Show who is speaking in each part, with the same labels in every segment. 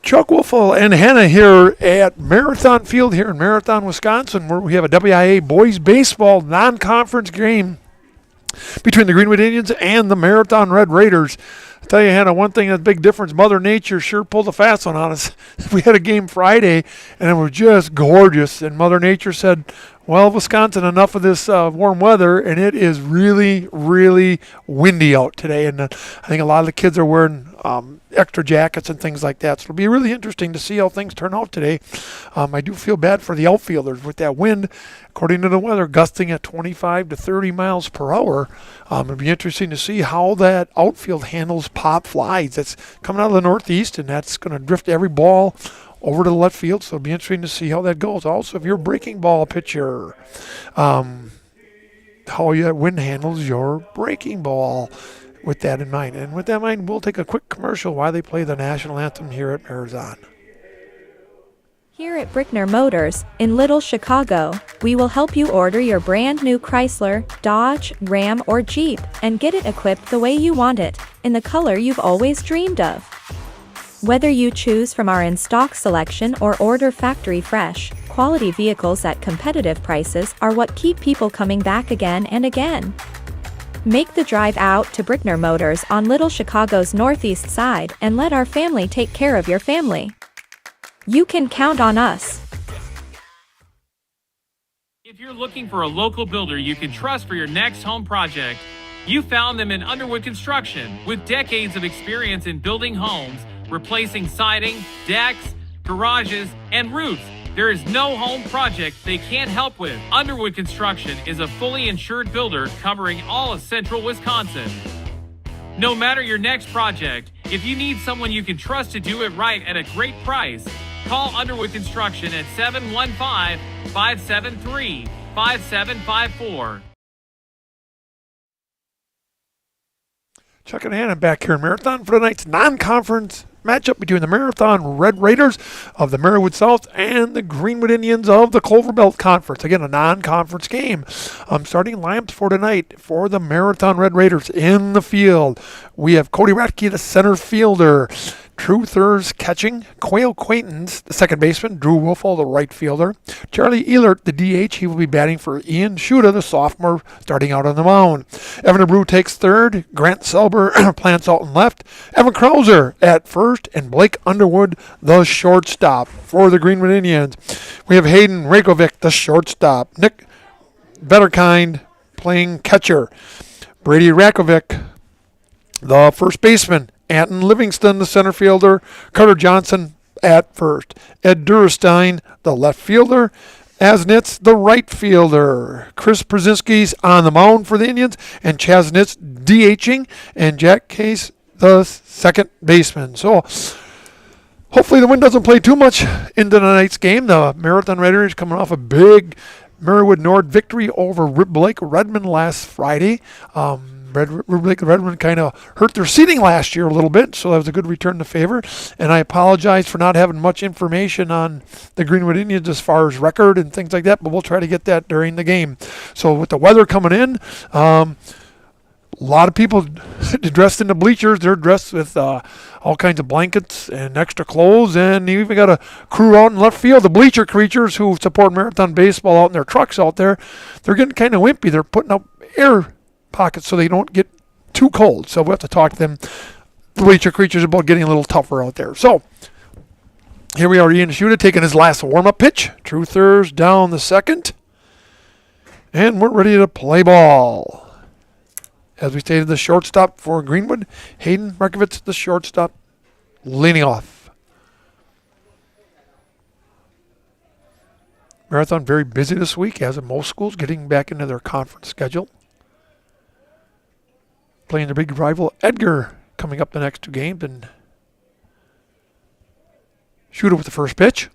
Speaker 1: Chuck Wolfel and Hannah here at Marathon Field here in Marathon, Wisconsin, where we have a WIAA boys baseball non-conference game between the Greenwood Indians and the Marathon Red Raiders. I tell you, Hannah, one thing that's a big difference, Mother Nature sure pulled a fast one on us. We had a game Friday, and it was just gorgeous, and Mother Nature said, well, Wisconsin, enough of this warm weather, and it is really, really windy out today. And I think a lot of the kids are wearing extra jackets and things like that. So it'll be really interesting to see how things turn out today. I do feel bad for the outfielders with that wind, according to the weather, gusting at 25 to 30 miles per hour. It'll be interesting to see how that outfield handles pop flies. That's coming out of the northeast, and that's going to drift every ball over to the left field, so it'll be interesting to see how that goes. Also, if you're a breaking ball pitcher, how that wind handles your breaking ball with that in mind. And with that in mind, we'll take a quick commercial while they play the national anthem here at Marathon.
Speaker 2: Here at Brickner Motors, in Little Chicago, we will help you order your brand new Chrysler, Dodge, Ram, or Jeep, and get it equipped the way you want it, in the color you've always dreamed of. Whether you choose from our in-stock selection or order factory fresh, quality vehicles at competitive prices are what keep people coming back again and again. Make the drive out to Brickner Motors on Little Chicago's northeast side and let our family take care of your family. You can count on us.
Speaker 3: If you're looking for a local builder you can trust for your next home project, you found them in Underwood Construction. With decades of experience in building homes, replacing siding, decks, garages, and roofs, there is no home project they can't help with. Underwood Construction is a fully insured builder covering all of central Wisconsin. No matter your next project, if you need someone you can trust to do it right at a great price, call Underwood Construction at 715-573-5754.
Speaker 1: Chuck and Hannah back here in Marathon for tonight's non-conference matchup between the Marathon Red Raiders of the Marywood South and the Greenwood Indians of the Clover Belt Conference. Again, a non-conference game. Starting lineups for tonight for the Marathon Red Raiders in the field. We have Cody Ratke, the center fielder. Drew Thurs catching, Quayle Quaintance, the second baseman, Drew Wolfel, the right fielder, Charlie Ehlert, the DH, he will be batting for Ian Schuda, the sophomore, starting out on the mound. Evan Abreu takes third, Grant Selber plants out in left, Evan Krauser at first, and Blake Underwood, the shortstop for the Greenwood Indians. We have Hayden Rakovic, the shortstop, Nick Betterkind playing catcher, Brady Rakovic, the first baseman, Anton Livingston, the center fielder, Carter Johnson at first, Ed Durstein, the left fielder, Asnitz, the right fielder, Chris Brzezinski's on the mound for the Indians, and Chasnitz DHing, and Jack Case, the second baseman. So hopefully the wind doesn't play too much into tonight's game. The Marathon Raiders coming off a big Marywood Nord victory over Rib Lake Redmond last Friday. Rib Lake Redmond kind of hurt their seating last year a little bit, so that was a good return to favor. And I apologize for not having much information on the Greenwood Indians as far as record and things like that, but we'll try to get that during the game. So with the weather coming in, a lot of people dressed in the bleachers. They're dressed with all kinds of blankets and extra clothes, and you even got a crew out in left field. The bleacher creatures who support Marathon Baseball out in their trucks out there, they're getting kind of wimpy. They're putting up air pockets so they don't get too cold. So we'll have to talk to them, the bleacher creatures, about getting a little tougher out there. So here we are, Ian Schuda taking his last warm-up pitch. True Thurs down the second. And we're ready to play ball. As we stated, the shortstop for Greenwood, Hayden Markovitz, the shortstop, leaning off. Marathon very busy this week, as in most schools, getting back into their conference schedule. Playing their big rival Edgar coming up the next two games, and Shooter with the first pitch.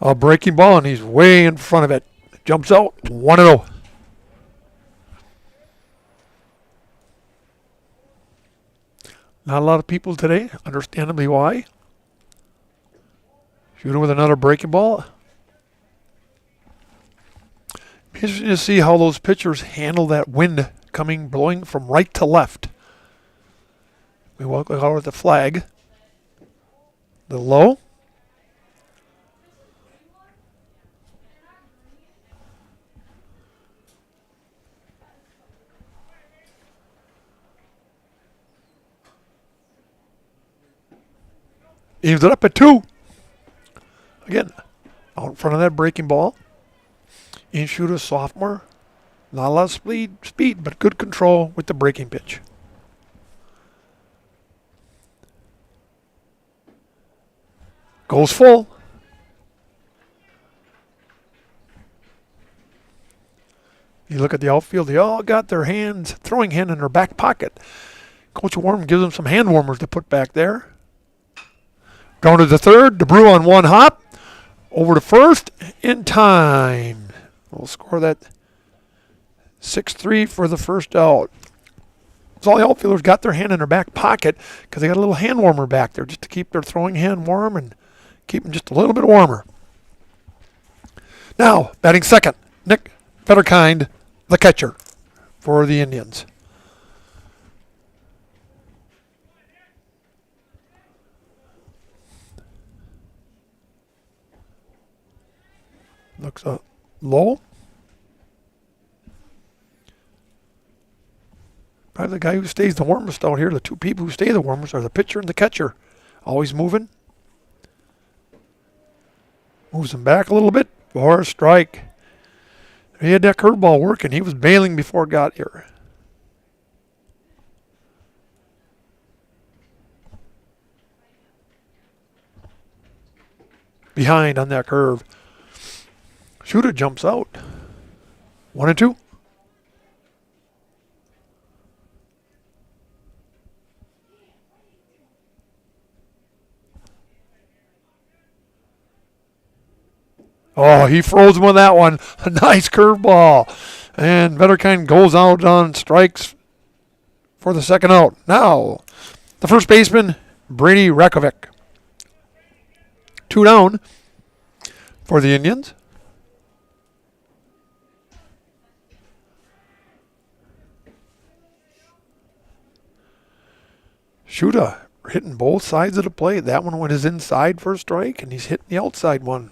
Speaker 1: A breaking ball, and he's way in front of it. Jumps out, 1-0. Not a lot of people today, understandably why. Shooter with another breaking ball. Interesting to see how those pitchers handle that wind blowing from right to left. We walk out with the flag. The low. Evens it up at 2. Again, out in front of that breaking ball. In shooter, sophomore. Not a lot of speed, but good control with the breaking pitch. Goes full. You look at the outfield, they all got their hands, throwing hand in their back pocket. Coach Warren gives them some hand warmers to put back there. Going to the third, DeBrew on one hop. Over to first, in time. We'll score that 6-3 for the first out. So all the outfielders got their hand in their back pocket because they got a little hand warmer back there just to keep their throwing hand warm and keep them just a little bit warmer. Now, batting second, Nick Fetterkind, the catcher for the Indians. Looks up low. Probably the guy who stays the warmest out here. The two people who stay the warmest are the pitcher and the catcher. Always moving. Moves him back a little bit for a strike. He had that curveball working. He was bailing before it got here. Behind on that curve. Shooter jumps out. 1-2. Oh, he froze him with that one. A nice curveball. And Vetterkind goes out on strikes for the second out. Now, the first baseman, Brady Rakovic. 2 down for the Indians. Shuda hitting both sides of the plate. That one went his inside for a strike, and he's hitting the outside one.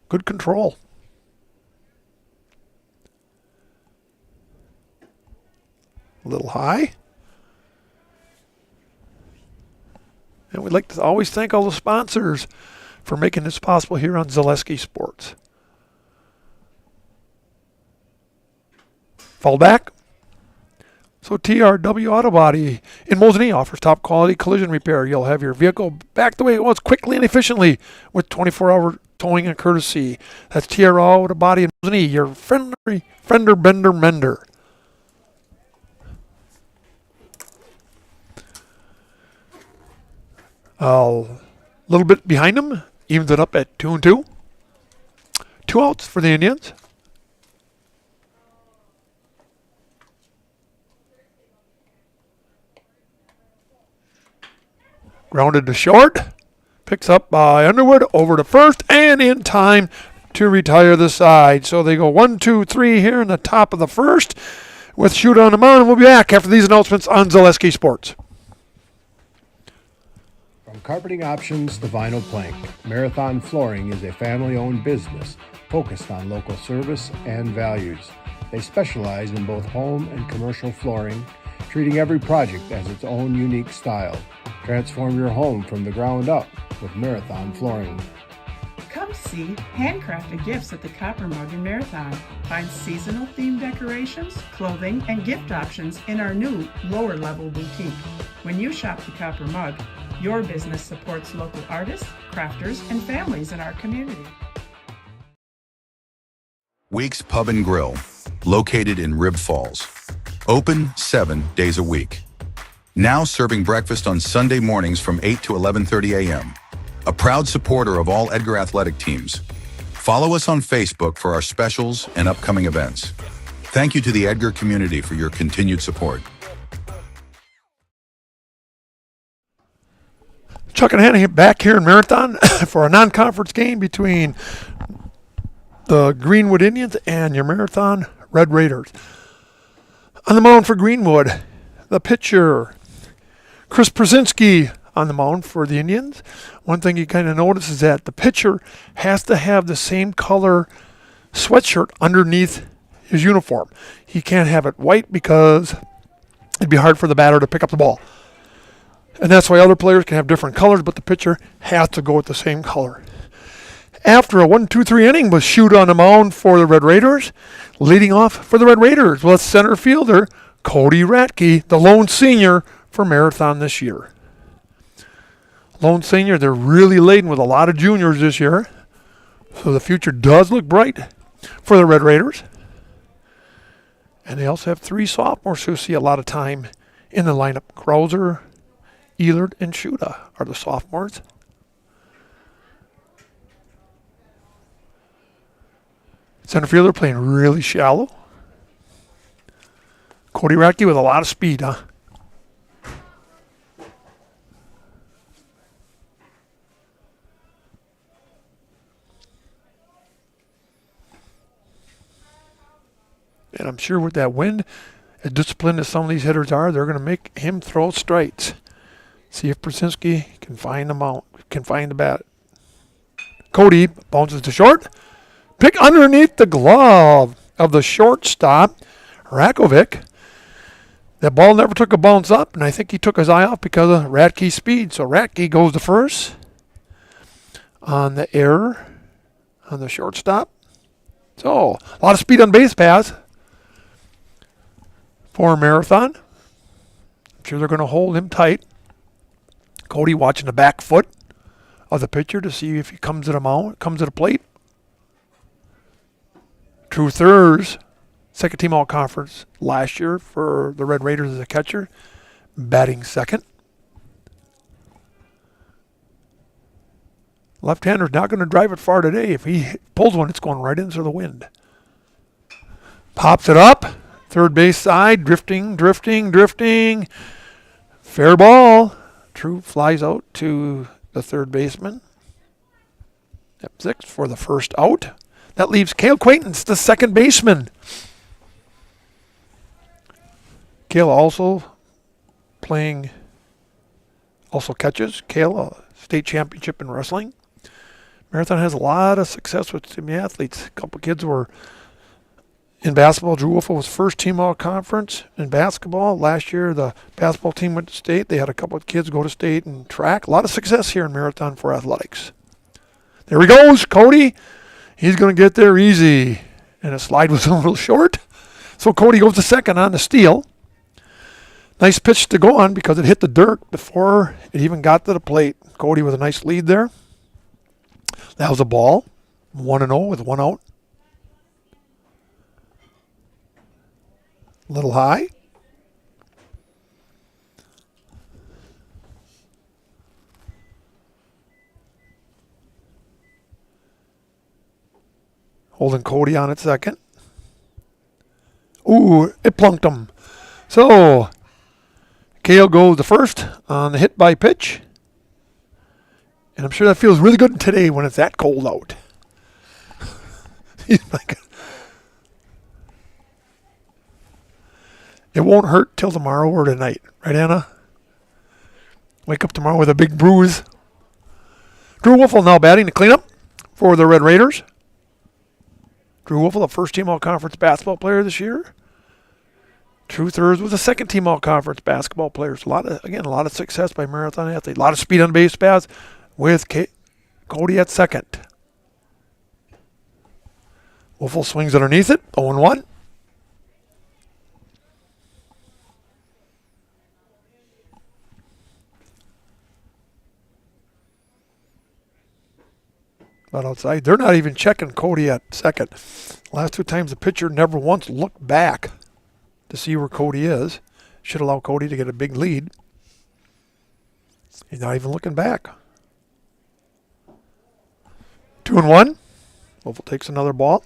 Speaker 1: Good control. A little high. And we'd like to always thank all the sponsors for making this possible here on Zaleski Sports. Fall back. So TRW Auto Body in Mosinee offers top quality collision repair. You'll have your vehicle back the way it was quickly and efficiently with 24-hour towing and courtesy. That's TRW Auto Body in Mosinee, your friendly fender bender mender. A little bit behind him, evens it up at 2-2. 2 outs for the Indians. Grounded to short. Picks up by Underwood over to first and in time to retire the side. So they go 1-2-3 here in the top of the first with Shoot on the mound. And we'll be back after these announcements on Zaleski Sports.
Speaker 4: From carpeting options to vinyl plank, Marathon Flooring is a family-owned business focused on local service and values. They specialize in both home and commercial flooring, treating every project as its own unique style. Transform your home from the ground up with Marathon Flooring.
Speaker 5: Come see handcrafted gifts at the Copper Mug in Marathon. Find seasonal themed decorations, clothing, and gift options in our new lower level boutique. When you shop the Copper Mug, your business supports local artists, crafters, and families in our community.
Speaker 6: Weeks Pub and Grill, located in Rib Falls. Open 7 days a week. Now serving breakfast on Sunday mornings from 8 to 11:30 a.m. A proud supporter of all Edgar athletic teams. Follow us on Facebook for our specials and upcoming events. Thank you to the Edgar community for your continued support.
Speaker 1: Chuck and Hannah back here in Marathon for a non-conference game between the Greenwood Indians and your Marathon Red Raiders. On the mound for Greenwood, the pitcher, Chris Przinski on the mound for the Indians. One thing you kind of notice is that the pitcher has to have the same color sweatshirt underneath his uniform. He can't have it white because it'd be hard for the batter to pick up the ball. And that's why other players can have different colors, but the pitcher has to go with the same color. After a 1-2-3 inning was Shoot on the mound for the Red Raiders. Leading off for the Red Raiders was center fielder Cody Ratke, the lone senior for Marathon this year. Lone senior, they're really laden with a lot of juniors this year. So the future does look bright for the Red Raiders. And they also have 3 sophomores who see a lot of time in the lineup. Krauser, Elert, and Shuda are the sophomores. Center fielder playing really shallow. Cody Ratke with a lot of speed, huh? And I'm sure with that wind, as disciplined as some of these hitters are, they're going to make him throw straights. See if Przinski can find the mount, can find the bat. Cody bounces to short. Pick underneath the glove of the shortstop, Rakovic. That ball never took a bounce up, and I think he took his eye off because of Ratke's speed. So Ratke goes to first on the error on the shortstop. So a lot of speed on base pass for a Marathon. I'm sure they're going to hold him tight. Cody watching the back foot of the pitcher to see if he comes to the mound, comes to the plate. True Thurs, second team all-conference last year for the Red Raiders as a catcher, batting second. Left-hander's not going to drive it far today. If he pulls one, it's going right into the wind. Pops it up, third base side, drifting. Fair ball. True flies out to the third baseman. Step 6 for the first out. That leaves Cale Quaintance, the second baseman. Cale also catches. Cale, a state championship in wrestling. Marathon has a lot of success with the athletes. A couple kids were in basketball. Drew Wolfel was first team all-conference in basketball. Last year, the basketball team went to state. They had a couple of kids go to state in track. A lot of success here in Marathon for athletics. There he goes, Cody. He's going to get there easy. And the slide was a little short. So Cody goes to second on the steal. Nice pitch to go on because it hit the dirt before it even got to the plate. Cody with a nice lead there. That was a ball. 1-0 with 1 out. A little high. Holding Cody on at second. Ooh, it plunked him. So, Cale goes to first on the hit by pitch. And I'm sure that feels really good today when it's that cold out. He's like, it won't hurt till tomorrow or tonight. Right, Anna? Wake up tomorrow with a big bruise. Drew Wolfel now batting to clean up for the Red Raiders. Drew Wolfel, the first team all-conference basketball player this year. True Thurs was a second team all-conference basketball player. A lot of success by Marathon athletes. A lot of speed on base paths with Cody at second. Wolfel swings underneath it, 0-1. But outside, they're not even checking Cody at second. Last 2 times the pitcher never once looked back to see where Cody is. Should allow Cody to get a big lead. He's not even looking back. 2-1. Wolfel takes another ball.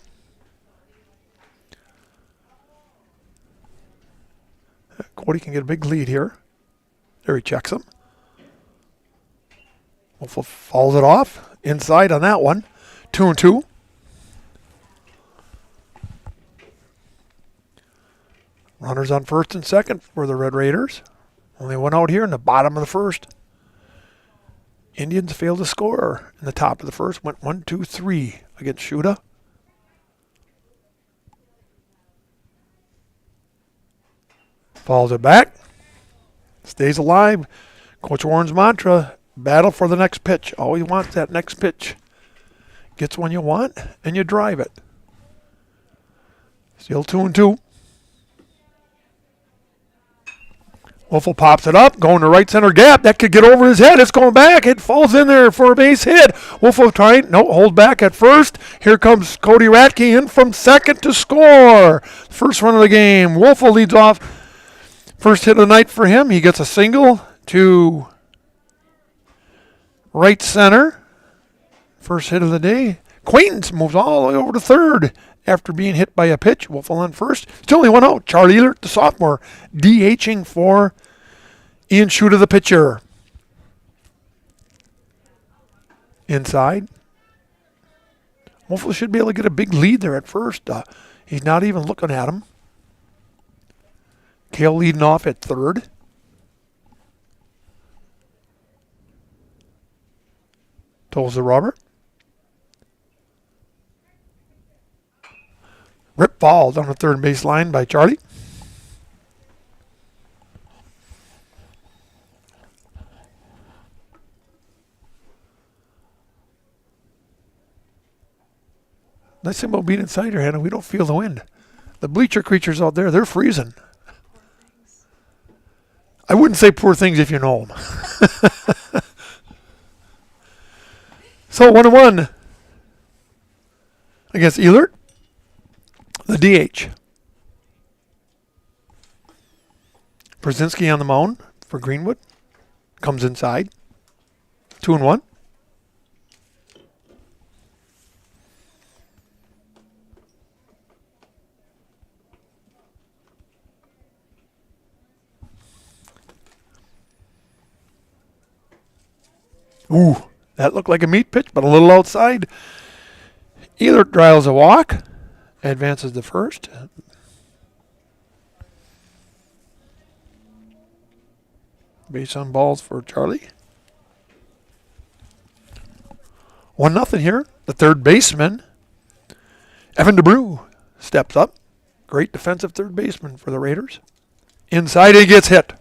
Speaker 1: Cody can get a big lead here. There he checks him. Wolfel fouls it off. Inside on that one. 2-2. Runners on first and second for the Red Raiders. Only one out here in the bottom of the first. Indians failed to score in the top of the first. Went 1-2-3 against Shuda. Falls it back. Stays alive. Coach Warren's mantra, battle for the next pitch. Always wants that next pitch. Gets one you want, and you drive it. Still 2-2. Wolfel pops it up, going to right center gap. That could get over his head. It's going back. It falls in there for a base hit. Wolfel trying, no, hold back at first. Here comes Cody Ratke in from second to score. First run of the game. Wolfel leads off. First hit of the night for him. He gets a single to right center. First hit of the day. Quaintance moves all the way over to third after being hit by a pitch. Wolfel on first. Still only one out. Charlie Ehlert, the sophomore, DHing for Ian Shuda, the pitcher. Inside. Wolfel should be able to get a big lead there at first. He's not even looking at him. Kale leading off at third. Tolls the rubber. Rip ball down the third base line by Charlie. Nice thing about being inside your hand, we don't feel the wind. The bleacher creatures out there, they're freezing. I wouldn't say poor things if you know them. So 1-1 against Ehlert, the DH. Brzezinski on the mound for Greenwood. Comes inside. 2-1. Ooh, that looked like a meat pitch, but a little outside. Ehlert drives a walk, advances to first. Base on balls for Charlie. 1-0 here. The third baseman, Evan DeBrew, steps up. Great defensive third baseman for the Raiders. Inside, he gets hit.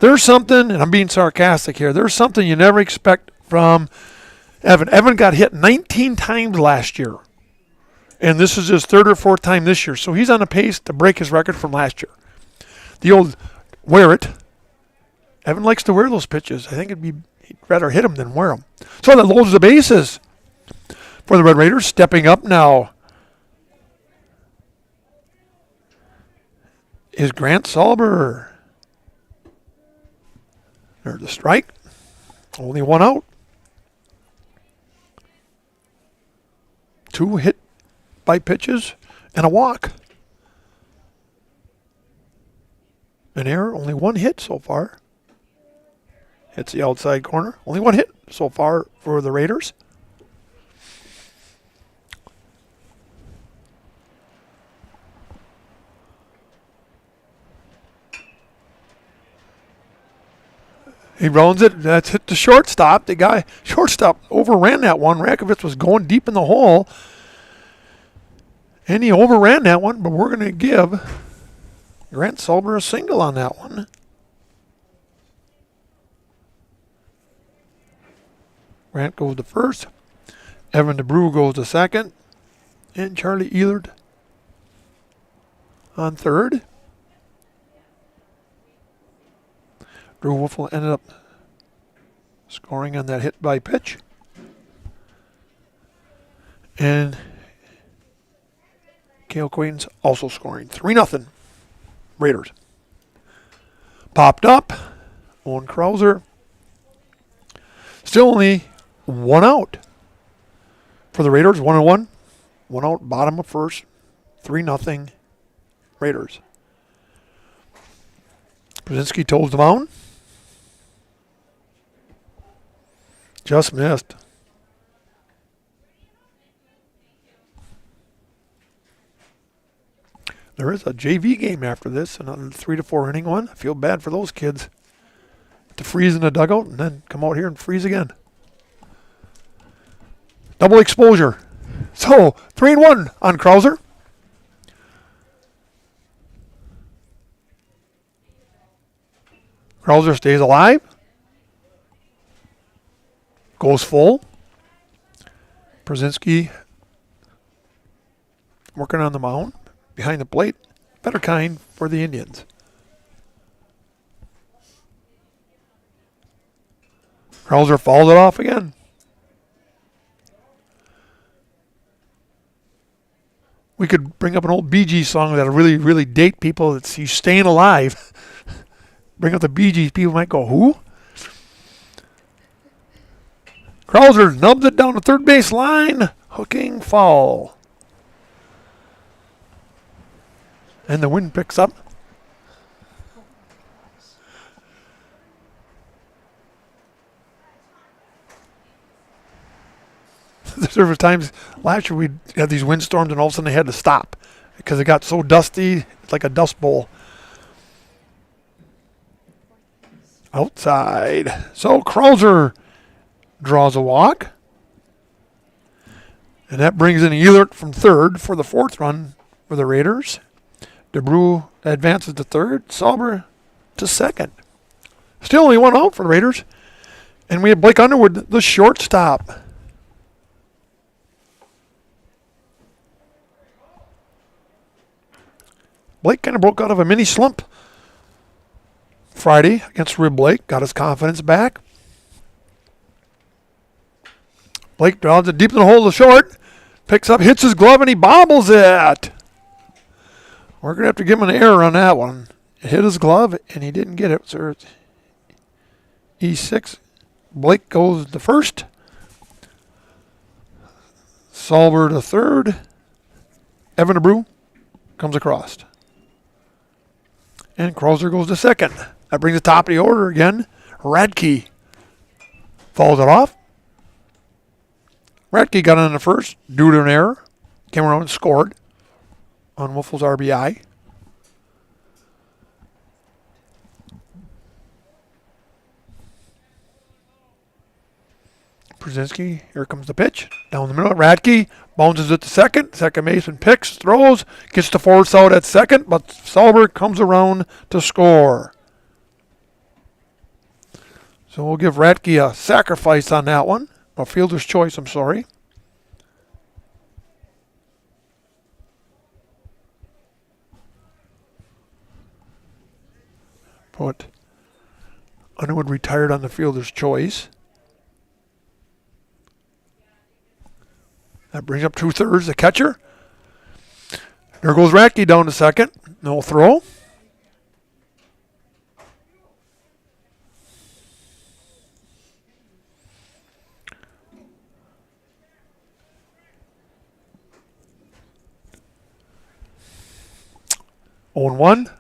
Speaker 1: There's something, and I'm being sarcastic here, there's something you never expect from Evan. Evan got hit 19 times last year, and this is his third or fourth time this year, so he's on a pace to break his record from last year. The old wear it. Evan likes to wear those pitches. I think he'd rather hit them than wear them. So that loads the bases for the Red Raiders. Stepping up now is Grant Salber. There's the strike. Only one out. 2 hit by pitches and a walk. An error. Only 1 hit so far. Hits the outside corner. Only 1 hit so far for the Raiders. He rounds it. That's hit the shortstop. The guy, shortstop, overran that one. Rakovich was going deep in the hole. And he overran that one, but we're going to give Grant Salber a single on that one. Grant goes to first. Evan DeBrew goes to second. And Charlie Ehlert on third. Drew Wolfel ended up scoring on that hit by pitch. And Cale Quaintance also scoring. 3-0 Raiders. Popped up. Owen Krauser. Still only 1 out for the Raiders. 1-1. 1 out, bottom of first. 3-0 Raiders. Brzezinski toes the mound. Just missed. There is a JV game after this, another 3 to 4 inning one. I feel bad for those kids. to freeze in the dugout and then come out here and freeze again. Double exposure. So 3-1 on Krauser. Krauser stays alive. Goes full. Brzezinski working on the mound behind the plate. Better kind for the Indians. Krauser fouls it off again. We could bring up an old Bee Gees song that'll really, really date people. It's "He's Staying Alive." Bring up the Bee Gees, people might go, who? Krauser nubs it down the third base line. Hooking foul. And the wind picks up. There were times last year we had these windstorms and all of a sudden they had to stop because it got so dusty. It's like a dust bowl. Outside. So Krauser draws a walk. And that brings in Ehlert from third for the fourth run for the Raiders. DeBrew advances to third. Sauber to second. Still only one out for the Raiders. And we have Blake Underwood, the shortstop. Blake kind of broke out of a mini slump Friday against Rib Lake. Got his confidence back. Blake draws it deep in the hole to short. Picks up, hits his glove, and he bobbles it. We're going to have to give him an error on that one. It hit his glove, and he didn't get it. So it's E6. Blake goes to first. Sauber to third. Evan DeBrew comes across. And Krauser goes to second. That brings the top of the order again. Radke falls it off. Radke got on the first due to an error. Came around and scored on Wolfel's RBI. Brzezinski, here comes the pitch. Down the middle, Radke bounces it to second. Second baseman picks, throws, gets to force out at second, but Sauber comes around to score. So we'll give Radke a sacrifice on that one. A fielder's choice, I'm sorry. Put Underwood retired on the fielder's choice. That brings up 2/3, the catcher. There goes Radke down to second. No throw. On 1.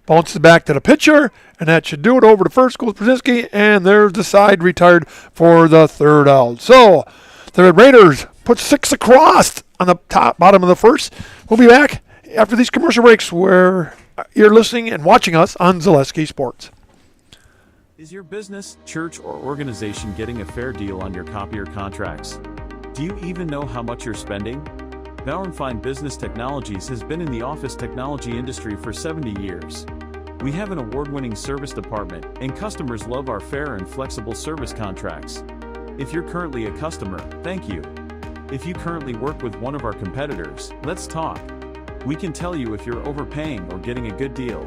Speaker 1: Bounces back to the pitcher, and that should do it. Over to first goes Brzezinski, and there's the side retired for the third out. So the Raiders put 6 across on the bottom of the first. We'll be back after these commercial breaks where you're listening and watching us on Zaleski Sports.
Speaker 7: Is your business, church, or organization getting a fair deal on your copier contracts? Do you even know how much you're spending? Bauer & Fine Business Technologies has been in the office technology industry for 70 years. We have an award-winning service department, and customers love our fair and flexible service contracts. If you're currently a customer, thank you. If you currently work with one of our competitors, let's talk. We can tell you if you're overpaying or getting a good deal.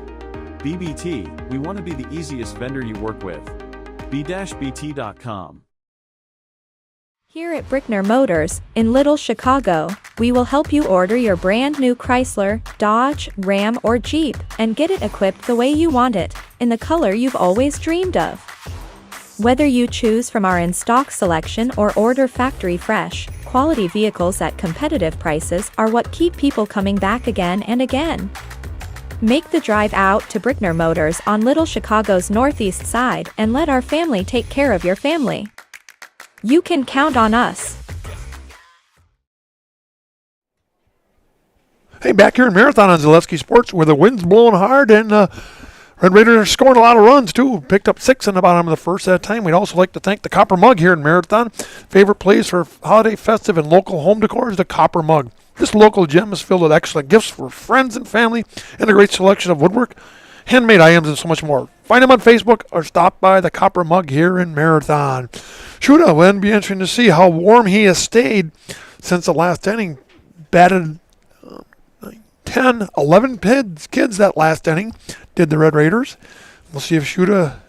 Speaker 7: BBT, we want to be the easiest vendor you work with. b-bt.com.
Speaker 2: Here at Brickner Motors, in Little Chicago, we will help you order your brand new Chrysler, Dodge, Ram, or Jeep, and get it equipped the way you want it, in the color you've always dreamed of. Whether you choose from our in-stock selection or order factory fresh, quality vehicles at competitive prices are what keep people coming back again and again. Make the drive out to Brickner Motors on Little Chicago's northeast side and let our family take care of your family. You can count on us.
Speaker 1: Hey, back here in Marathon on Zaleski Sports where the wind's blowing hard and Red Raiders are scoring a lot of runs, too. Picked up 6 in the bottom of the first that time. We'd also like to thank the Copper Mug here in Marathon. Favorite place for holiday, festive, and local home decor is the Copper Mug. This local gem is filled with excellent gifts for friends and family and a great selection of woodwork, handmade items, and so much more. Find them on Facebook or stop by the Copper Mug here in Marathon. Shuda, will be interesting to see how warm he has stayed since the last inning. Batted 10, 11 kids that last inning, did the Red Raiders. We'll see if Shuda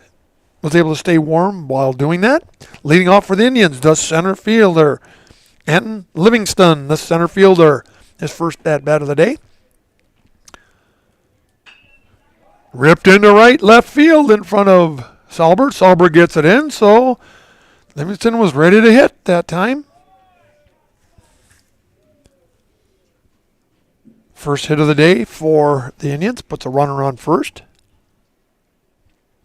Speaker 1: was able to stay warm while doing that. Leading off for the Indians, the center fielder, Anton Livingston, the center fielder. His first at-bat of the day. Ripped into right left field in front of Salbert. Salbert gets it in, so Livingston was ready to hit that time. First hit of the day for the Indians. Puts a runner on first.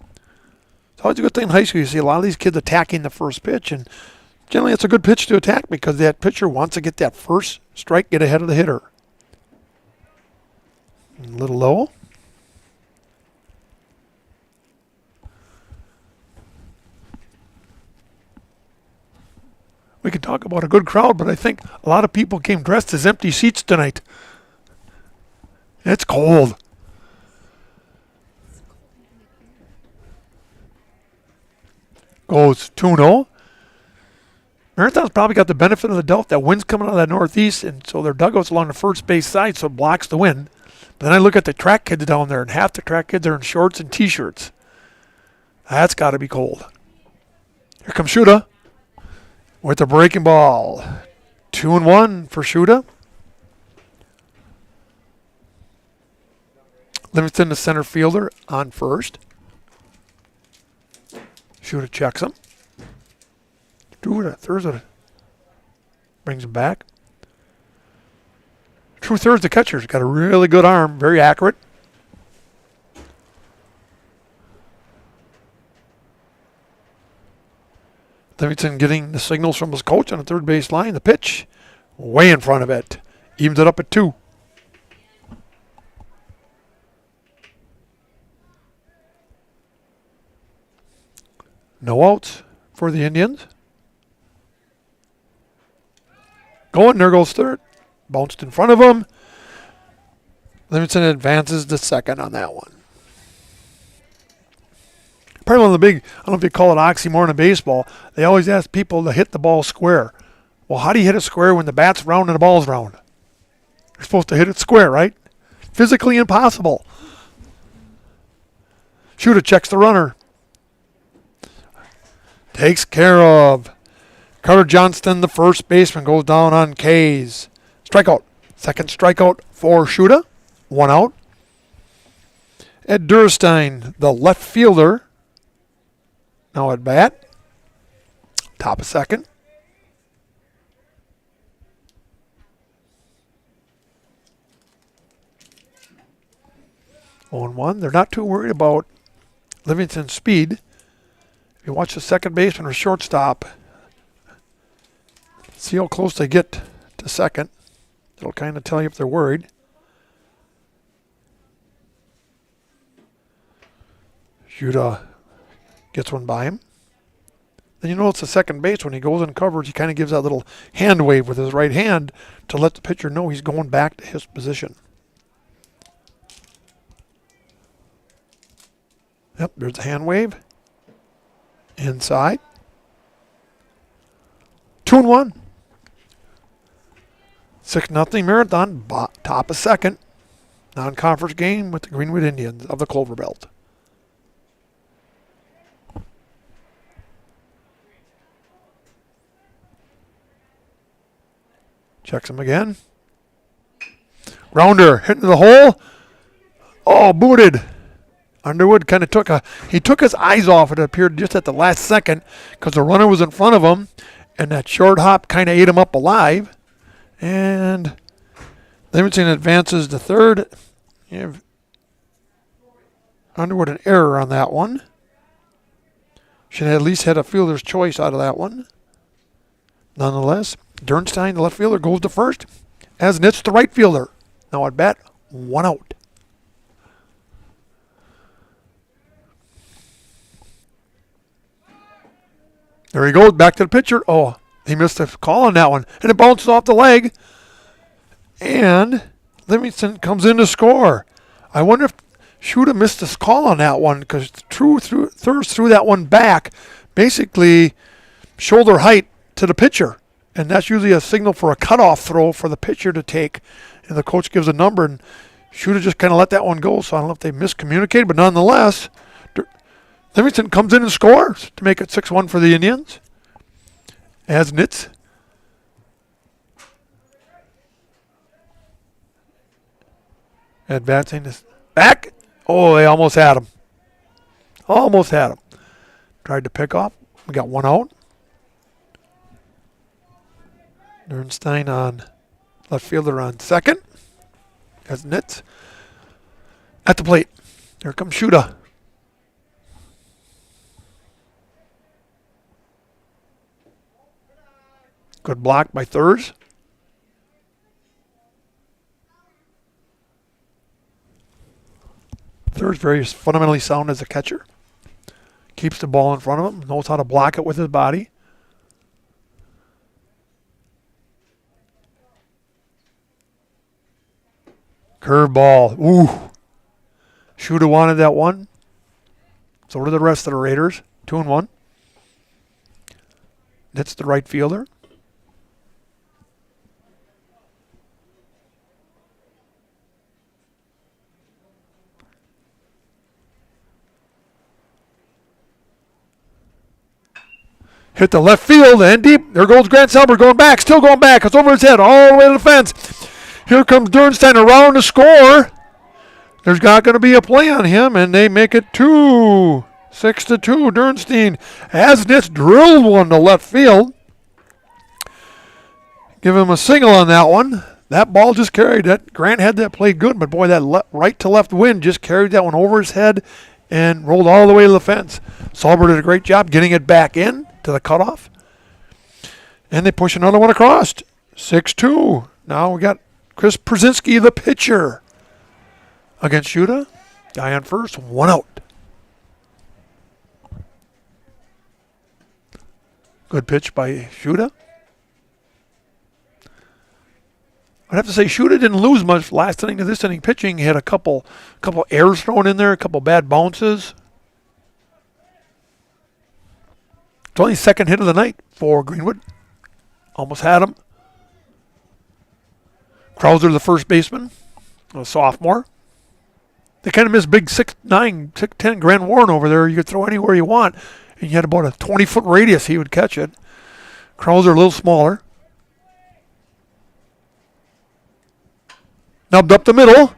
Speaker 1: It's always a good thing in high school. You see a lot of these kids attacking the first pitch, and generally it's a good pitch to attack because that pitcher wants to get that first strike, get ahead of the hitter. A little low. We could talk about a good crowd, but I think a lot of people came dressed as empty seats tonight. It's cold. Goes 2-0. Marathon's probably got the benefit of the doubt that wind's coming out of that northeast, and so their dugout's along the first base side, so it blocks the wind. But then I look at the track kids down there, and half the track kids are in shorts and T-shirts. That's got to be cold. Here comes Shuda with the breaking ball. 2-1 for Shuda. Livingston, the center fielder, on first. Shuda checks him. Third brings him back. True third's the catcher. He's got a really good arm, very accurate. Livingston getting the signals from his coach on the third base line. The pitch, way in front of it. Evens it up at 2. No outs for the Indians. Going, there goes third. Bounced in front of him. Livingston advances to second on that one. Probably one of the big, I don't know if you call it oxymoron in baseball, they always ask people to hit the ball square. Well, how do you hit it square when the bat's round and the ball's round? You're supposed to hit it square, right? Physically impossible. Shuda checks the runner. Takes care of. Carter Johnston, the first baseman, goes down on K's. Strikeout. Second strikeout for Shuda. 1 out. Ed Durstein, the left fielder, now at bat. Top of second. On 1. They're not too worried about Livingston's speed. If you watch the second baseman or shortstop, see how close they get to second. It'll kind of tell you if they're worried. Shuda gets one by him. Then you notice the second base, when he goes in coverage, he kind of gives that little hand wave with his right hand to let the pitcher know he's going back to his position. Yep, there's the hand wave. Inside. 2-1. 6-0 Marathon, top of second. Non-conference game with the Greenwood Indians of the Clover Belt. Checks him again. Grounder, hitting the hole. Oh, booted. Underwood kind of took his eyes off it, appeared just at the last second, because the runner was in front of him, and that short hop kind of ate him up alive. And Livingston advances to third. You have Underwood an error on that one. Should have at least had a fielder's choice out of that one. Nonetheless, Dernstein, the left fielder, goes to first, as Nitz, the right fielder. Now at bat, 1 out. There he goes, back to the pitcher. Oh, he missed a call on that one. And it bounces off the leg. And Livingston comes in to score. I wonder if Shuda missed his call on that one because Thurs threw that one back, basically shoulder height to the pitcher. And that's usually a signal for a cutoff throw for the pitcher to take. And the coach gives a number, and Shuda just kind of let that one go. So I don't know if they miscommunicated, but nonetheless, Livingston comes in and scores to make it 6-1 for the Indians. As Nitz advancing this back. Oh, they almost had him. Almost had him. Tried to pick off. We got one out. Nernstein on left fielder on second. As Nitz at the plate. Here comes Shuda. Good block by Thurs. Thurs very fundamentally sound as a catcher. Keeps the ball in front of him. Knows how to block it with his body. Curveball. Ooh. Shuda wanted that one. So did the rest of the Raiders. 2-1. That's the right fielder. Hit the left field and deep. There goes Grant Selber going back. Still going back. It's over his head all the way to the fence. Here comes Dernstein around to score. There's not going to be a play on him, and they make it 6-2. Dernstein has Nitz drilled one to left field. Give him a single on that one. That ball just carried it. Grant had that play good, but boy, that right to left wind just carried that one over his head and rolled all the way to the fence. Sauber did a great job getting it back in to the cutoff. And they push another one across. 6-2. Now we got Chris Przinski, the pitcher, against Shuda. Guy on first, one out. Good pitch by Shuda. I'd have to say Shuda didn't lose much last inning to this inning pitching. He had a couple errors thrown in there, a couple bad bounces. It's only second hit of the night for Greenwood. Almost had him. Krauser, the first baseman, a sophomore. They kind of missed big 6'9", 6'10" Grant Warren over there. You could throw anywhere you want, and you had about a 20-foot radius. He would catch it. Krauser a little smaller. Nubbed up the middle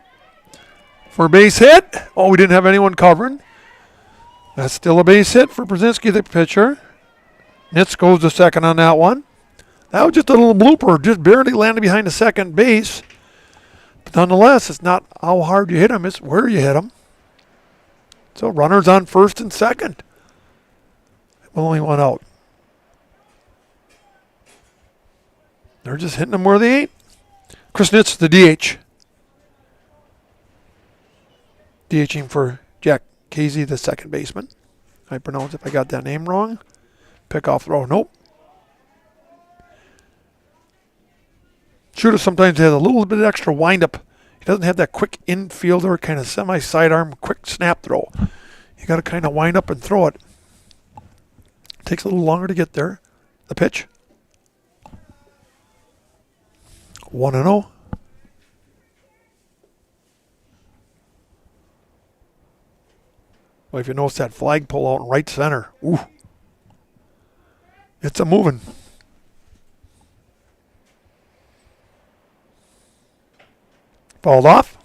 Speaker 1: for a base hit. Oh, we didn't have anyone covering. That's still a base hit for Przinski, the pitcher. Nitz goes to second on that one. That was just a little blooper, just barely landed behind the second base. But nonetheless, it's not how hard you hit him, it's where you hit him. So runners on first and second. Only one out. They're just hitting them where they ain't. Chris Nitz, the DH. DHing for Jack Casey, the second baseman. I pronounce if I got that name wrong. Pickoff throw, nope. Shooter sometimes has a little bit extra windup. He doesn't have that quick infielder, kind of semi-sidearm, quick snap throw. You got to kind of wind up and throw it. Takes a little longer to get there. The pitch. 1-0. Well, if you notice that flagpole out in right center, ooh, it's a moving. Fouled off.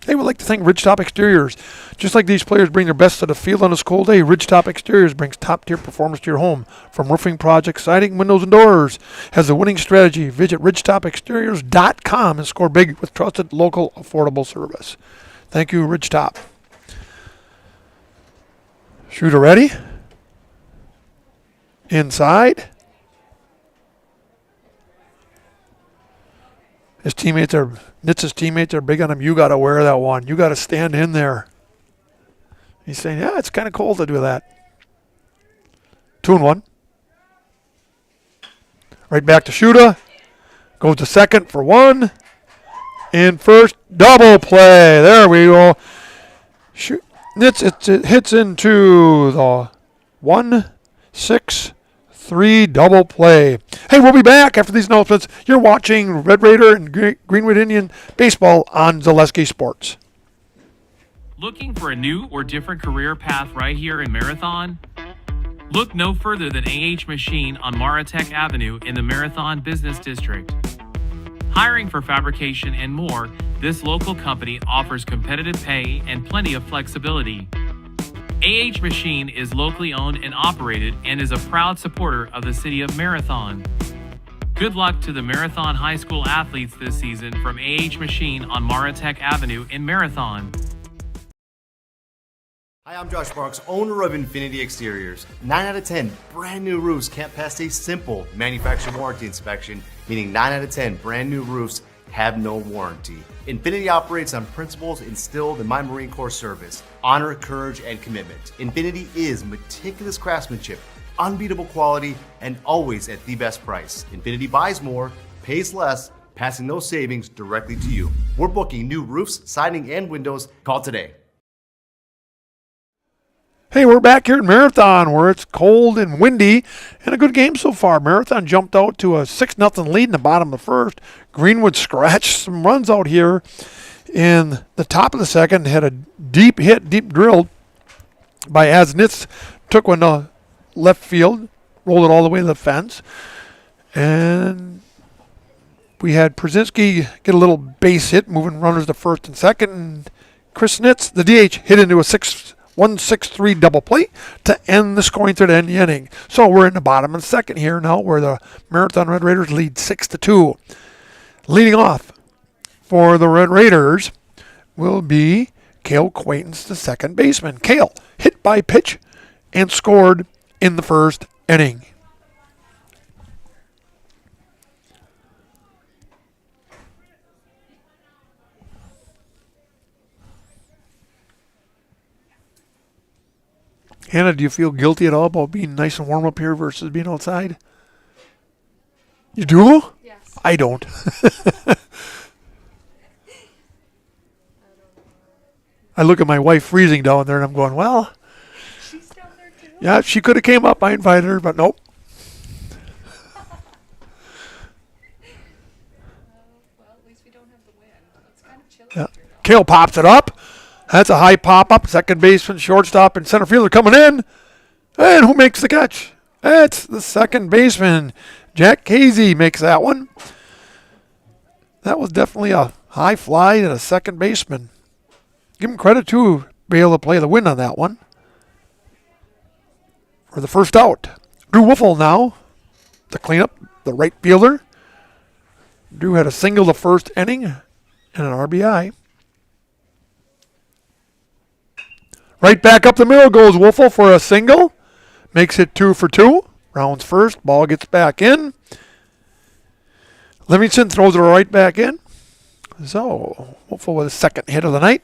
Speaker 1: Hey, we'd like to thank Ridgetop Exteriors. Just like these players bring their best to the field on this cold day, Ridgetop Exteriors brings top-tier performance to your home. From roofing projects, siding, windows, and doors. Has a winning strategy. Visit ridgetopexteriors.com and score big with trusted, local, affordable service. Thank you, Ridgetop. Shooter ready. Inside. His teammates are, Nitz's teammates are big on him. You got to wear that one. You got to stand in there. He's saying, yeah, it's kind of cold to do that. 2-1. Right back to Shuda. Goes to second for 1. And first, double play. There we go. It hits into the 1-6-3 double play. Hey, we'll be back after these announcements. You're watching Red Raider and Greenwood Indian baseball on Zaleski Sports.
Speaker 3: Looking for a new or different career path right here in Marathon? Look no further than AH Machine on Maratech Avenue in the Marathon Business District. Hiring for fabrication and more, this local company offers competitive pay and plenty of flexibility. AH Machine is locally owned and operated and is a proud supporter of the city of Marathon. Good luck to the Marathon High School athletes this season from AH Machine on Maratech Avenue in Marathon.
Speaker 8: Hi, I'm Josh Marks, owner of Infinity Exteriors. 9 out of 10 brand new roofs can't pass a simple manufacturer warranty inspection, meaning 9 out of 10 brand new roofs have no warranty. Infinity operates on principles instilled in my Marine Corps service: honor, courage, and commitment. Infinity is meticulous craftsmanship, unbeatable quality, and always at the best price. Infinity buys more, pays less, passing those savings directly to you. We're booking new roofs, siding, and windows. Call today.
Speaker 1: Hey, we're back here in Marathon where it's cold and windy and a good game so far. Marathon jumped out to a 6-0 lead in the bottom of the first. Greenwood scratched some runs out here in the top of the second, had a deep drill by Asnitz, took one to left field, rolled it all the way to the fence. And we had Przinski get a little base hit, moving runners to first and second. And Chris Nitz, the DH, hit into a 1-6-3 double play to end the scoring third end inning. So we're in the bottom of the second here now, where the Marathon Red Raiders lead 6-2. Leading off for the Red Raiders will be Cale Quaintance, the second baseman. Cale hit by pitch and scored in the first inning. Hannah, do you feel guilty at all about being nice and warm up here versus being outside? You do?
Speaker 9: Yes.
Speaker 1: I don't. I look at my wife freezing down there and I'm going, well,
Speaker 9: She's down there too.
Speaker 1: yeah, she could have came up. I invited her, but nope.
Speaker 9: Well, at least we don't have the wind. It's kind of chilly
Speaker 1: Yeah.
Speaker 9: here, though.
Speaker 1: Cale pops it up. That's a high pop up. Second baseman, shortstop, and center fielder coming in. And who makes the catch? It's the second baseman. Jack Casey makes that one. That was definitely a high fly to the second baseman. Give him credit, too, be able to play the win on that one. For the first out. Drew Wiffle now to clean up, the right fielder. Drew had a single the first inning and an RBI. Right back up the middle goes Wiffle for a single. Makes it 2 for 2. Rounds first. Ball gets back in. Livingston throws it right back in. So, Wiffle with his second hit of the night.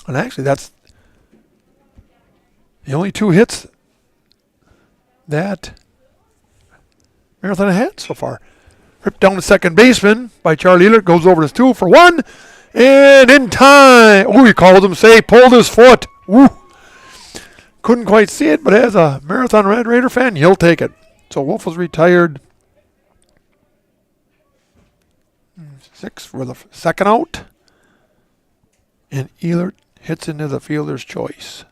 Speaker 1: And actually, that's the only 2 hits that Marathon had so far. Ripped down to second baseman by Charlie Ehlert. Goes over to 2 for 1. And in time. Oh, he called him safe. Pulled his foot. Woo. Couldn't quite see it, but as a Marathon Red Raider fan, you'll take it. So Wolf was retired. 6 for the second out. And Ehlert hits into the fielder's choice.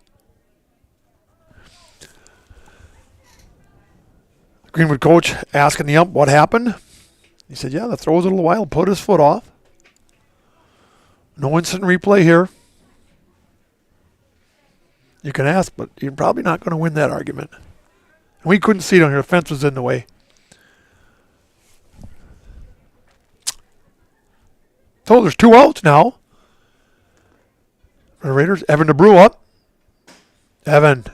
Speaker 1: The Greenwood coach asking the ump what happened. He said, yeah, the throw was a little wild, put his foot off. No instant replay here. You can ask, but you're probably not going to win that argument. And we couldn't see it on here. The fence was in the way. So there's 2 outs now. For the Raiders, Evan DeBrew up. Evan.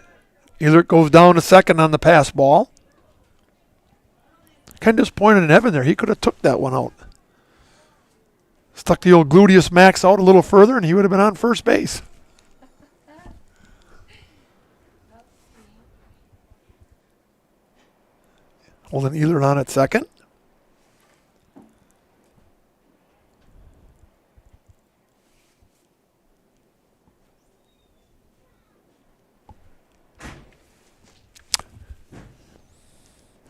Speaker 1: Ehlert goes down to second on the pass ball. Kind of disappointed in Evan there. He could have took that one out. Stuck the old gluteus max out a little further, and he would have been on first base. Holding Ehlert on at second.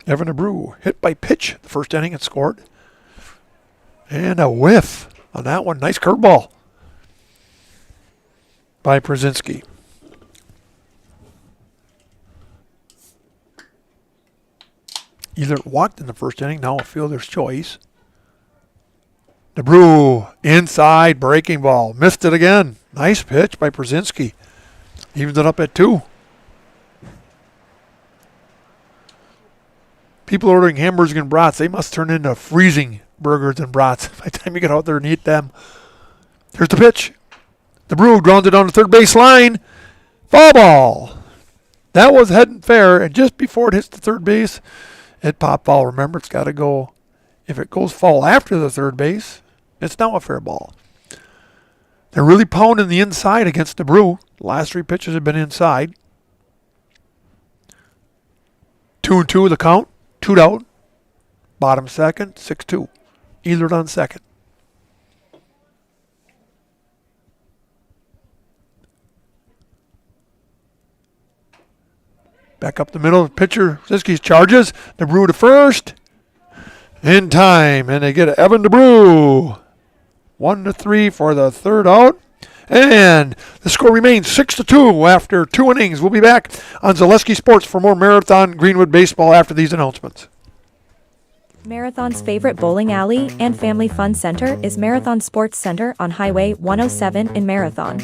Speaker 1: Evan Abreu hit by pitch the first inning and scored. And a whiff on that one. Nice curveball by Przinski. Ehlert walked in the first inning. Now a fielder's choice. Abreu inside breaking ball. Missed it again. Nice pitch by Przinski. Evens it up at 2. People ordering hamburgers and brats, they must turn into freezing burgers and brats by the time you get out there and eat them. Here's the pitch. Abreu grounds it on the third base line. Foul ball. That was heading fair, and just before it hits the third base, it popped foul. Remember, it's got to go. If it goes foul after the third base, it's now a fair ball. They're really pounding the inside against Abreu. The last 3 pitches have been inside. 2-2 the count. 2 out. Bottom second, 6-2. Ehlert on second. Back up the middle. Pitcher, Siski's charges. Abreu to first. In time. And they get Evan Abreu. 1-3 for the third out. And the score remains 6-2 after 2 innings. We'll be back on Zaleski Sports for more Marathon Greenwood baseball after these announcements.
Speaker 2: Marathon's favorite bowling alley and family fun center is Marathon Sports Center on Highway 107 in Marathon.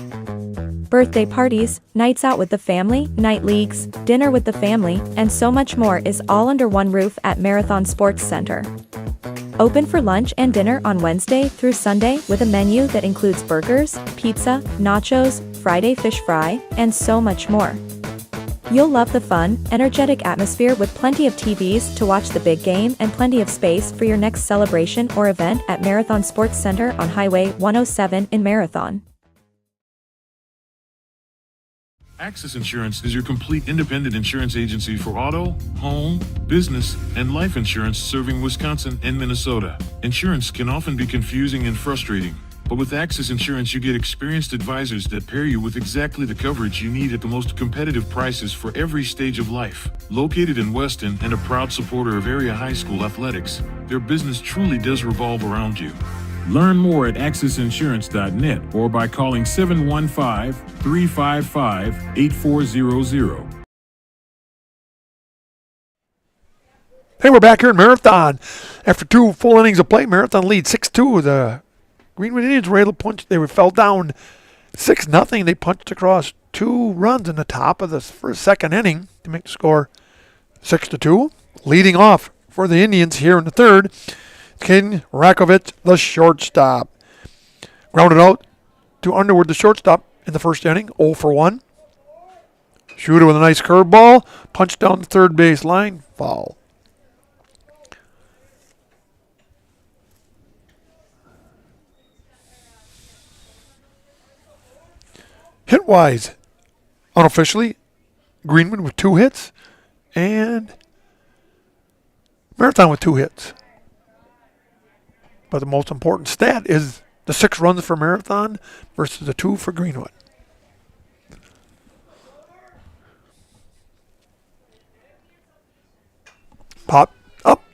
Speaker 2: Birthday parties, nights out with the family, night leagues, dinner with the family, and so much more is all under one roof at Marathon Sports Center. Open for lunch and dinner on Wednesday through Sunday with a menu that includes burgers, pizza, nachos, Friday fish fry, and so much more. You'll love the fun, energetic atmosphere with plenty of TVs to watch the big game and plenty of space for your next celebration or event at Marathon Sports Center on Highway 107 in Marathon.
Speaker 10: Access Insurance is your complete independent insurance agency for auto, home, business, and life insurance serving Wisconsin and Minnesota. Insurance can often be confusing and frustrating, but with Access Insurance you get experienced advisors that pair you with exactly the coverage you need at the most competitive prices for every stage of life. Located in Weston and a proud supporter of area high school athletics, their business truly does revolve around you. Learn more at accessinsurance.net or by calling 715-355-8400.
Speaker 1: Hey, we're back here in Marathon. After 2 full innings of play, Marathon leads 6-2. The Greenwood Indians were able to punch. They fell down 6-0. They punched across 2 runs in the top of the second inning to make the score 6-2. Leading off for the Indians here in the third, Ken Rakovic, the shortstop. Grounded out to Underwood, the shortstop, in the first inning, 0 for 1. Shooter with a nice curveball, punched down the third base line, foul. Hit-wise, unofficially, Greenwood with 2 hits, and Marathon with 2 hits. But the most important stat is the 6 runs for Marathon versus the 2 for Greenwood. Pop up.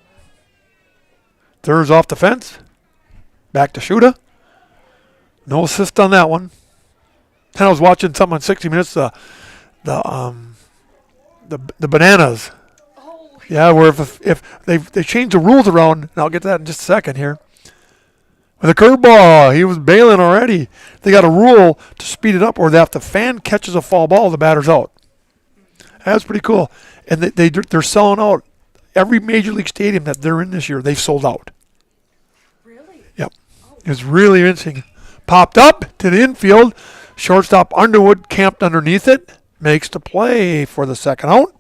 Speaker 1: Thirds off the fence. Back to Shuda. No assist on that one. And I was watching something on 60 Minutes, the bananas. Yeah, where if they changed the rules around, and I'll get to that in just a second here. With a curveball, he was bailing already. They got a rule to speed it up, or that if the fan catches a foul ball, the batter's out. That's pretty cool. And they're selling out every major league stadium that they're in this year. They've sold out.
Speaker 9: Really?
Speaker 1: Yep. It's really interesting. Popped up to the infield. Shortstop Underwood camped underneath it. Makes the play for the second out.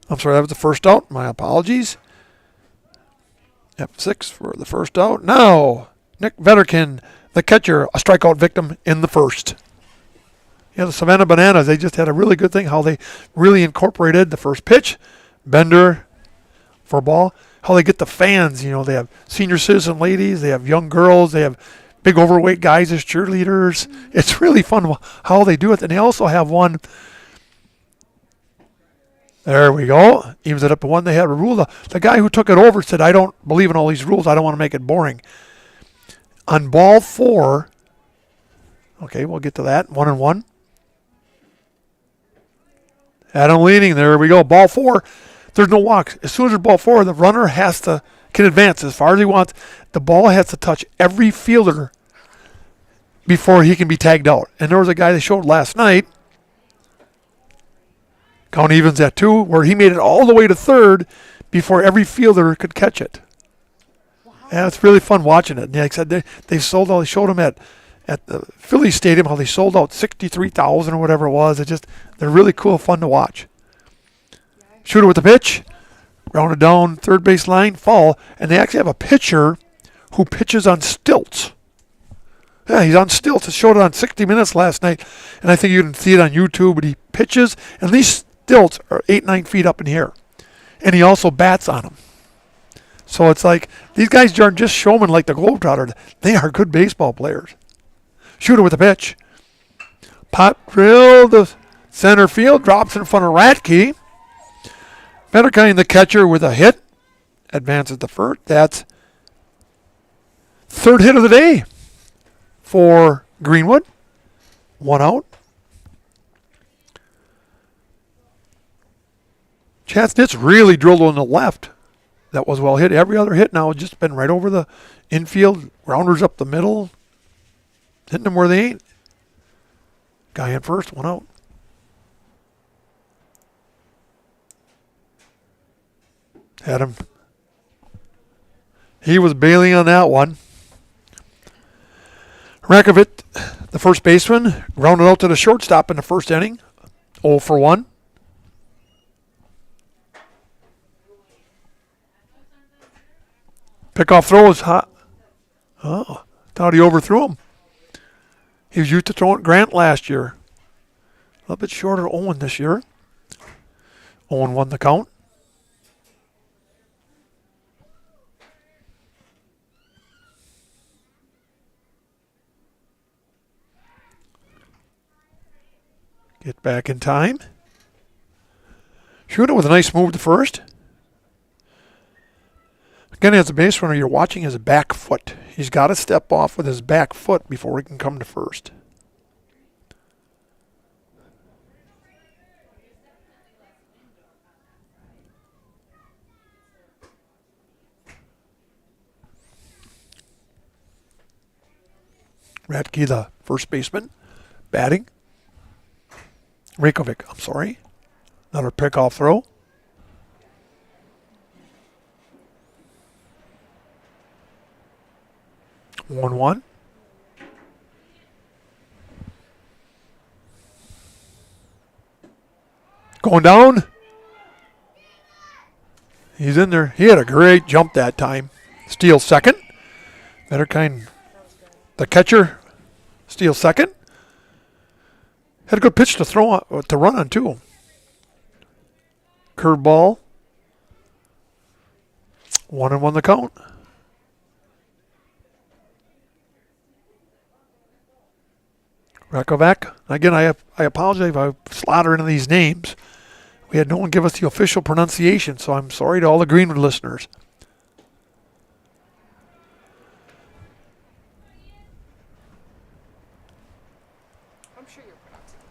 Speaker 1: I'm sorry, that was the first out. My apologies. F6 for the first out. Now, Nick Vetterkin, the catcher, a strikeout victim in the first. Yeah, the Savannah Bananas, they just had a really good thing, how they really incorporated the first pitch, bender for a ball, how they get the fans. You know, they have senior citizen ladies, they have young girls, they have big overweight guys as cheerleaders. It's really fun how they do it. And they also have one. There we go. Evens it up to one. They had a rule. The guy who took it over said, I don't believe in all these rules. I don't want to make it boring. On ball 4, okay, we'll get to that. 1-1. Adam leading. There we go. Ball 4. There's no walks. As soon as there's ball 4, the runner can advance as far as he wants. The ball has to touch every fielder before he can be tagged out. And there was a guy they showed last night, count evens at 2, where he made it all the way to third before every fielder could catch it. Wow. And it's really fun watching it. And like I said, they showed him at the Philly Stadium how they sold out 63,000 or whatever it was. They're really cool, fun to watch. Shooter with the pitch, rounded down third base line, fall, and they actually have a pitcher who pitches on stilts. Yeah, he's on stilts. It showed it on 60 Minutes last night, and I think you can see it on YouTube, but he pitches, and these stilts are 8-9 feet up in the air. And he also bats on them. So it's like, these guys aren't just showmen like the Globetrotters. They are good baseball players. Shooter with the pitch. Pop drill to center field, drops in front of Ratke. Vetterkin, the catcher, with a hit, advances to first. That's third hit of the day for Greenwood. 1 out. Chatsnitz really drilled on the left. That was well hit. Every other hit now has just been right over the infield. Rounders up the middle. Hitting them where they ain't. Guy in first, 1 out. Had him. He was bailing on that one. Rakovic, the first baseman, grounded out to the shortstop in the first inning. 0 for 1. Pickoff throw was hot. Oh, thought he overthrew him. He was used to throwing Grant last year. A little bit shorter Owen this year. Owen won the count. Get back in time. Shoot it with a nice move to first. Again, as a base runner, you're watching his back foot. He's got to step off with his back foot before he can come to first. Ratke, the first baseman, batting. Rakovic, I'm sorry. Another pickoff throw. One. Going down. He's in there. He had a great jump that time. Steals second. Vetterkin, the catcher, steals second. Had a good pitch to run on too. Curveball. 1-1 the count. Rakovac. Again, I apologize if I slaughter into these names. We had no one give us the official pronunciation, so I'm sorry to all the Greenwood listeners.
Speaker 9: I'm sure you're pronouncing it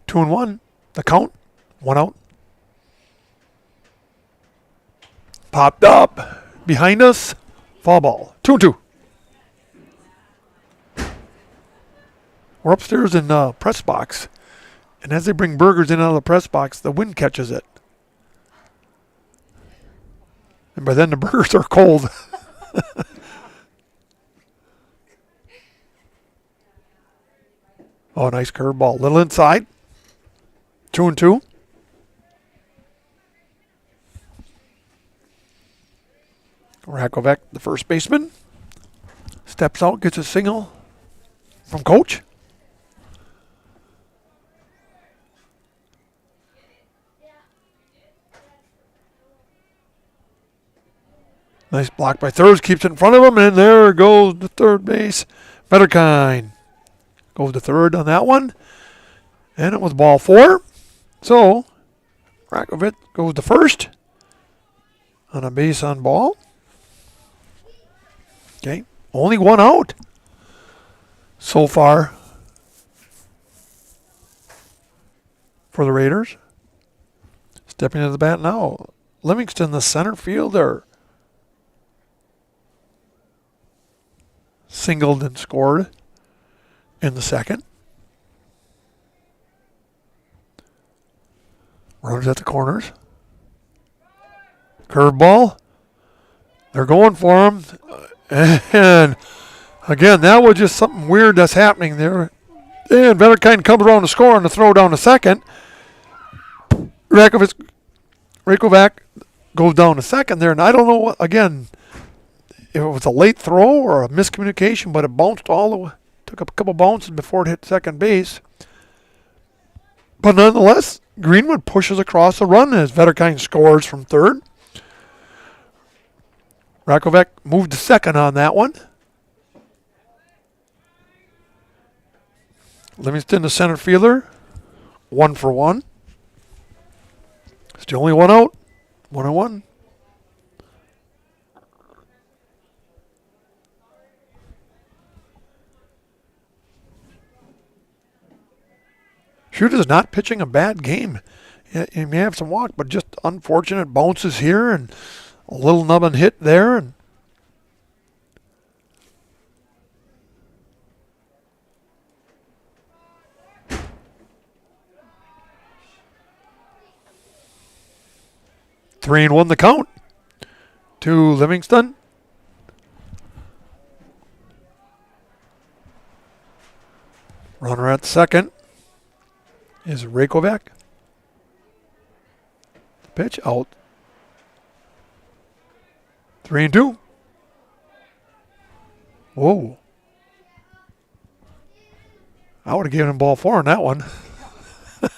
Speaker 9: right.
Speaker 1: 2-1. The count. 1 out. Popped up. Behind us. Foul ball. 2-2. We're upstairs in the press box. And as they bring burgers in out of the press box, the wind catches it. And by then the burgers are cold. Oh, nice curveball. Little inside. 2-2. Rakovac, the first baseman, steps out, gets a single from coach. Nice block by Thurs, keeps it in front of him, and there goes the third base. Vetterkind goes to third on that one, and it was ball 4. So, Rakovic goes to first on a base on ball. Okay, only one out so far for the Raiders. Stepping to the bat now, Livingston, the center fielder, singled and scored in the second. Runners at the corners. Curveball. They're going for him. And again, that was just something weird that's happening there. And Vetterkind comes around to score on the throw down to second. Rakovac goes down to second there. And I don't know what, again, if it was a late throw or a miscommunication, but it bounced all the way. Took a couple bounces before it hit second base. But nonetheless, Greenwood pushes across the run as Vetterkind scores from third. Rakovac moved to second on that one. Livingston, the center fielder, 1 for 1. Still only one out, 1-1. Shooter's not pitching a bad game. He may have some walk, but just unfortunate bounces here and a little nubbin hit there. And three and 1 the count to Livingston. Runner at second is Rakovac. Pitch out. 3-2. Whoa. I would have given him ball 4 on that one. We'll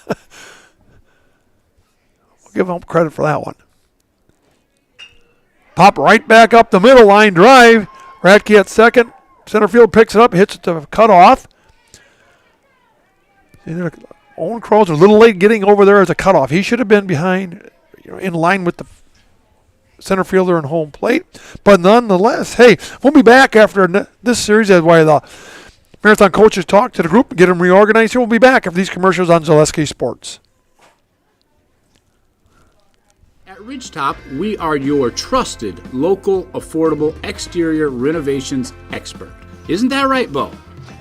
Speaker 1: give him credit for that one. Pop right back up the middle line drive. Radke at second. Center field picks it up, hits it to cutoff. Owen Crow's a little late getting over there as a cutoff. He should have been behind, in line with the center fielder and home plate. But nonetheless, hey, we'll be back after this series. That's why the Marathon coaches talk to the group, get them reorganized. We'll be back after these commercials on Zaleski Sports.
Speaker 11: At Ridgetop, we are your trusted, local, affordable exterior renovations expert. Isn't that right, Bo?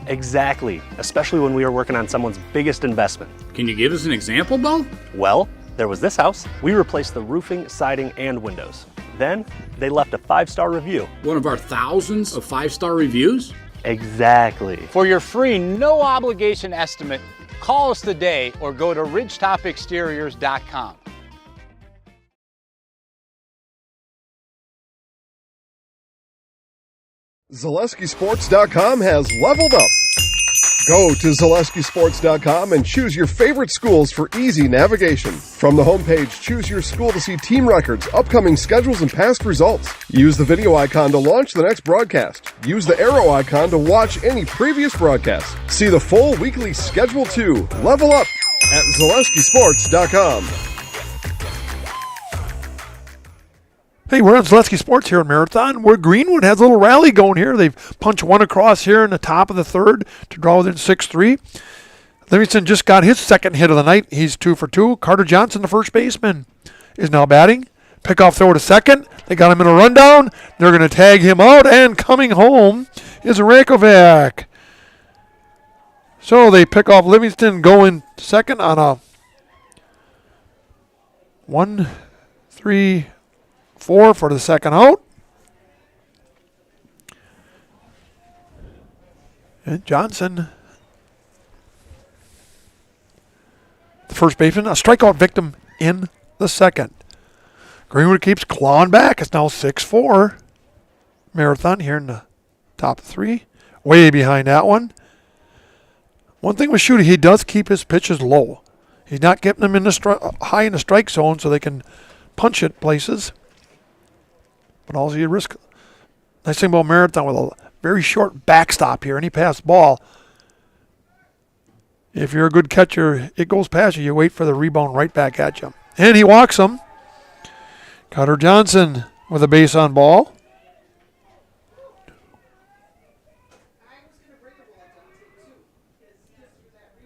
Speaker 12: Exactly, especially when we are working on someone's biggest investment.
Speaker 11: Can you give us an example, Bo?
Speaker 12: Well, there was this house. We replaced the roofing, siding, and windows. Then, they left a 5-star review.
Speaker 11: One of our thousands of 5-star reviews?
Speaker 12: Exactly.
Speaker 13: For your free, no-obligation estimate, call us today or go to ridgetopexteriors.com.
Speaker 14: ZaleskiSports.com has leveled up. Go to ZaleskiSports.com and choose your favorite schools for easy navigation. From the homepage, choose your school to see team records, upcoming schedules, and past results. Use the video icon to launch the next broadcast. Use the arrow icon to watch any previous broadcast. See the full weekly schedule too. Level up at ZaleskiSports.com.
Speaker 1: Hey, we're on Zaleski Sports here in Marathon, where Greenwood has a little rally going here. They've punched one across here in the top of the third to draw within 6-3. Livingston just got his second hit of the night. He's 2 for 2. Carter Johnson, the first baseman, is now batting. Pickoff throw to second. They got him in a rundown. They're going to tag him out, and coming home is Rakovac. So they pick off Livingston going second on a 1-3-4 for the second out. And Johnson first baseman, a strikeout victim in the second. Greenwood keeps clawing back. It's now 6-4. Marathon here in the top three. Way behind that one. One thing with Shooty, he does keep his pitches low. He's not getting them in the high in the strike zone so they can punch it places. But also you risk. Nice thing about Marathon with a very short backstop here. Any pass ball, if you're a good catcher, it goes past you. You wait for the rebound right back at you. And he walks him. Cutter Johnson with a base on ball.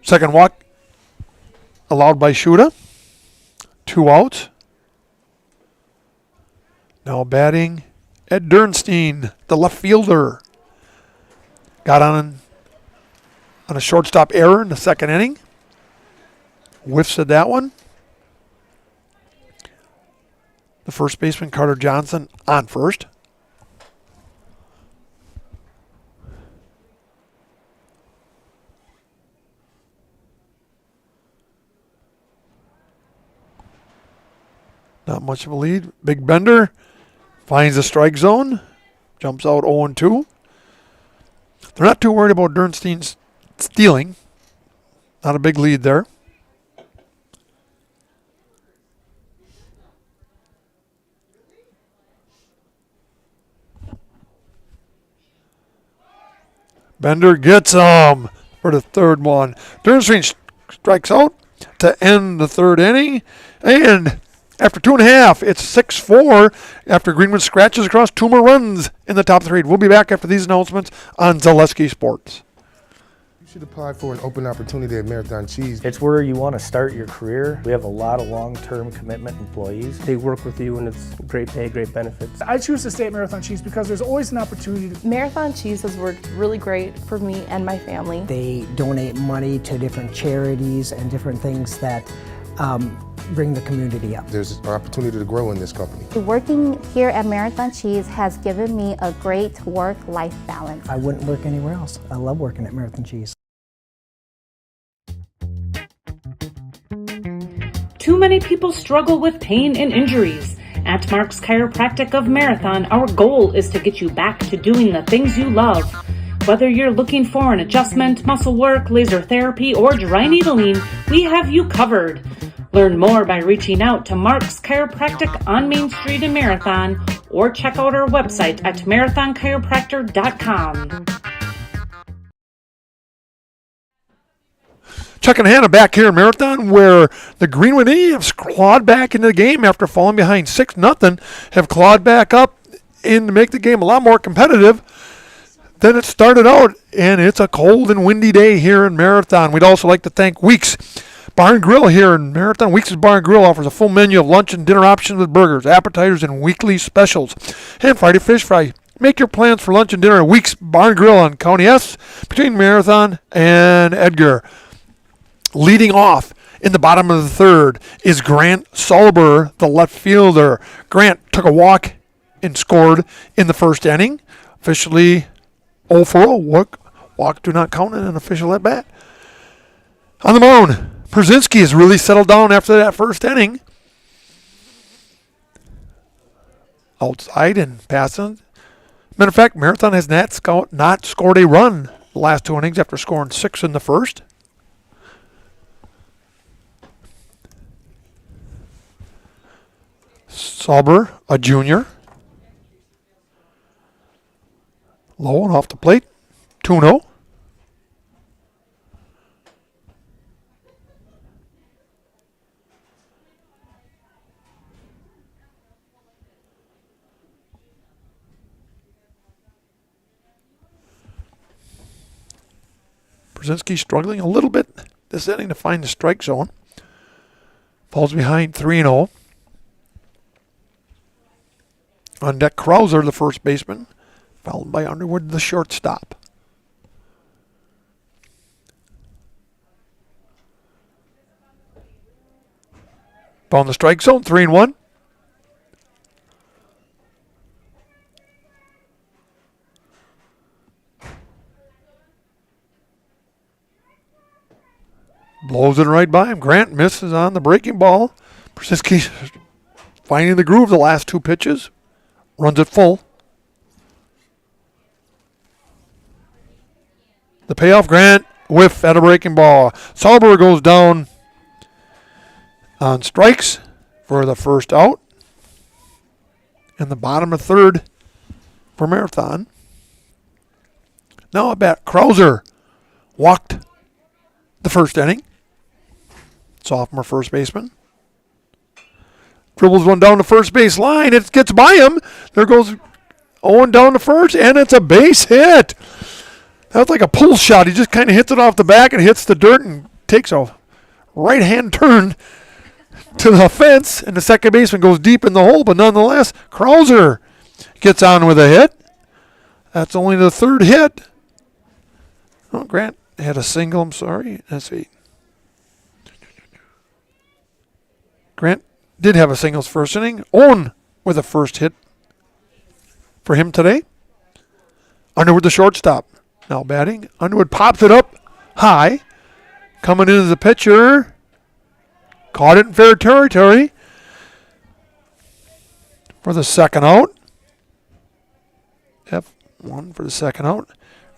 Speaker 1: Second walk allowed by Shuda. 2 outs. Now batting Ed Dernstein, the left fielder. Got on a shortstop error in the second inning. Whiffs at that one. The first baseman, Carter Johnson, on first. Not much of a lead. Big Bender finds the strike zone. Jumps out 0-2. They're not too worried about Dernstein's stealing. Not a big lead there. Bender gets him for the third one. Dernstein strikes out to end the third inning. And after 2.5, it's 6-4 after Greenwood scratches across 2 more runs in the top three. We'll be back after these announcements on Zaleski Sports.
Speaker 15: You should apply for an open opportunity at Marathon Cheese.
Speaker 16: It's where you want to start your career. We have a lot of long-term commitment employees. They work with you and it's great pay, great benefits.
Speaker 17: I choose to stay at Marathon Cheese because there's always an opportunity.
Speaker 18: Marathon Cheese has worked really great for me and my family.
Speaker 19: They donate money to different charities and different things that bring the community up.
Speaker 15: There's an opportunity to grow in this company.
Speaker 20: Working here at Marathon Cheese has given me a great work-life balance.
Speaker 19: I wouldn't work anywhere else. I love working at Marathon Cheese.
Speaker 21: Too many people struggle with pain and injuries. At Mark's Chiropractic of Marathon, our goal is to get you back to doing the things you love. Whether you're looking for an adjustment, muscle work, laser therapy, or dry needling, we have you covered. Learn more by reaching out to Mark's Chiropractic on Main Street in Marathon or check out our website at marathonchiropractor.com.
Speaker 1: Chuck and Hannah back here in Marathon, where the Greenwood Indians clawed back into the game after falling behind 6-0, have clawed back up in to make the game a lot more competitive than it started out. And it's a cold and windy day here in Marathon. We'd also like to thank Weeks Bar and Grill here in Marathon. Weeks' Bar and Grill offers a full menu of lunch and dinner options with burgers, appetizers, and weekly specials. And Friday Fish Fry. Make your plans for lunch and dinner at Weeks Bar and Grill on County S between Marathon and Edgar. Leading off in the bottom of the third is Grant Solber, the left fielder. Grant took a walk and scored in the first inning. Officially 0-for-0. Walk do not count in an official at bat. On the mound, Przinski has really settled down after that first inning. Outside and passing. Matter of fact, Marathon has not scored a run the last 2 innings after scoring 6 in the first. Sauber, a junior. Low and off the plate. 2-0. Brzezinski struggling a little bit this inning to find the strike zone. Falls behind 3-0. On deck, Krauser, the first baseman, followed by Underwood, the shortstop. Found the strike zone, 3-1. Blows it right by him. Grant misses on the breaking ball. Brzezinski finding the groove the last 2 pitches. Runs it full. The payoff, Grant, whiff at a breaking ball. Sauber goes down on strikes for the first out. In the bottom of third for Marathon. Now at bat, Krauser walked the first inning. Sophomore first baseman. Dribbles one down the first base line. It gets by him. There goes Owen down to first, and it's a base hit. That's like a pull shot. He just kind of hits it off the back and hits the dirt and takes a right-hand turn to the fence, and the second baseman goes deep in the hole, but nonetheless, Krauser gets on with a hit. That's only the third hit. Oh, Grant had a single, I'm sorry. Let's see. Grant did have a singles first inning. Owen with a first hit for him today. Underwood, the shortstop, now batting. Underwood pops it up high. Coming in as a pitcher. Caught it in fair territory for the second out. F1 for the second out.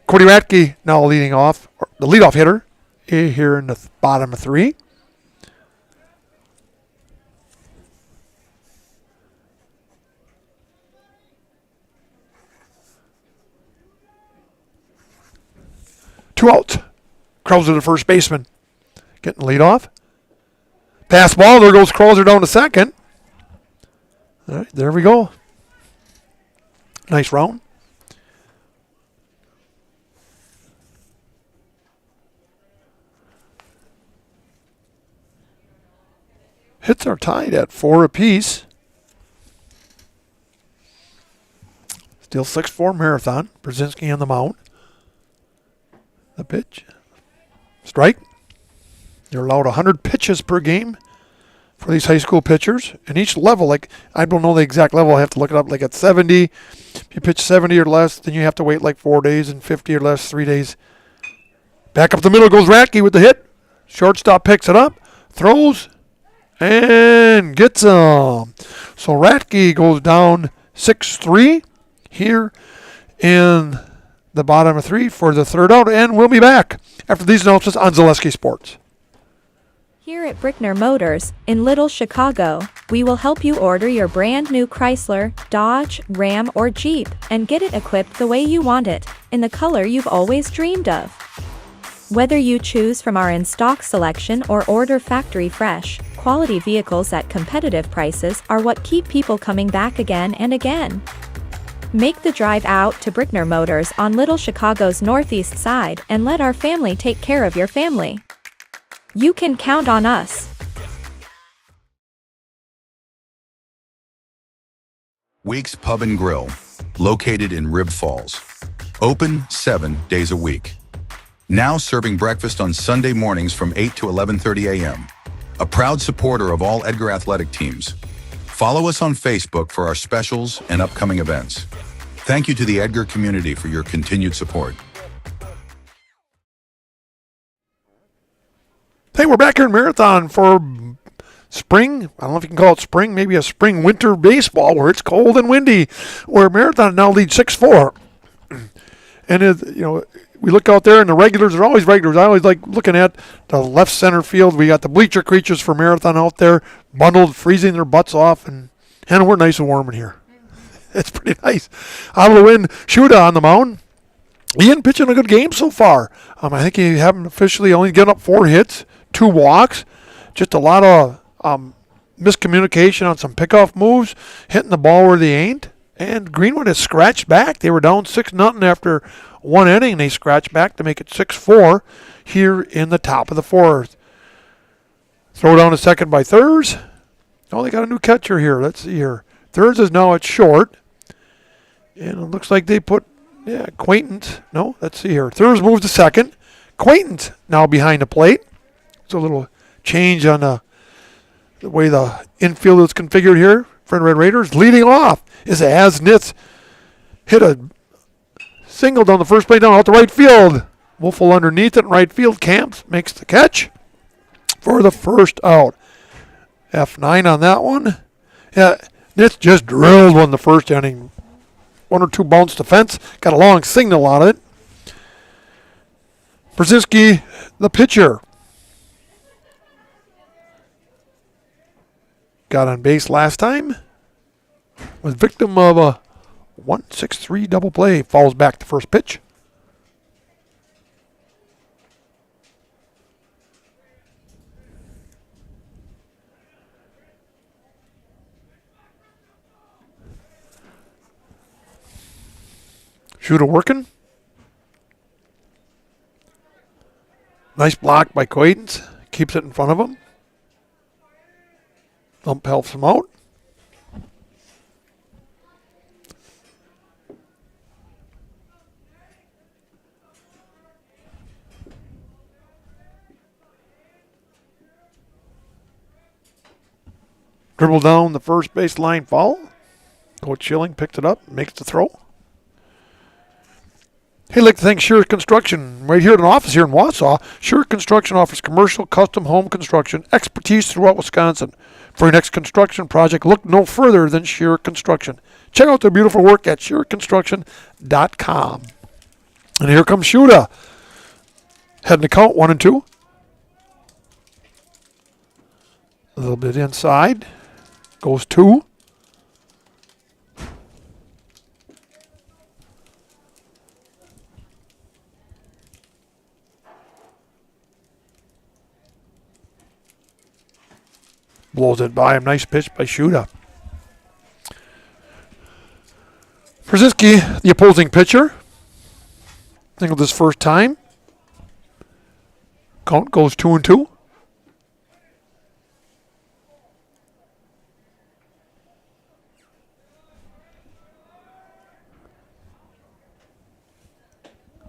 Speaker 1: Cody Ratke now leading off, the leadoff hitter here in the bottom of 3. Two outs. Krauser, the first baseman, getting lead off. Pass ball. There goes Krauser down to second. All right, there we go. Nice round. Hits are tied at 4 apiece. Still 6-4 Marathon. Brzezinski on the mound. The pitch. Strike. You're allowed 100 pitches per game for these high school pitchers. And each level, like, I don't know the exact level. I have to look it up. Like at 70, if you pitch 70 or less, then you have to wait like 4 days, and 50 or less, 3 days. Back up the middle goes Ratke with the hit. Shortstop picks it up, throws, and gets him. So Ratke goes down 6-3 here in the bottom of 3 for the third out, and we'll be back after these announcements on Zaleski Sports.
Speaker 2: Here at Brickner Motors, in Little Chicago, we will help you order your brand new Chrysler, Dodge, Ram, or Jeep, and get it equipped the way you want it, in the color you've always dreamed of. Whether you choose from our in-stock selection or order factory fresh, quality vehicles at competitive prices are what keep people coming back again and again. Make the drive out to Brickner Motors on Little Chicago's northeast side and let our family take care of your family. You can count on us.
Speaker 6: Weeks Pub and Grill, located in Rib Falls. Open 7 days a week. Now serving breakfast on Sunday mornings from 8 to 11:30 a.m. A proud supporter of all Edgar athletic teams. Follow us on Facebook for our specials and upcoming events. Thank you to the Edgar community for your continued support.
Speaker 1: Hey, we're back here in Marathon for spring. I don't know if you can call it spring, maybe a spring-winter baseball where it's cold and windy, where Marathon now leads 6-4. And, we look out there, and the regulars are always regulars. I always like looking at the left center field. We got the bleacher creatures for Marathon out there, bundled, freezing their butts off, and we're nice and warm in here. It's pretty nice. Out of the wind, Shuda on the mound. Ian pitching a good game so far. I think he haven't officially only given up 4 hits, 2 walks, just a lot of miscommunication on some pickoff moves, hitting the ball where they ain't. And Greenwood has scratched back. They were down 6-0 after 1 inning. They scratched back to make it 6-4 here in the top of the 4th. Throw down to second by Thurs. Oh, they got a new catcher here. Let's see here. Thurs is now at short. And it looks like they put, Quaintance. No, let's see here. Thurs moves to second. Quaintance now behind the plate. It's a little change on the way the infield is configured here for the Red Raiders. Leading off is Asnitz. Hit a single down the first plate, down out to right field. Wolfel underneath it in right field. Camps makes the catch. for the first out. F9 on that one. Yeah, Nitz just drilled one the first inning. 1 or 2 bounce to fence. Got a long signal on it. Brzezinski, the pitcher. Got on base last time. Was victim of a 1-6-3 double play. Falls back to first pitch. Shooter working. Nice block by Quaidens. Keeps it in front of him. Ump helps him out. Dribble down the first base line foul. Coach Schilling picked it up, makes the throw. Hey, I'd like to thank Sure Construction right here at an office here in Wausau. Sure Construction offers commercial, custom home construction expertise throughout Wisconsin. For your next construction project, look no further than Sure Construction. Check out their beautiful work at sureconstruction.com. And here comes Shuda. Heading to count 1 and 2. A little bit inside. Goes 2. Blows it by him. Nice pitch by Shuda. Brzezinski, the opposing pitcher. Singled his first time. Count goes 2 and 2.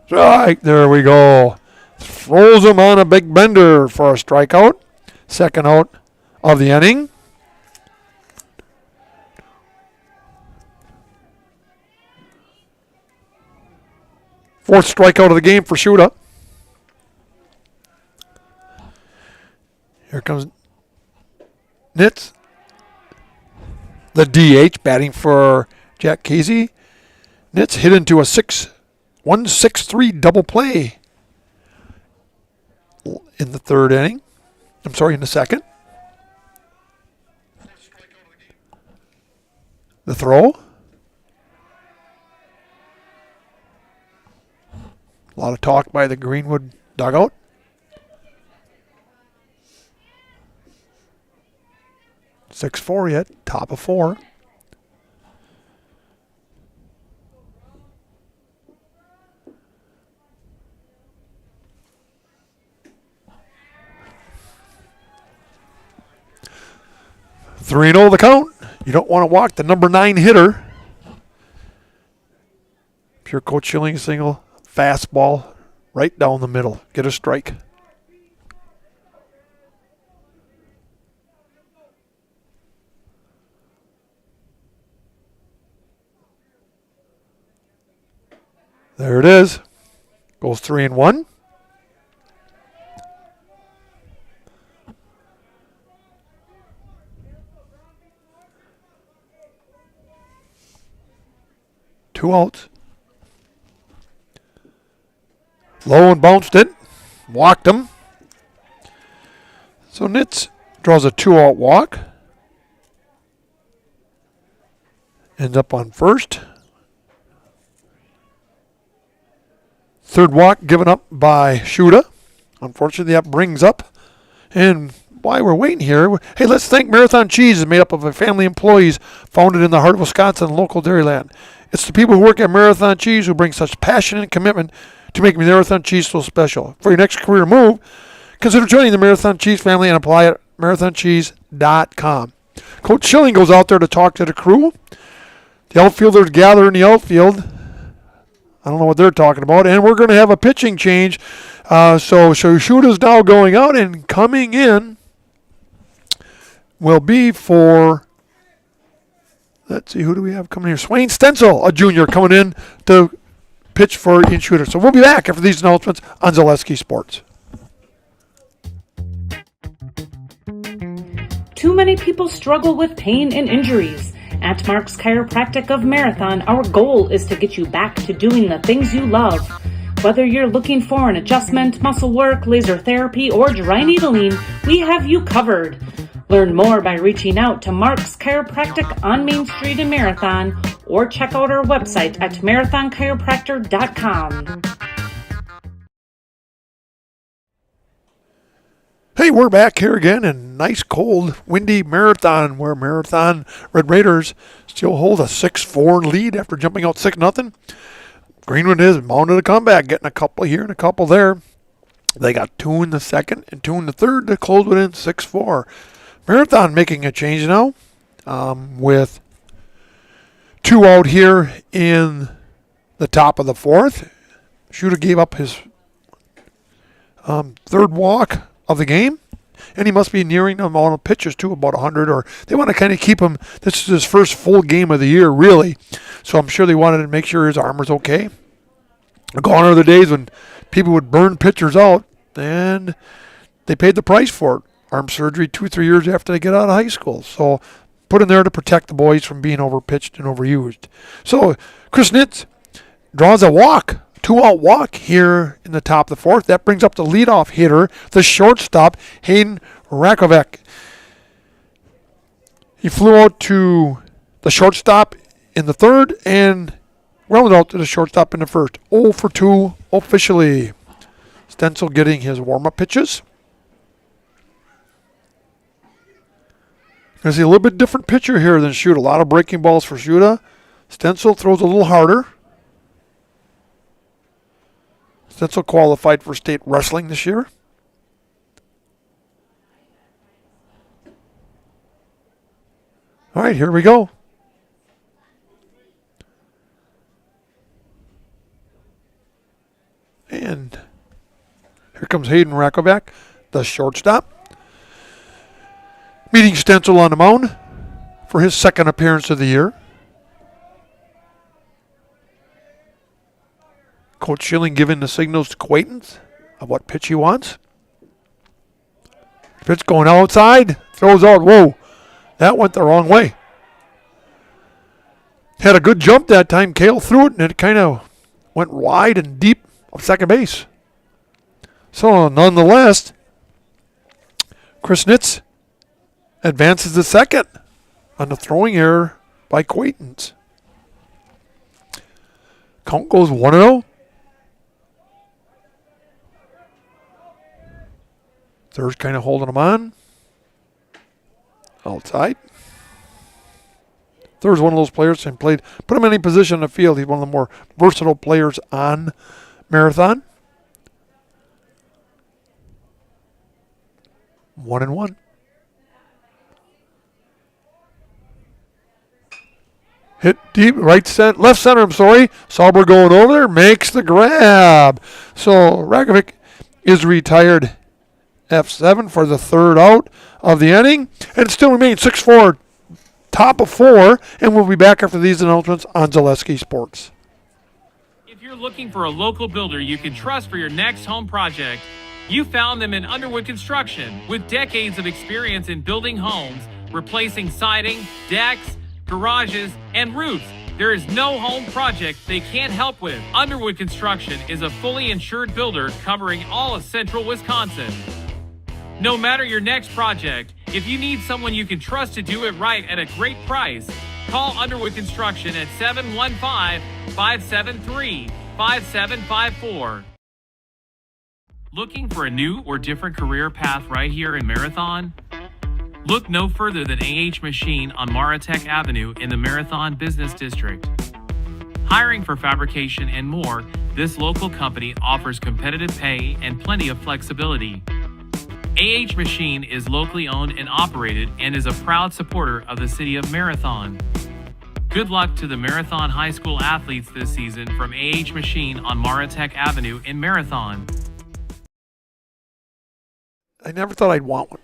Speaker 1: Strike. There we go. Throws him on a big bender for a strikeout. Second out of the inning. Fourth strikeout of the game for Shuda. Here comes Nitz. The DH batting for Jack Casey. Nitz hit into a 1-6-3 double play in the third inning. I'm sorry, in the second. The throw. A lot of talk by the Greenwood dugout. .64 yet, top of 4. Three and 0 the count. You don't want to walk the number 9 hitter. Pure Coach Schilling single, fastball, right down the middle. Get a strike. There it is. Goes 3 and 1. Two outs. Low and bounced it. Walked him. So Nitz draws a 2-out walk. Ends up on first. Third walk given up by Shuda. Unfortunately, that brings up. And while we're waiting here, hey, let's thank Marathon Cheese. Is made up of a family of employees founded in the heart of Wisconsin, local dairyland. It's the people who work at Marathon Cheese who bring such passion and commitment to make Marathon Cheese so special. For your next career move, consider joining the Marathon Cheese family and apply at marathoncheese.com. Coach Schilling goes out there to talk to the crew. The outfielders gather in the outfield. I don't know what they're talking about. And we're going to have a pitching change. So Shuda's now going out, and coming in will be for... Let's see, who do we have coming here? Swain Stencil, a junior, coming in to pitch for Ian Shooter. So we'll be back after these announcements on Zaleski Sports.
Speaker 21: Too many people struggle with pain and injuries. At Mark's Chiropractic of Marathon, our goal is to get you back to doing the things you love. Whether you're looking for an adjustment, muscle work, laser therapy, or dry needling, we have you covered. Learn more by reaching out to Mark's Chiropractic on Main Street in Marathon, or check out our website at marathonchiropractor.com.
Speaker 1: Hey, we're back here again in nice, cold, windy Marathon, where Marathon Red Raiders still hold a 6-4 lead after jumping out 6-0. Greenwood has mounted a comeback, getting a couple here and a couple there. They got 2 in the second and 2 in the third to close within 6-4. Marathon making a change now with 2 out here in the top of the fourth. Shooter gave up his third walk of the game, and he must be nearing the amount of pitches too, about 100, or they want to kind of keep him. This is his first full game of the year, really, so I'm sure they wanted to make sure his arm was okay. Gone are the days when people would burn pitchers out, and they paid the price for it. Arm surgery 2-3 years after they get out of high school, so put in there to protect the boys from being overpitched and overused. So Chris Nitz draws a walk. 2-out walk here in the top of the fourth. That brings up the leadoff hitter, the shortstop, Hayden Rakovic. He flew out to the shortstop in the third and rounded out to the shortstop in the first. 0 for 2 officially. Stencil getting his warm-up pitches. You're going to see a little bit different pitcher here than Shuda. A lot of breaking balls for Shuda. Stencil throws a little harder. Stencil qualified for state wrestling this year. All right, here we go. And here comes Hayden Rakovac, the shortstop. Meeting Stencil on the mound for his second appearance of the year. Coach Schilling giving the signals to Quaintance of what pitch he wants. Pitch going outside, throws out. Whoa, that went the wrong way. Had a good jump that time. Cale threw it, and it kind of went wide and deep of second base. So nonetheless, Chris Nitz advances to second on the throwing error by Quaintance. Count goes 1-0. Third's kind of holding him on. Outside. Third's one of those players and put him in any position in the field. He's one of the more versatile players on Marathon. 1-1. Hit deep, left center, I'm sorry. Sauber going over there, makes the grab. So Rakovic is retired F7 for the third out of the inning. And it still remains 6-4, top of 4. And we'll be back after these announcements on Zaleski Sports.
Speaker 3: If you're looking for a local builder you can trust for your next home project, you found them in Underwood Construction. With decades of experience in building homes, replacing siding, decks, garages, and roofs, there is no home project they can't help with. Underwood Construction is a fully insured builder covering all of central Wisconsin. No matter your next project, if you need someone you can trust to do it right at a great price, call Underwood Construction at 715-573-5754. Looking for a new or different career path right here in Marathon? Look no further than AH Machine on Maratech Avenue in the Marathon Business District. Hiring for fabrication and more, this local company offers competitive pay and plenty of flexibility. AH Machine is locally owned and operated and is a proud supporter of the city of Marathon. Good luck to the Marathon High School athletes this season from AH Machine on Maratech Avenue in Marathon.
Speaker 1: I never thought I'd want one.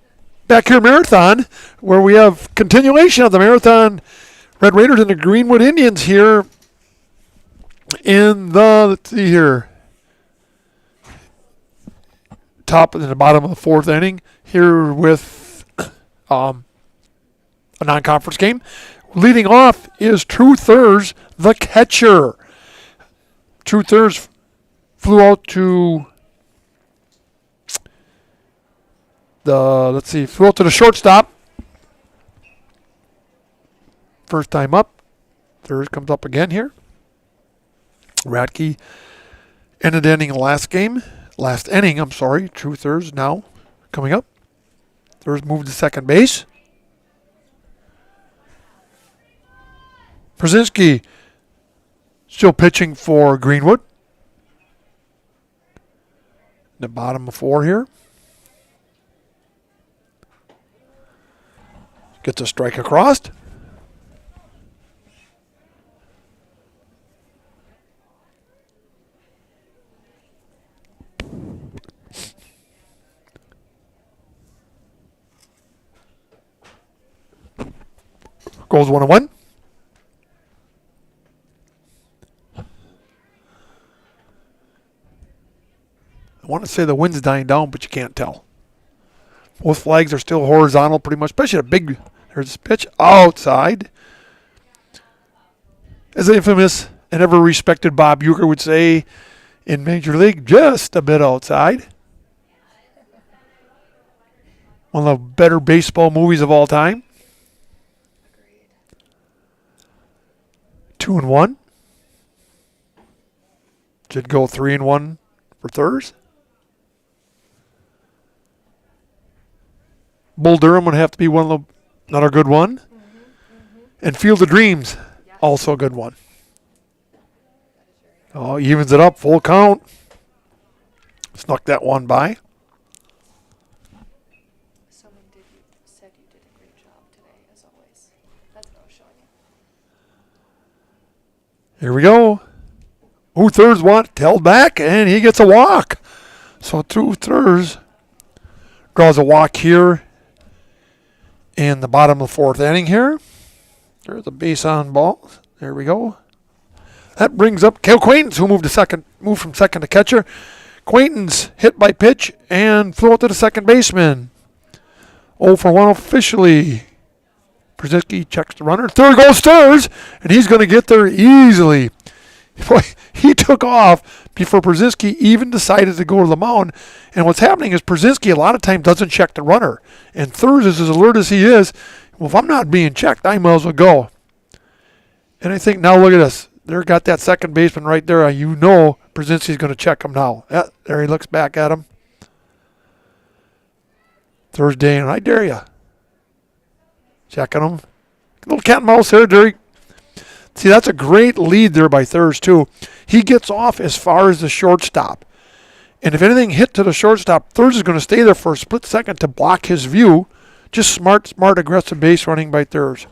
Speaker 1: Back here, Marathon, where we have continuation of the Marathon Red Raiders and the Greenwood Indians here in the, let's see here, top and the bottom of the fourth inning here with a non-conference game. Leading off is True Thurs, the catcher. True Thurs flew out to the shortstop. First time up. Thurs comes up again here. Radke ended inning last inning, I'm sorry. True Thurs now coming up. Thurs moved to second base. Brzezinski still pitching for Greenwood. The bottom of 4 here. Gets a strike across. Goes 1-1. I want to say the wind's dying down, but you can't tell. Both flags are still horizontal pretty much, especially there's this pitch outside. As the infamous and ever respected Bob Uecker would say in Major League, just a bit outside. One of the better baseball movies of all time. 2-1. Should go 3-1 for Thurs. Bull Durham would have to be another good one. And Field of Dreams, also a good one. Oh, evens it up, full count. Snuck that one by.
Speaker 9: Someone said you did a great job today, as always. That's what I was showing you.
Speaker 1: Here we go. Who Thurs held back, and he gets a walk. So True Thurs draws a walk here in the bottom of the 4th inning here. There's a base on ball. There we go. That brings up Cale Quaintance, who moved from second to catcher. Quaintance hit by pitch and flew out to the second baseman. 0 for 1 officially. Brzezinski checks the runner. Third goal Thurs, and he's going to get there easily. Boy, he took off before Brzezinski even decided to go to the mound. And what's happening is Brzezinski a lot of times doesn't check the runner. And Thurs is as alert as he is. Well, if I'm not being checked, I might as well go. And I think now look at this. There got that second baseman right there. You know Brzezinski's going to check him now. Yeah, there he looks back at him. Thursday, and I dare you. Checking him. Little cat and mouse here, Derek. See, that's a great lead there by Thurs, too. He gets off as far as the shortstop. And if anything hit to the shortstop, Thurs is going to stay there for a split second to block his view. Just smart, aggressive base running by Thurs.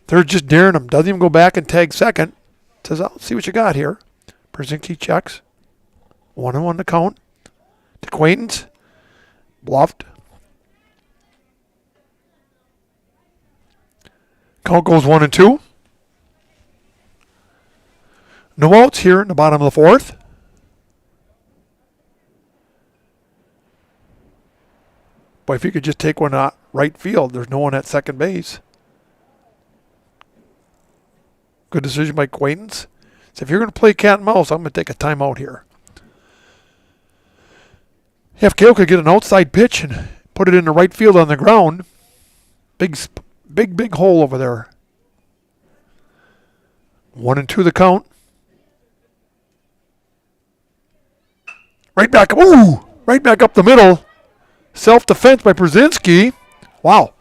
Speaker 1: Thurs just daring him. Doesn't even go back and tag second. Says, I'll see what you got here. Brzezinski checks. 1-1 to count. To Quaintance. Bluffed. Count goes 1-2. No outs here in the bottom of the 4th. But if you could just take one out right field, there's no one at second base. Good decision by Quaintance. So if you're going to play cat and mouse, I'm going to take a timeout here. If Cale could get an outside pitch and put it in the right field on the ground, big hole over there. 1-2 the count. Right back up the middle. Self-defense by Brzezinski. Wow.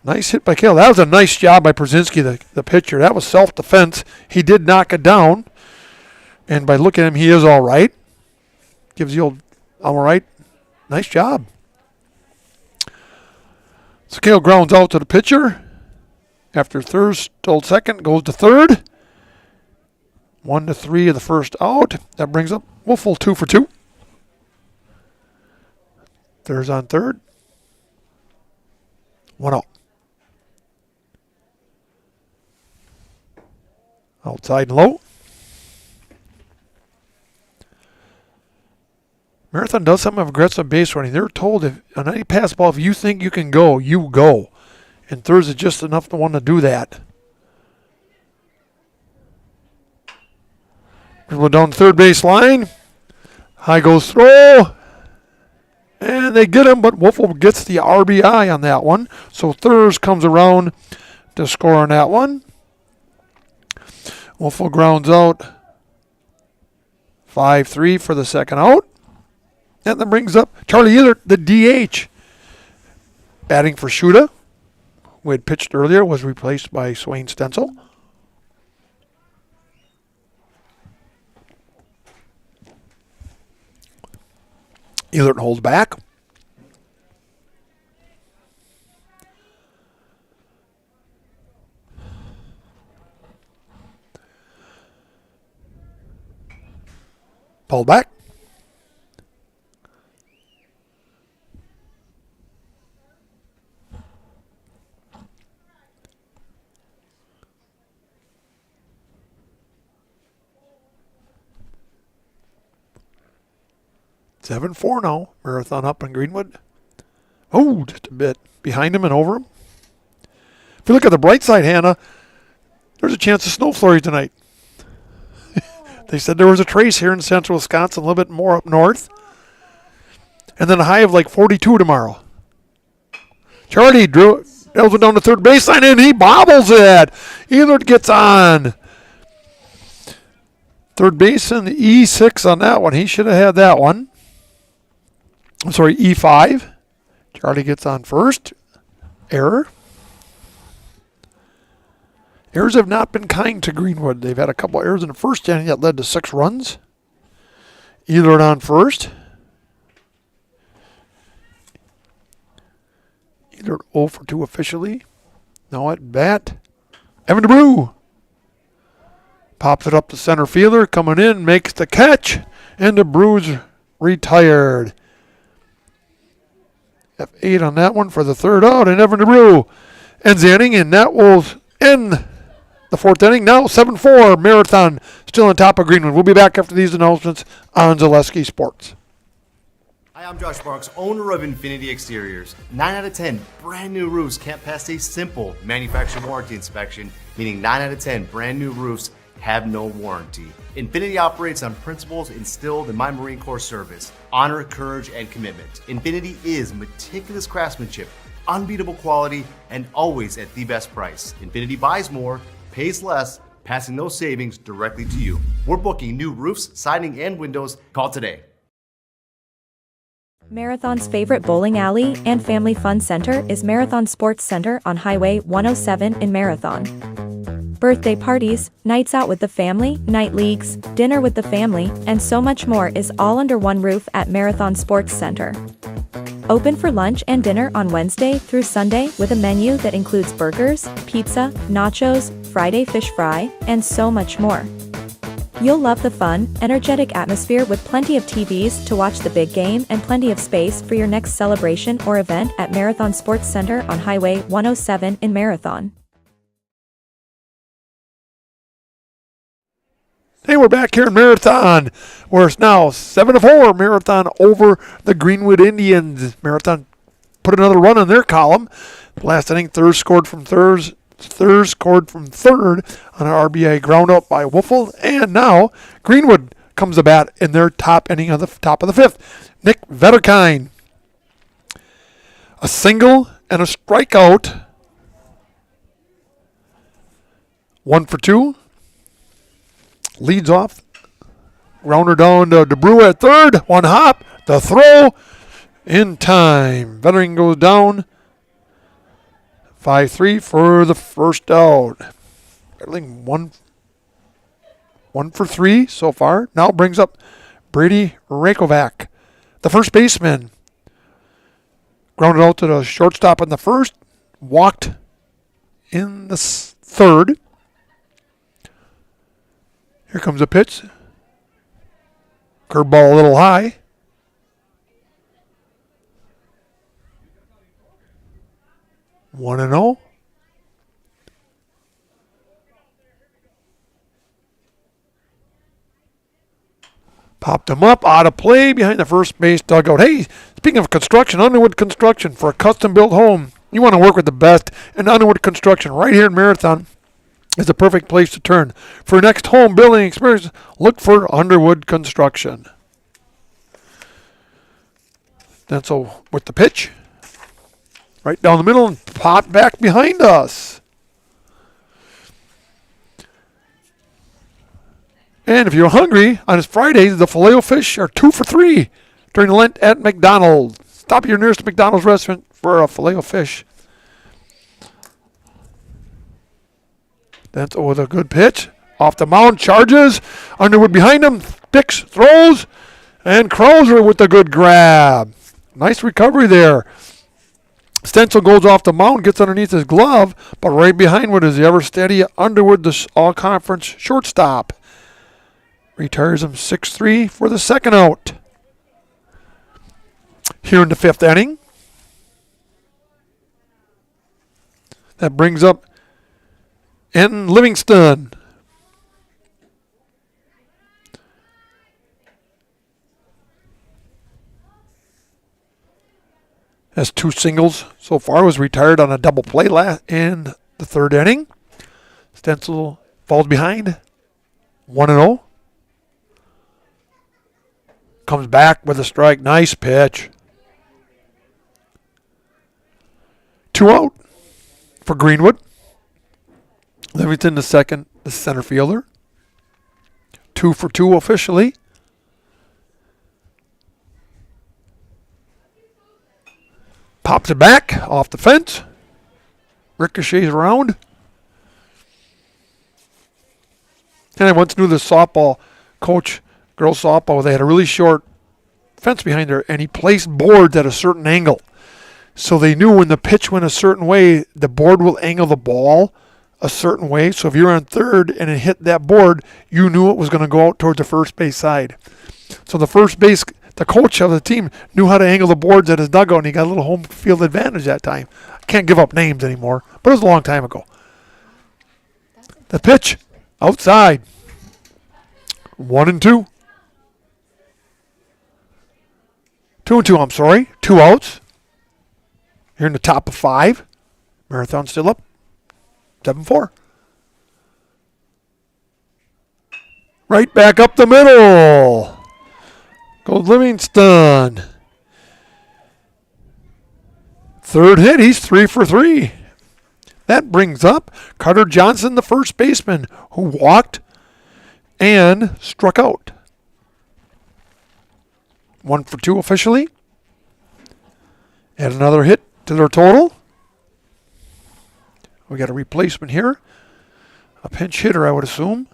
Speaker 1: Nice hit by Cale. That was a nice job by Brzezinski, the pitcher. That was self-defense. He did knock it down. And by looking at him, he is all right. Gives the old, all right. Nice job. So Cale grounds out to the pitcher. After Thurs stole second, goes to third. 1-3 of the first out. That brings up Wolfel 2 for 2. Thurs on third. 1 out. Outside and low. Marathon does some aggressive base running. They're told if on any pass ball, if you think you can go, you go. And thirds is just enough to want to do that. We're down the third base line. High goes throw. And they get him, but Wolfel gets the RBI on that one. So Thurs comes around to score on that one. Wolfel grounds out. 5-3 for the second out. And then brings up Charlie Ehlert, the DH. Batting for Shuda, who had pitched earlier, was replaced by Swain Stencil. Ehlert holds back. Pulled back. Seven 4 now. Marathon up in Greenwood. Oh, just a bit behind him and over him. If you look at the bright side, Hannah, there's a chance of snow flurry tonight. They said there was a trace here in central Wisconsin, a little bit more up north. And then a high of like 42 tomorrow. Charlie drills it down the third baseline and he bobbles it. Ehlert gets on. Third baseman, E6 on that one. He should have had that one. I'm sorry, E5. Charlie gets on first. Error. Errors have not been kind to Greenwood. They've had a couple errors in the first inning that led to 6 runs. Ehlert on first. Ehlert 0 for 2 officially. Now at bat, Evan DeBrew. Pops it up to center fielder. Coming in, makes the catch. And DeBrew's retired. F8 on that one for the third out. And Evan DeBrew ends the inning. And that will end the fourth inning. Now 7-4. Marathon still on top of Greenwood. We'll be back after these announcements on Zaleski Sports.
Speaker 8: Hi, I'm Josh Marks, owner of Infinity Exteriors. 9 out of 10 brand new roofs can't pass a simple manufacturer warranty inspection, meaning 9 out of 10 brand new roofs have no warranty. Infinity operates on principles instilled in my Marine Corps service: honor, courage, and commitment. Infinity is meticulous craftsmanship, unbeatable quality, and always at the best price. Infinity buys more, pays less, passing those savings directly to you. We're booking new roofs, siding, and windows. Call today.
Speaker 2: Marathon's favorite bowling alley and family fun center is Marathon Sports Center on Highway 107 in Marathon. Birthday parties, nights out with the family, night leagues, dinner with the family, and so much more is all under one roof at Marathon Sports Center. Open for lunch and dinner on Wednesday through Sunday with a menu that includes burgers, pizza, nachos, Friday fish fry, and so much more. You'll love the fun, energetic atmosphere with plenty of TVs to watch the big game and plenty of space for your next celebration or event at Marathon Sports Center on Highway 107 in Marathon.
Speaker 1: Hey, we're back here in Marathon, where it's now 7-4. Marathon over the Greenwood Indians. Marathon put another run on their column. Last inning, Thurs scored from third on an RBI ground out by Wolfel. And now Greenwood comes to bat in their top inning of the top of the fifth. Nick Vetterkine. A single and a strikeout. 1 for 2. Leads off. Grounder down to DeBrew at third. One hop. The throw in time. Veteran goes down. 5-3 for the first out. Battling one for 3 so far. Now brings up Brady Rakovac, the first baseman. Grounded out to the shortstop in the first. Walked in the third. Here comes a pitch. Curveball a little high. One and 0. Popped him up, out of play behind the first base dugout. Hey, speaking of construction, Underwood Construction for a custom-built home. You want to work with the best in Underwood construction right here in Marathon is the perfect place to turn. For your next home building experience, look for Underwood Construction. Then so with the pitch, right down the middle and pop back behind us. And if you're hungry, on Fridays, the Filet-O-Fish are 2 for $3 during Lent at McDonald's. Stop at your nearest McDonald's restaurant for a Filet-O-Fish. That's with a good pitch. Off the mound, charges. Underwood behind him. Picks, throws. And Krauser with a good grab. Nice recovery there. Stencil goes off the mound, gets underneath his glove, but right behind Wood is the ever-steady Underwood, the all-conference shortstop. Retires him 6-3 for the second out. Here in the fifth inning. That brings up Anton Livingston. Has 2 singles so far. Was retired on a double play in the third inning. Stencil falls behind. 1-0. Comes back with a strike. Nice pitch. 2 out for Greenwood. Livingston the second, the center fielder. 2 for 2 officially. Pops it back off the fence. Ricochets around. And I once knew the softball coach, girls softball, they had a really short fence behind there, and he placed boards at a certain angle. So they knew when the pitch went a certain way, the board will angle the ball a certain way. So if you're on third and it hit that board, you knew it was going to go out towards the first base side. So the first base, the coach of the team knew how to angle the boards at his dugout, and he got a little home field advantage that time. I can't give up names anymore, but it was a long time ago. The pitch, outside. 1-2. 2-2, I'm sorry. 2 outs. Here in the top of 5. Marathon still up. 7-4. Right back up the middle. Goes Livingston. Third hit. He's 3 for 3. That brings up Carter Johnson, the first baseman, who walked and struck out. 1 for 2 officially. Add another hit to their total. We got a replacement here. A pinch hitter, I would assume.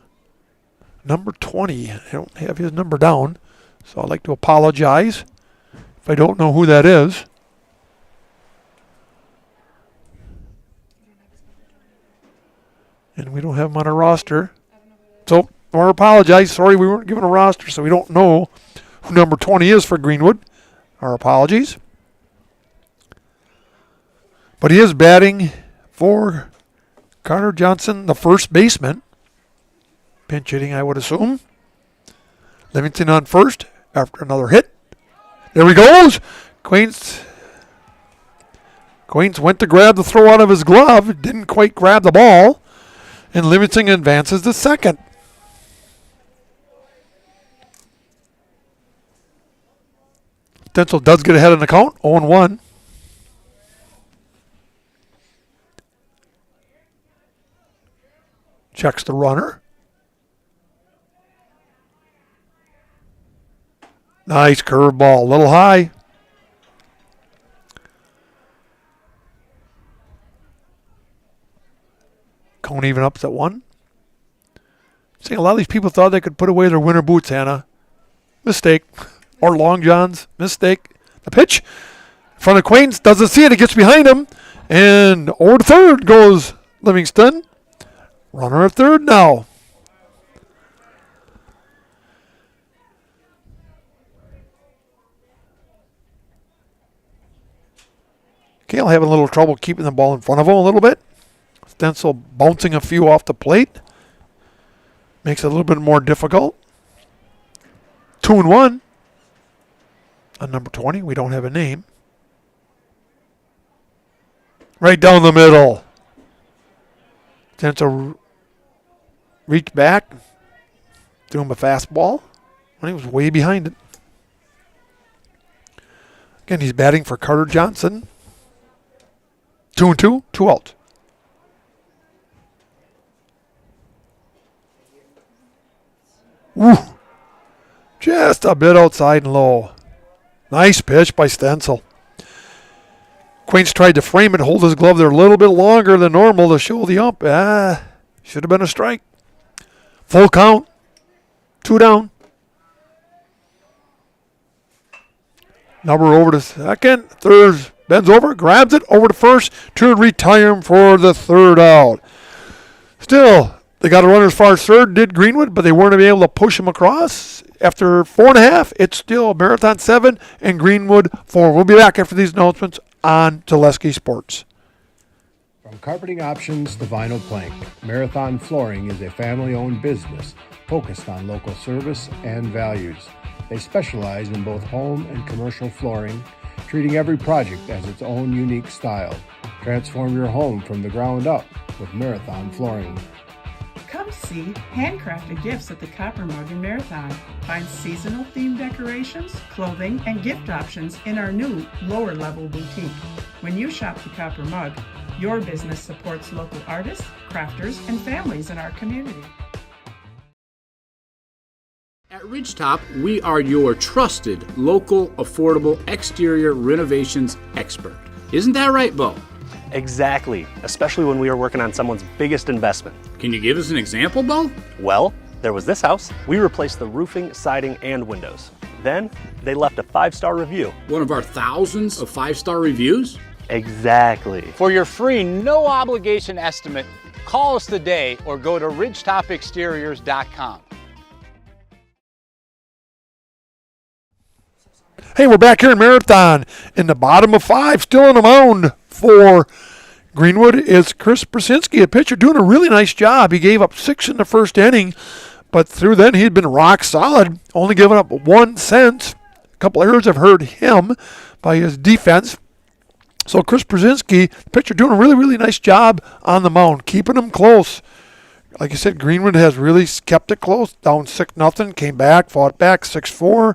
Speaker 1: Number 20. I don't have his number down, so I'd like to apologize if I don't know who that is. And we don't have him on our roster. So, I apologize. Sorry, we weren't given a roster, so we don't know who number 20 is for Greenwood. Our apologies. But he is batting for Carter Johnson, the first baseman. Pinch hitting, I would assume. Livingston on first after another hit. There he goes. Quains went to grab the throw out of his glove. Didn't quite grab the ball. And Livingston advances to second. Stencil does get ahead in the count. 0-1. Checks the runner. Nice curveball. A little high. Cone even ups at 1. See, a lot of these people thought they could put away their winter boots, Hannah. Mistake. Or long johns. Mistake. The pitch. In front of Quains. Doesn't see it. It gets behind him. And over to third goes Livingston. Runner at third now. Kale having a little trouble keeping the ball in front of him a little bit. Stencil bouncing a few off the plate. Makes it a little bit more difficult. 2-1. On number 20, we don't have a name. Right down the middle. Attempts to reach back. Threw him a fastball when he was way behind it. Again, he's batting for Carter Johnson. 2-2, 2 out. Woo! Just a bit outside and low. Nice pitch by Stencil. Quains tried to frame it, hold his glove there a little bit longer than normal to show the ump. Should have been a strike. Full count. 2 down. Number over to second. Third bends over, grabs it over to first to retire him for the 3rd out. Still, they got a runner as far as third, did Greenwood, but they weren't able to push him across. After 4.5, it's still Marathon 7 and Greenwood 4. We'll be back after these announcements on Zaleski Sports.
Speaker 4: From carpeting options to vinyl plank, Marathon Flooring is a family-owned business focused on local service and values. They specialize in both home and commercial flooring, treating every project as its own unique style. Transform your home from the ground up with Marathon Flooring.
Speaker 5: Come see handcrafted gifts at the Copper Mug in Marathon. Find seasonal themed decorations, clothing, and gift options in our new lower level boutique. When you shop the Copper Mug, your business supports local artists, crafters, and families in our community.
Speaker 11: At Ridgetop, we are your trusted, local, affordable exterior renovations expert. Isn't that right, Bo?
Speaker 12: Exactly, especially when we are working on someone's biggest investment.
Speaker 11: Can you give us an example, Bo?
Speaker 12: Well, there was this house. We replaced the roofing, siding, and windows. Then, they left a 5-star review.
Speaker 11: One of our thousands of 5-star reviews?
Speaker 12: Exactly.
Speaker 13: For your free, no obligation estimate, call us today or go to ridgetopexteriors.com.
Speaker 1: Hey, we're back here in Marathon. In the bottom of 5, still on the mound for Greenwood is Chris Brzezinski, a pitcher, doing a really nice job. He gave up 6 in the first inning, but through then he'd been rock solid, only giving up 1 since. A couple errors have hurt him by his defense. So Chris Brzezinski, pitcher, doing a really, really nice job on the mound, keeping him close. Like I said, Greenwood has really kept it close, down 6-0, came back, fought back 6-4.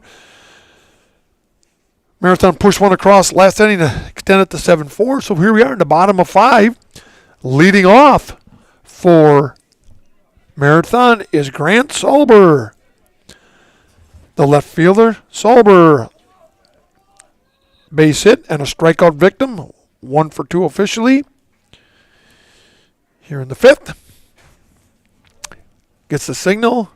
Speaker 1: Marathon pushed one across last inning to extend it to 7-4. So here we are in the bottom of 5. Leading off for Marathon is Grant Solber. The left fielder, Solber. Base hit and a strikeout victim. 1 for 2 officially. Here in the 5th. Gets the signal.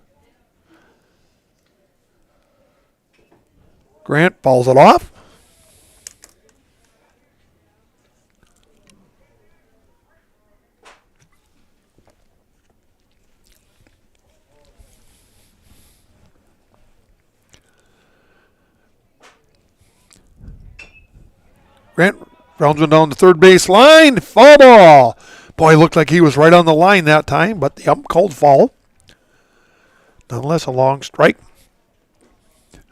Speaker 1: Grant fouls it off. Grant rounds one down the third base line. Foul ball. Boy, looked like he was right on the line that time, but the ump called foul. Nonetheless, a long strike.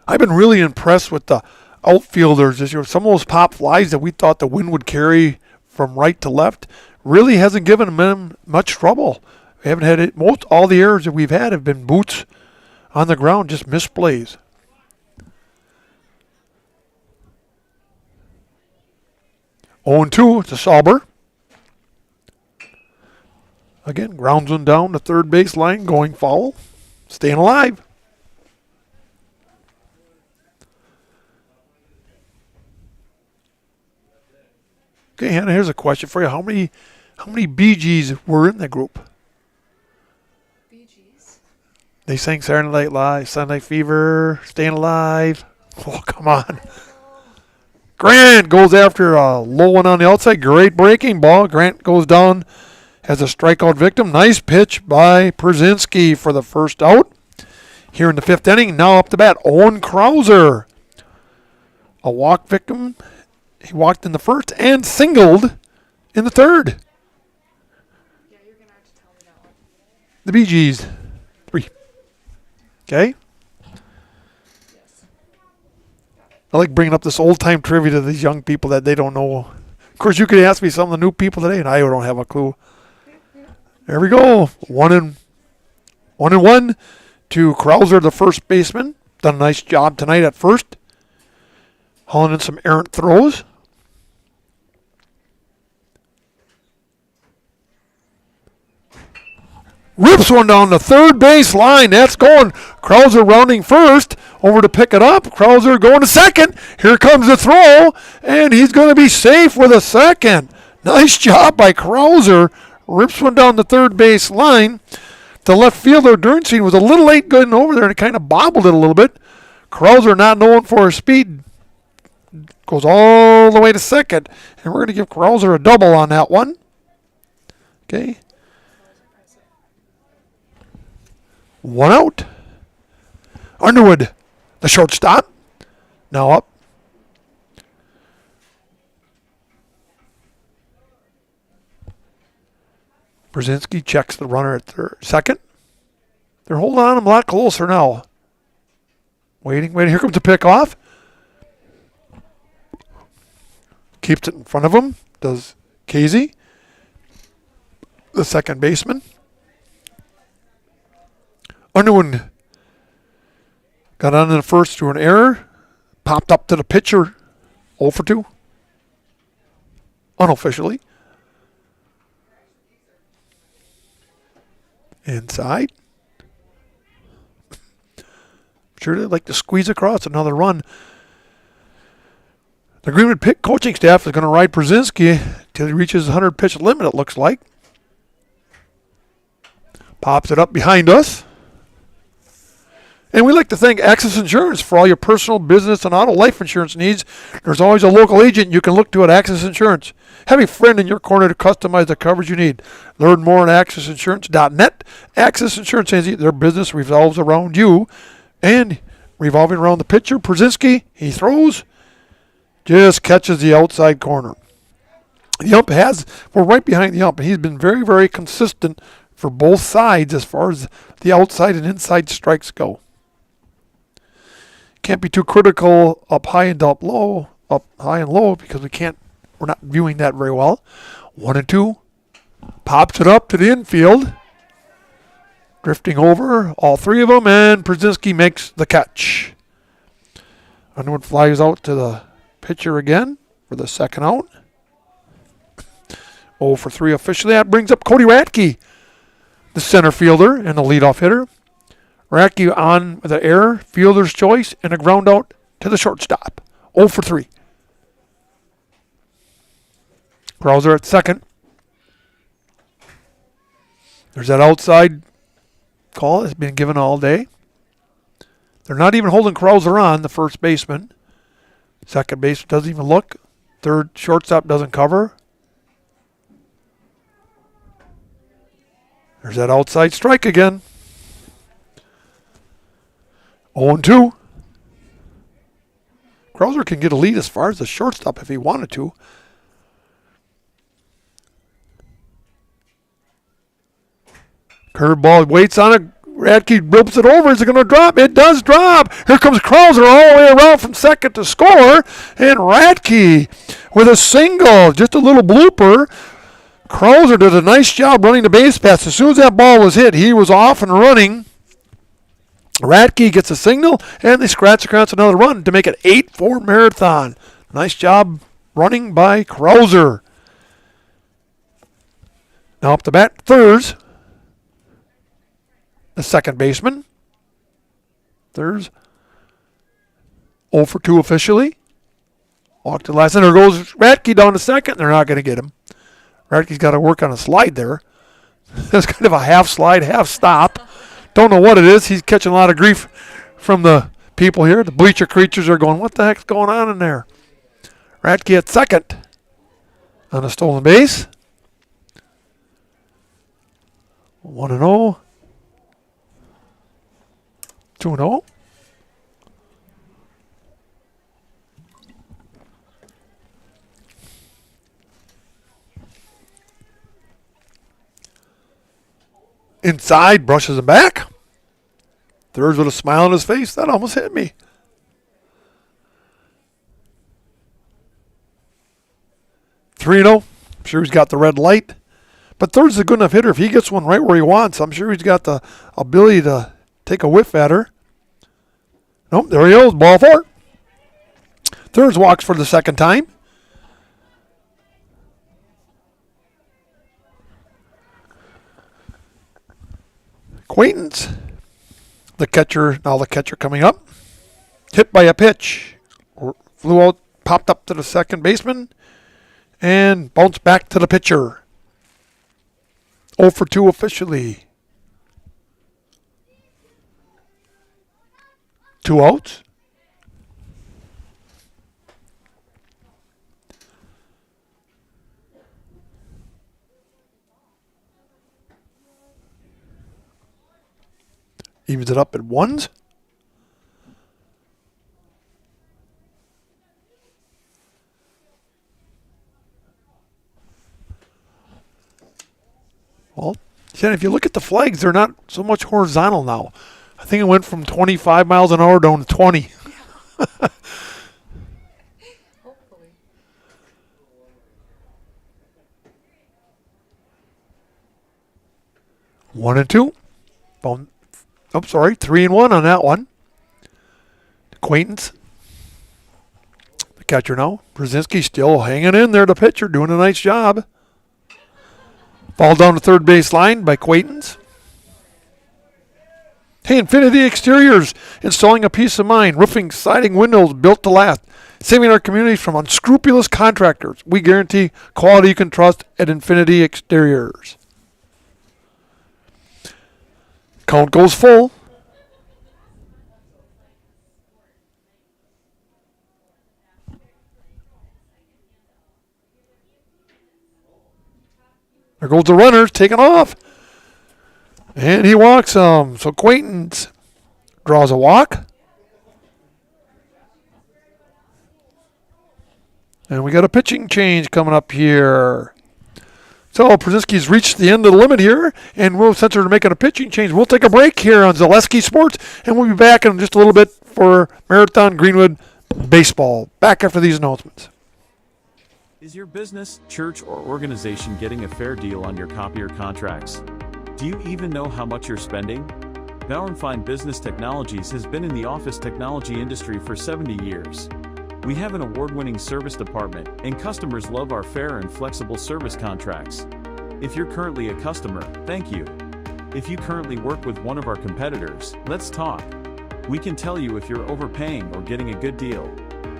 Speaker 1: I've been really impressed with the outfielders this year. Some of those pop flies that we thought the wind would carry from right to left really hasn't given them much trouble. We haven't had it. Most all the errors that we've had have been boots on the ground, just misplays. 0-2 to Sauber. Again, grounds one down the third base line, going foul. Staying alive. Okay, Hannah, here's a question for you. How many Bee Gees were in the group?
Speaker 9: Bee Gees?
Speaker 1: They sang Saturday Night Live, Sunday Fever, Staying Alive. Oh, come on. Grant goes after a low one on the outside. Great breaking ball. Grant goes down as a strikeout victim. Nice pitch by Brzezinski for the first out. Here in the 5th inning, now up to bat, Owen Krauser. A walk victim. He walked in the first and singled in the 3rd.
Speaker 9: Yeah, you're going to have to tell me that one.
Speaker 1: The Bee Gees. 3. Okay? I like bringing up this old-time trivia to these young people that they don't know course, you could ask me some of the new people today, and I don't have a clue. There we go. 1-1 to Krauser, the first baseman. Done a nice job tonight at first. Hauling in some errant throws. Rips one down the third base line. That's going. Krauser rounding first. Over to pick it up. Krauser going to second. Here comes the throw. And he's going to be safe with a second. Nice job by Krauser. Rips one down the third base line. The left fielder, Dernstein, was a little late getting over there and kind of bobbled it a little bit. Krauser, not known for his speed, goes all the way to second. And we're going to give Krauser a double on that one. Okay. 1 out. Underwood, the shortstop, now up. Brzezinski checks the runner at second. They're holding on him a lot closer now. Waiting. Here comes the pickoff. Keeps it in front of him. Does Casey, the second baseman. Underwood got on in the first through an error. Popped up to the pitcher. 0 for 2. Unofficially. Inside. Sure they'd like to squeeze across another run. The Greenwood coaching staff is going to ride Brzezinski till he reaches the 100 pitch limit, it looks like. Pops it up behind us. And we like to thank Access Insurance for all your personal, business, and auto life insurance needs. There's always a local agent you can look to at Access Insurance. Have a friend in your corner to customize the coverage you need. Learn more at accessinsurance.net. Access Insurance, their business revolves around you and revolving around the pitcher. Brzezinski, he throws, just catches the outside corner. The ump we're right behind the ump, and he's been very, very consistent for both sides as far as the outside and inside strikes go. Can't be too critical up high and up high and low because we're not viewing that very well. 1-2. Pops it up to the infield. Drifting over, all three of them, and Brzezinski makes the catch. Underwood flies out to the pitcher again for the second out. 0 for 3 officially. That brings up Cody Ratke, the center fielder and the leadoff hitter. Ratke on with an error, fielder's choice, and a ground out to the shortstop. 0 for 3. Krauser at second. There's that outside call that's been given all day. They're not even holding Krauser on, the first baseman. Second baseman doesn't even look. Third shortstop doesn't cover. There's that outside strike again. 0-2. Krauser can get a lead as far as the shortstop if he wanted to. Curveball waits on it. Ratke rips it over. Is it going to drop? It does drop. Here comes Krauser all the way around from second to score. And Ratke with a single. Just a little blooper. Krauser did a nice job running the base pass. As soon as that ball was hit, he was off and running. Ratke gets a signal, and they scratch across another run to make it 8-4 Marathon. Nice job running by Krauser. Now up to bat, Thurs, the second baseman. Thurs 0 for 2 officially. Walk to last, and there goes Ratke down to second. They're not going to get him. Ratke's got to work on a slide there. That's kind of a half slide, half stop. Don't know what it is. He's catching a lot of grief from the people here. The bleacher creatures are going, what the heck's going on in there? Ratke at second on a stolen base. 1-0. 2-0. Inside, brushes him back. Thurs with a smile on his face. That almost hit me. 3-0. I'm sure he's got the red light. But third's a good enough hitter. If he gets one right where he wants, I'm sure he's got the ability to take a whiff at her. Nope, there he goes. Ball 4. Thirds walks for the second time. Acquaintance. The catcher coming up. Hit by a pitch. Flew out, popped up to the second baseman, and bounced back to the pitcher. 0 for 2 officially. 2 outs. Evens it up at 1s. Well, if you look at the flags, they're not so much horizontal now. I think it went from 25 miles an hour down to 20.
Speaker 9: Hopefully.
Speaker 1: 1-2. 3-1 on that one. Acquaintance. The catcher now. Brzezinski still hanging in there. The pitcher doing a nice job. Ball down the third base line by Quaintance. Hey, Infinity Exteriors, installing a peace of mind. Roofing, siding, windows built to last. Saving our communities from unscrupulous contractors. We guarantee quality you can trust at Infinity Exteriors. Count goes full. There goes the runners, taking off. And he walks So Quaintance draws a walk. And we got a pitching change coming up here. So Brzezinski's reached the end of the limit here, and since they're making a pitching change, we'll take a break here on Zaleski Sports, and we'll be back in just a little bit for Marathon Greenwood Baseball. Back after these announcements.
Speaker 7: Is your business, church, or organization getting a fair deal on your copier contracts? Do you even know how much you're spending? Bauer & Fine Business Technologies has been in the office technology industry for 70 years. We have an award-winning service department, and customers love our fair and flexible service contracts. If you're currently a customer, thank you. If you currently work with one of our competitors, let's talk. We can tell you if you're overpaying or getting a good deal.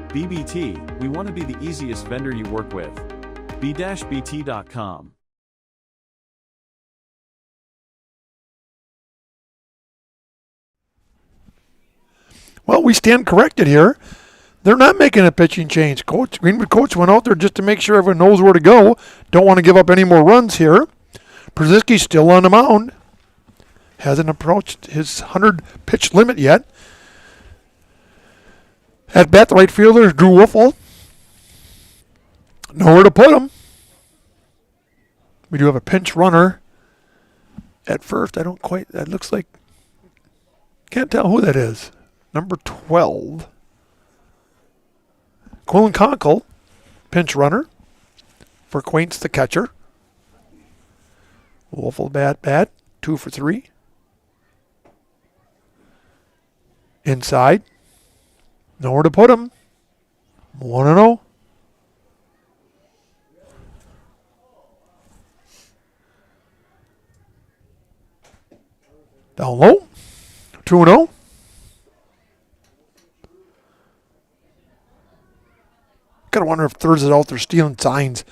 Speaker 7: BBT, we want to be the easiest vendor you work with. b-bt.com.
Speaker 1: Well, we stand corrected here. They're not making a pitching change. Greenwood coach went out there just to make sure everyone knows where to go. Don't want to give up any more runs here. Brzezinski's still on the mound. Hasn't approached his 100-pitch limit yet. At bat, the right fielder is Drew Wolfel. Nowhere to put him. We do have a pinch runner at first. That looks like, can't tell who that is. Number 12. Quillen Conkle, pinch runner for Quaintance, the catcher. Wolfel bat, 2 for 3. Inside. Nowhere to put him. 1-0. Down low. 2-0. Gotta wonder if thirds is out there stealing signs.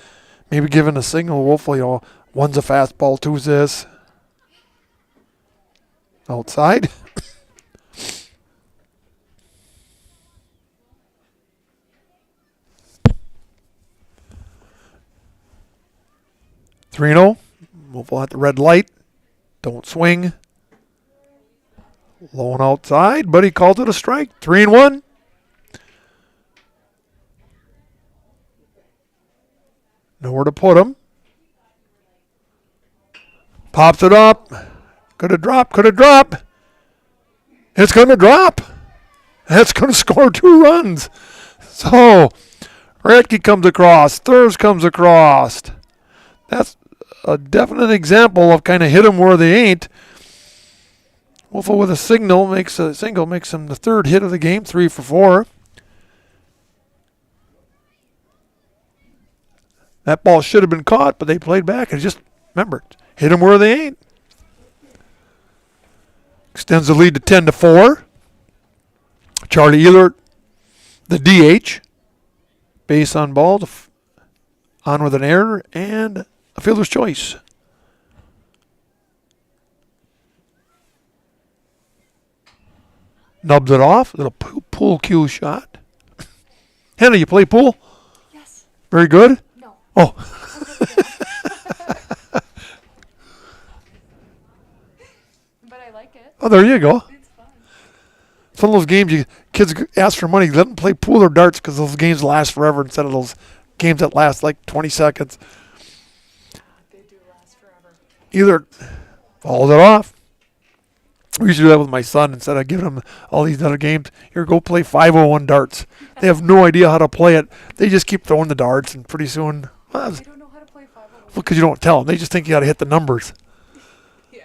Speaker 1: Maybe giving a signal. Wolfel, one's a fastball, two's this. Outside. 3-0. Wolfel at the red light. Don't swing. Low and outside, but he called it a strike. 3-1. Nowhere to put him. Pops it up. Could have dropped. It's going to drop. That's going to score 2 runs. So Radke comes across. Thurs comes across. That's a definite example of kind of hit them where they ain't. Wolfo with a single makes him the third hit of the game, 3 for 4. That ball should have been caught, but they played back and just remember, hit them where they ain't. Extends the lead to 10 to 4. Charlie Ehlert, the DH, base on ball, on with an error and a fielder's choice. Nubs it off. Little pool cue shot. Hannah, you play pool?
Speaker 9: Yes.
Speaker 1: Very good?
Speaker 9: No.
Speaker 1: Oh.
Speaker 9: But I like it.
Speaker 1: Oh, there you go.
Speaker 9: It's fun.
Speaker 1: It's one of those games kids ask for money. Let them play pool or darts because those games last forever instead of those games that last like 20 seconds.
Speaker 9: They do last forever.
Speaker 1: Either falls it off. We used to do that with my son. Instead of giving him all these other games, here, go play 501 darts. They have no idea how to play it. They just keep throwing the darts, and pretty soon,
Speaker 9: I don't know how to play 501.
Speaker 1: well, because you don't tell them. They just think you got to hit the numbers.
Speaker 9: Yeah.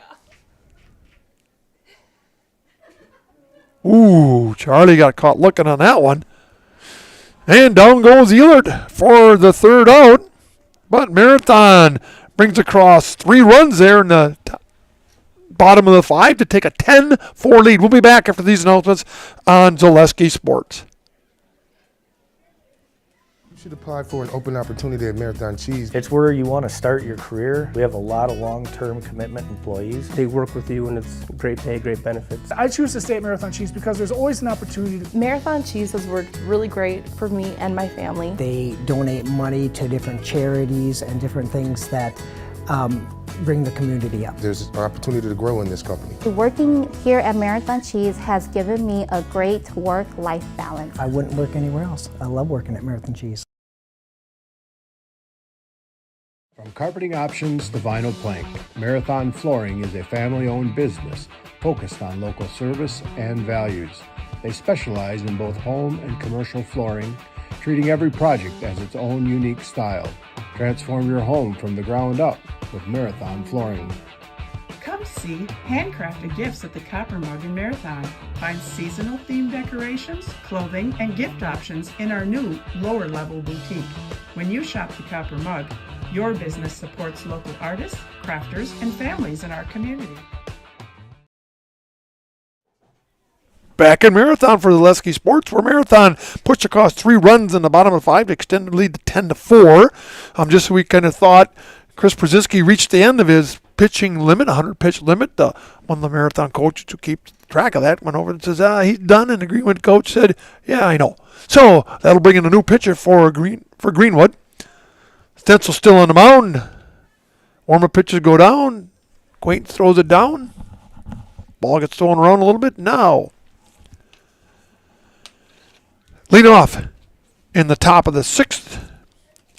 Speaker 1: Ooh, Charlie got caught looking on that one. And down goes Ehlert for the third out. But Marathon brings across 3 runs there in the bottom of the 5 to take a 10-4 lead. We'll be back after these announcements on Zaleski Sports.
Speaker 15: You should apply for an open opportunity at Marathon Cheese.
Speaker 16: It's where you want to start your career. We have a lot of long-term commitment employees. They work with you and it's great pay, great benefits.
Speaker 17: I choose to stay at Marathon Cheese because there's always an opportunity to...
Speaker 18: Marathon Cheese has worked really great for me and my family.
Speaker 19: They donate money to different charities and different things that bring the community up.
Speaker 15: There's an opportunity to grow in this company.
Speaker 20: Working here at Marathon Cheese has given me a great work-life balance.
Speaker 19: I wouldn't work anywhere else. I love working at Marathon Cheese.
Speaker 4: From carpeting options to vinyl plank, Marathon Flooring is a family-owned business focused on local service and values. They specialize in both home and commercial flooring, treating every project as its own unique style. Transform your home from the ground up with Marathon Flooring.
Speaker 5: Come see handcrafted gifts at the Copper Mug in Marathon. Find seasonal themed decorations, clothing, and gift options in our new lower level boutique. When you shop the Copper Mug, your business supports local artists, crafters, and families in our community.
Speaker 1: Back in Marathon for the Zaleski Sports, where Marathon pushed across 3 runs in the bottom of 5 to extend the lead to 10 to 4. Just so we kind of thought Chris Brzezinski reached the end of his pitching limit, 100 pitch limit. One of the Marathon coaches who keeps track of that went over and says, he's done. And the Greenwood coach said, yeah, I know. So that'll bring in a new pitcher for Greenwood. Stencil still on the mound. Warmer pitches go down. Quaint throws it down. Ball gets thrown around a little bit. Now, lead off in the top of the 6th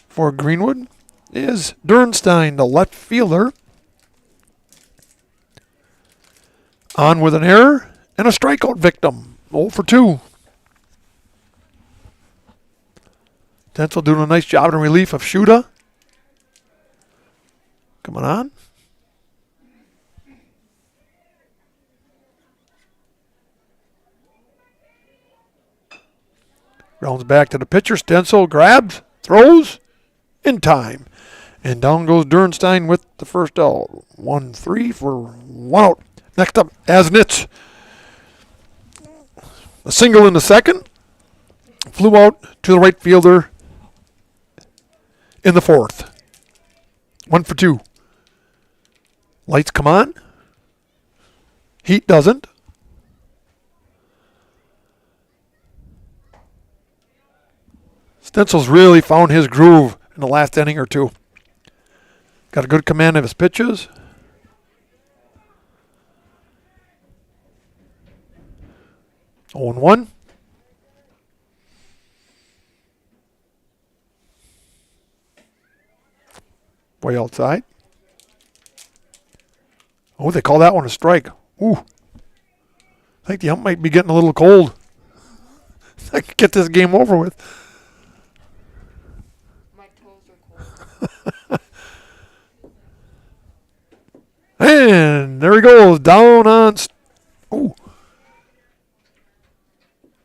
Speaker 1: for Greenwood is Dernstein, the left fielder. On with an error and a strikeout victim. 0 for 2. Stencil doing a nice job in relief of Shuda. Coming on. Grounds back to the pitcher. Stencil grabs, throws, in time. And down goes Dernstein with the first out. 1-3 for 1 out. Next up, Asnitz. A single in the second. Flew out to the right fielder in the 4th. 1 for 2. Lights come on. Heat doesn't. Stencil's really found his groove in the last inning or two. Got a good command of his pitches. 0-1. Way outside. Oh, they call that one a strike. Ooh. I think the ump might be getting a little cold. I could get this game over with. And there he goes, down on... Oh.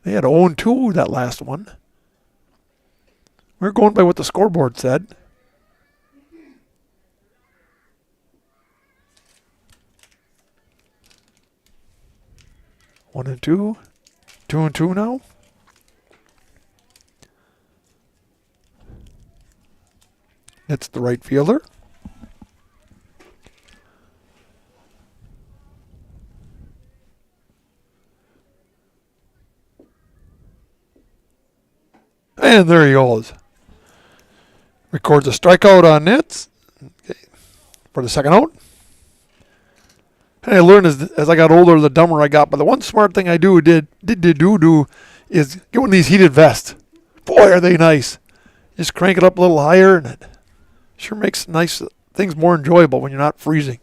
Speaker 1: They had 0-2 that last one. We're going by what the scoreboard said. One and two. 2-2 now. It's the right fielder. And there he goes. Records a strikeout on Nets for the second out. And I learned as I got older, the dumber I got. But the one smart thing I did is get one of these heated vests. Boy, are they nice. Just crank it up a little higher, and it sure makes nice things more enjoyable when you're not freezing.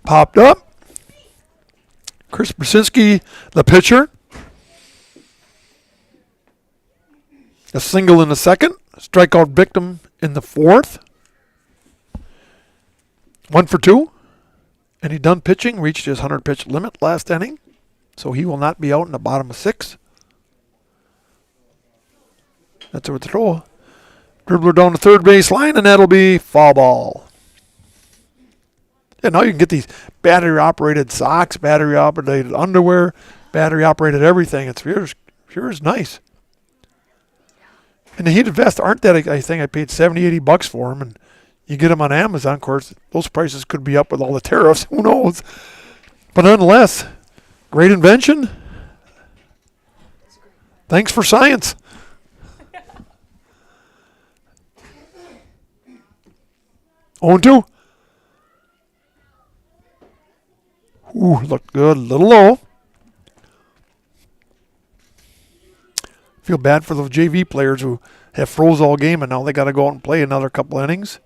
Speaker 1: Popped up. Chris Brzezinski, the pitcher. A single in the second. Strikeout victim in the fourth. 1 for 2. And he done pitching. Reached his 100-pitch limit last inning. So he will not be out in the bottom of 6. That's a throw. Dribbler down the third base line, and that'll be foul ball. And now you can get these battery-operated socks, battery-operated underwear, battery-operated everything. It's sure is nice. And the heated vests aren't that, I think I paid $70-$80 for them, and you get them on Amazon. Of course, those prices could be up with all the tariffs. Who knows? But nonetheless, great invention. Thanks for science. Oh, 2. Ooh, looked good. A little low. Feel bad for those JV players who have froze all game and now they got to go out and play another couple innings.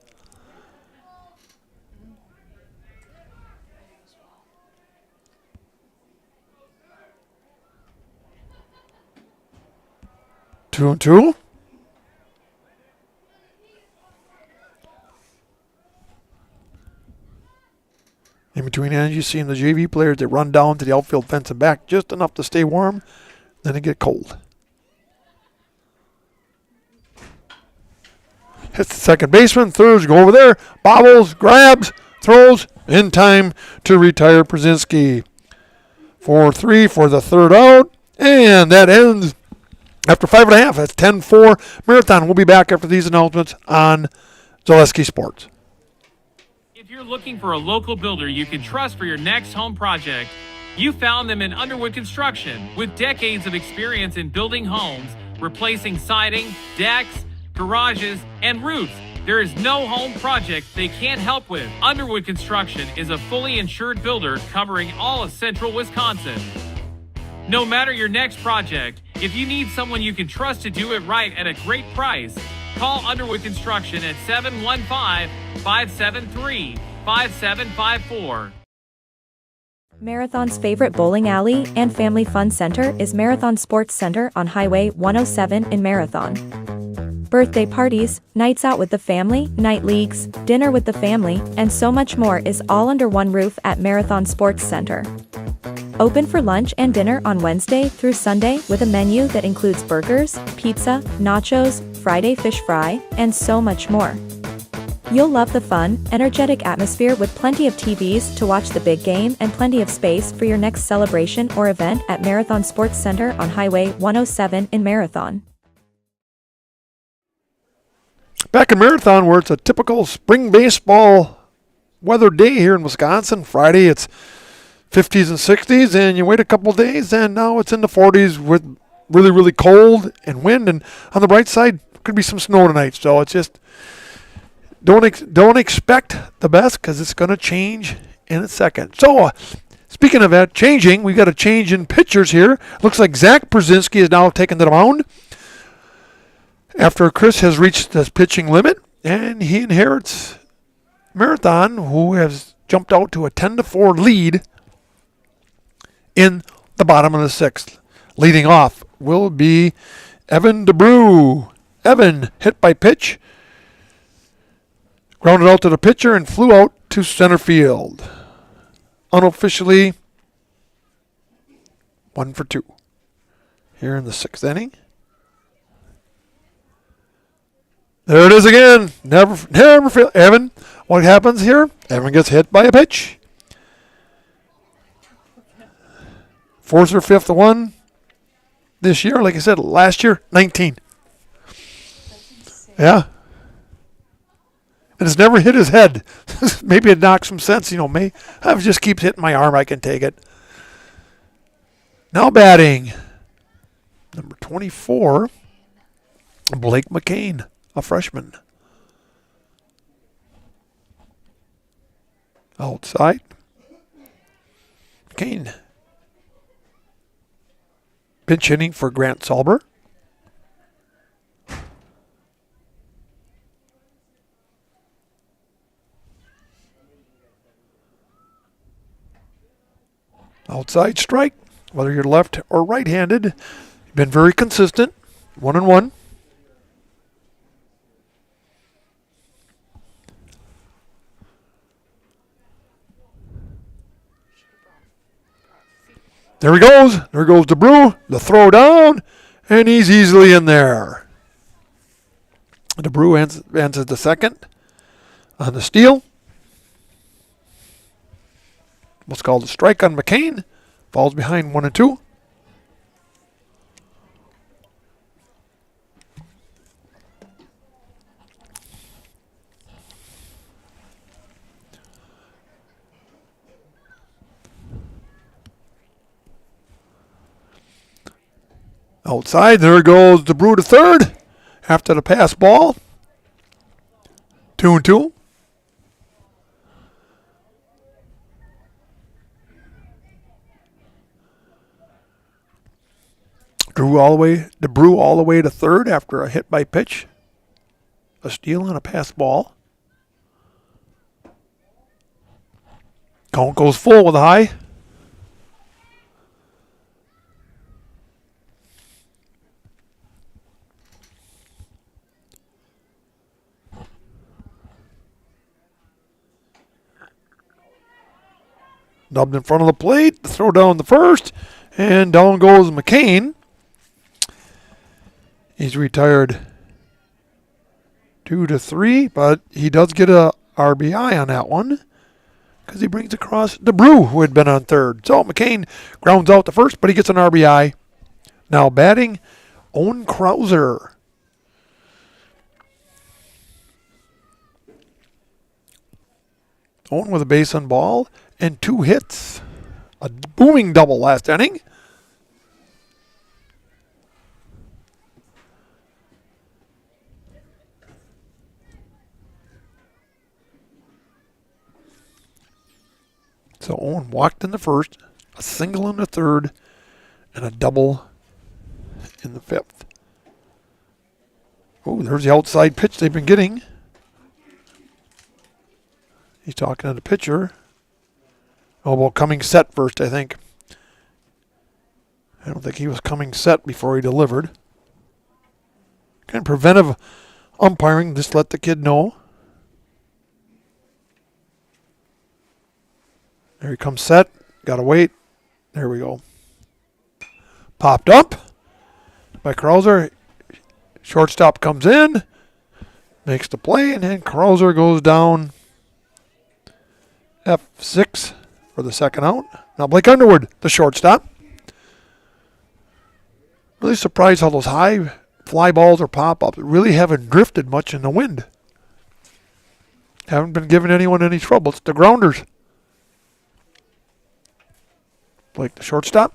Speaker 1: Two and two. In between innings, you see the JV players that run down to the outfield fence and back just enough to stay warm, then they get cold. Hits the second baseman. Thirds go over there. Bobbles, grabs, throws in time to retire Brzezinski. 4-3 for the third out. And that ends after 5.5. That's 10-4 Marathon. We'll be back after these announcements on Zaleski Sports.
Speaker 3: If you're looking for a local builder you can trust for your next home project, you found them in Underwood Construction. With decades of experience in building homes, replacing siding, decks, garages, and roofs, there is no home project they can't help with. Underwood Construction is a fully insured builder covering all of central Wisconsin. No matter your next project, if you need someone you can trust to do it right at a great price, call Underwood Construction at 715-573-5754.
Speaker 2: Marathon's favorite bowling alley and family fun center is Marathon Sports Center on Highway 107 in Marathon. Birthday parties, nights out with the family, night leagues, dinner with the family, and so much more is all under one roof at Marathon Sports Center. Open for lunch and dinner on Wednesday through Sunday with a menu that includes burgers, pizza, nachos, Friday fish fry, and so much more. You'll love the fun, energetic atmosphere with plenty of TVs to watch the big game and plenty of space for your next celebration or event at Marathon Sports Center on Highway 107 in Marathon.
Speaker 1: Back in Marathon, where it's a typical spring baseball weather day here in Wisconsin. Friday it's 50s and 60s, and you wait a couple days, and now it's in the 40s with really, really cold and wind. And on the bright side, could be some snow tonight. So it's just don't expect the best because it's going to change in a second. So speaking of that changing, we got a change in pitchers here. Looks like Zach Brzezinski is now taking the mound after Chris has reached his pitching limit, and he inherits Marathon, who has jumped out to a 10-4 lead in the bottom of the sixth. Leading off will be Evan DeBrew. Evan hit by pitch. Grounded out to the pitcher and flew out to center field. Unofficially, 1 for 2 here in the 6th inning. There it is again. Never fail. Evan, what happens here? Evan gets hit by a pitch. 4th or 5th one this year. Like I said, last year, 19. Yeah. And it's never hit his head. Maybe it knocks some sense, If it just keeps hitting my arm, I can take it. Now batting. Number 24, Blake McCain, a freshman. Outside. McCain. Pinch hitting for Grant Salber. Outside strike, whether you're left or right-handed. You've been very consistent. 1-1. There he goes. There goes DeBrew. The throw down, and he's easily in there. DeBrew answers the second on the steal. What's called a strike on McCain. Falls behind 1-2. Outside, there goes DeBrew to third after the pass ball. 2-2. DeBrew all the way to third after a hit by pitch. A steal and a pass ball. Count goes full with a high. Dubbed in front of the plate. Throw down the first. And down goes McCain. He's retired 2-3, but he does get a RBI on that one because he brings across DeBrew, who had been on third. So McCain grounds out the first, but he gets an RBI. Now batting, Owen Krauser. Owen with a base on ball and 2 hits. A booming double last inning. So Owen walked in the first, a single in the third, and a double in the 5th. Oh, there's the outside pitch they've been getting. He's talking to the pitcher. Oh, well, coming set first, I think. I don't think he was coming set before he delivered. Kind of preventive umpiring, just let the kid know. There he comes set. Got to wait. There we go. Popped up by Krauser. Shortstop comes in. Makes the play, and then Krauser goes down F6 for the second out. Now Blake Underwood, the shortstop. Really surprised how those high fly balls or pop-ups really haven't drifted much in the wind. Haven't been giving anyone any trouble. It's the grounders. Blake, the shortstop.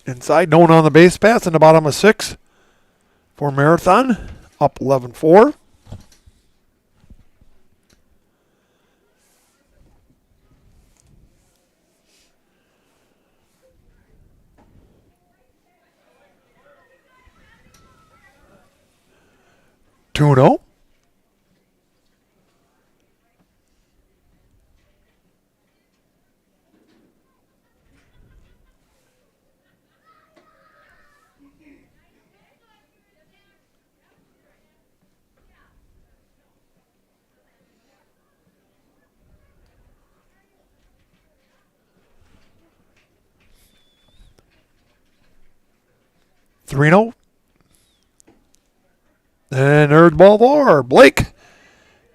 Speaker 1: Inside, no one on the base pass in the bottom of 6 for Marathon. Up 11-4. Tuno. 3-0. And there's ball 4. Blake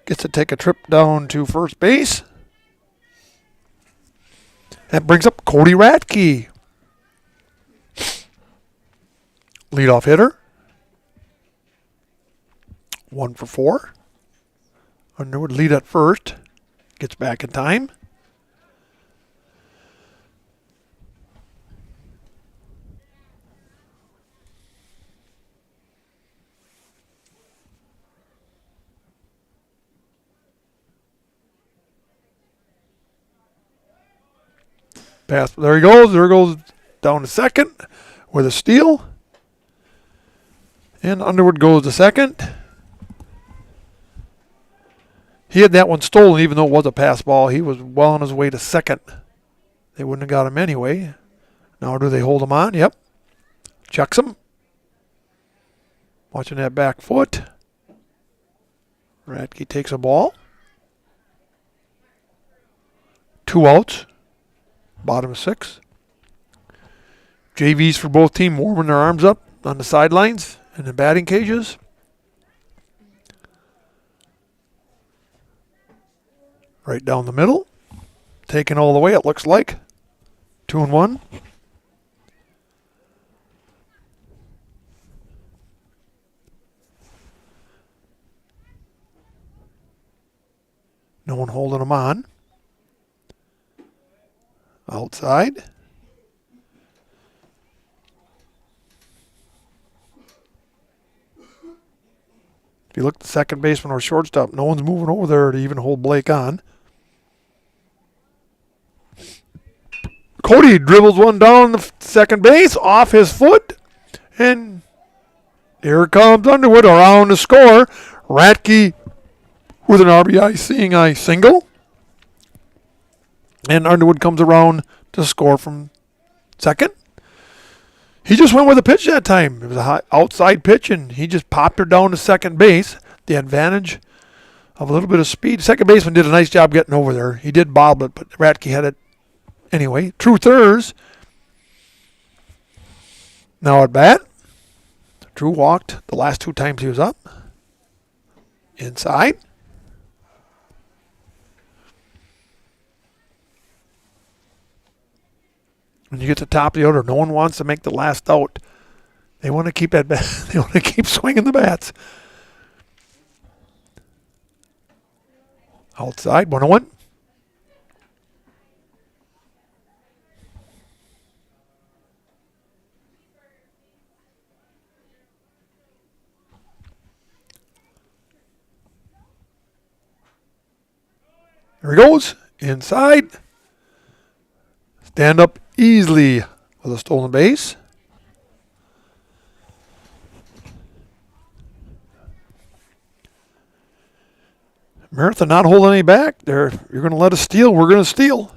Speaker 1: gets to take a trip down to first base. That brings up Cody Ratke. Leadoff hitter. 1 for 4. Underwood lead at first. Gets back in time. Pass. There he goes. There goes down to second with a steal. And Underwood goes to second. He had that one stolen, even though it was a pass ball. He was well on his way to second. They wouldn't have got him anyway. Now do they hold him on? Yep. Checks him. Watching that back foot. Ratke takes a ball. 2 outs. Bottom of 6. JVs for both teams warming their arms up on the sidelines and the batting cages. Right down the middle. Taken all the way, it looks like. 2-1. No one holding them on. Outside. If you look at the second baseman or shortstop, no one's moving over there to even hold Blake on. Cody dribbles one down the second base, off his foot, and here comes Underwood around to score. Ratke with an RBI seeing eye single. And Underwood comes around to score from second. He just went with a pitch that time. It was a high outside pitch, and he just popped her down to second base. The advantage of a little bit of speed. Second baseman did a nice job getting over there. He did bobble it, but Ratke had it anyway. Truthers. Now at bat. Drew walked the last 2 times he was up. Inside. When you get to the top of the order, no one wants to make the last out. They want to keep that bat. They want to keep swinging the bats. Outside, 1-1. There he goes. Inside. Stand up easily with a stolen base. Marathon not holding any back. You're going to let us steal. We're going to steal.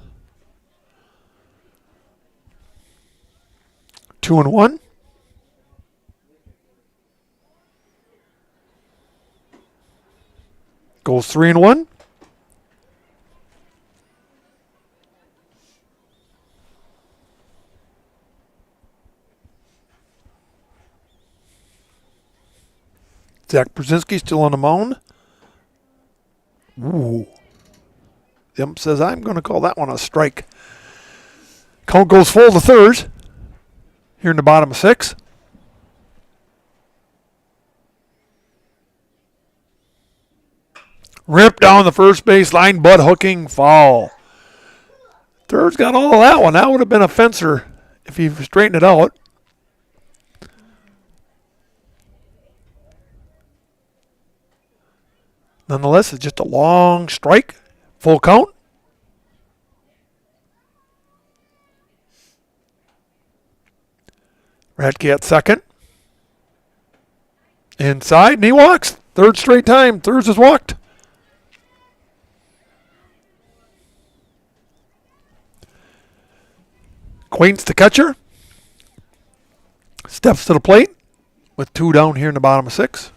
Speaker 1: 2-1. Goes 3-1. Zach Brzezinski still on the mound. Ooh. The ump says, I'm going to call that one a strike. Count goes full to third. Here in the bottom of 6. Ripped down the first base line, butt hooking, foul. Third's got all of that one. That would have been a fencer if he straightened it out. Nonetheless, it's just a long strike. Full count. Ratke at second. Inside, and he walks. Third straight time. Thirds has walked. Quaint's the catcher. Steps to the plate with 2 down here in the bottom of 6.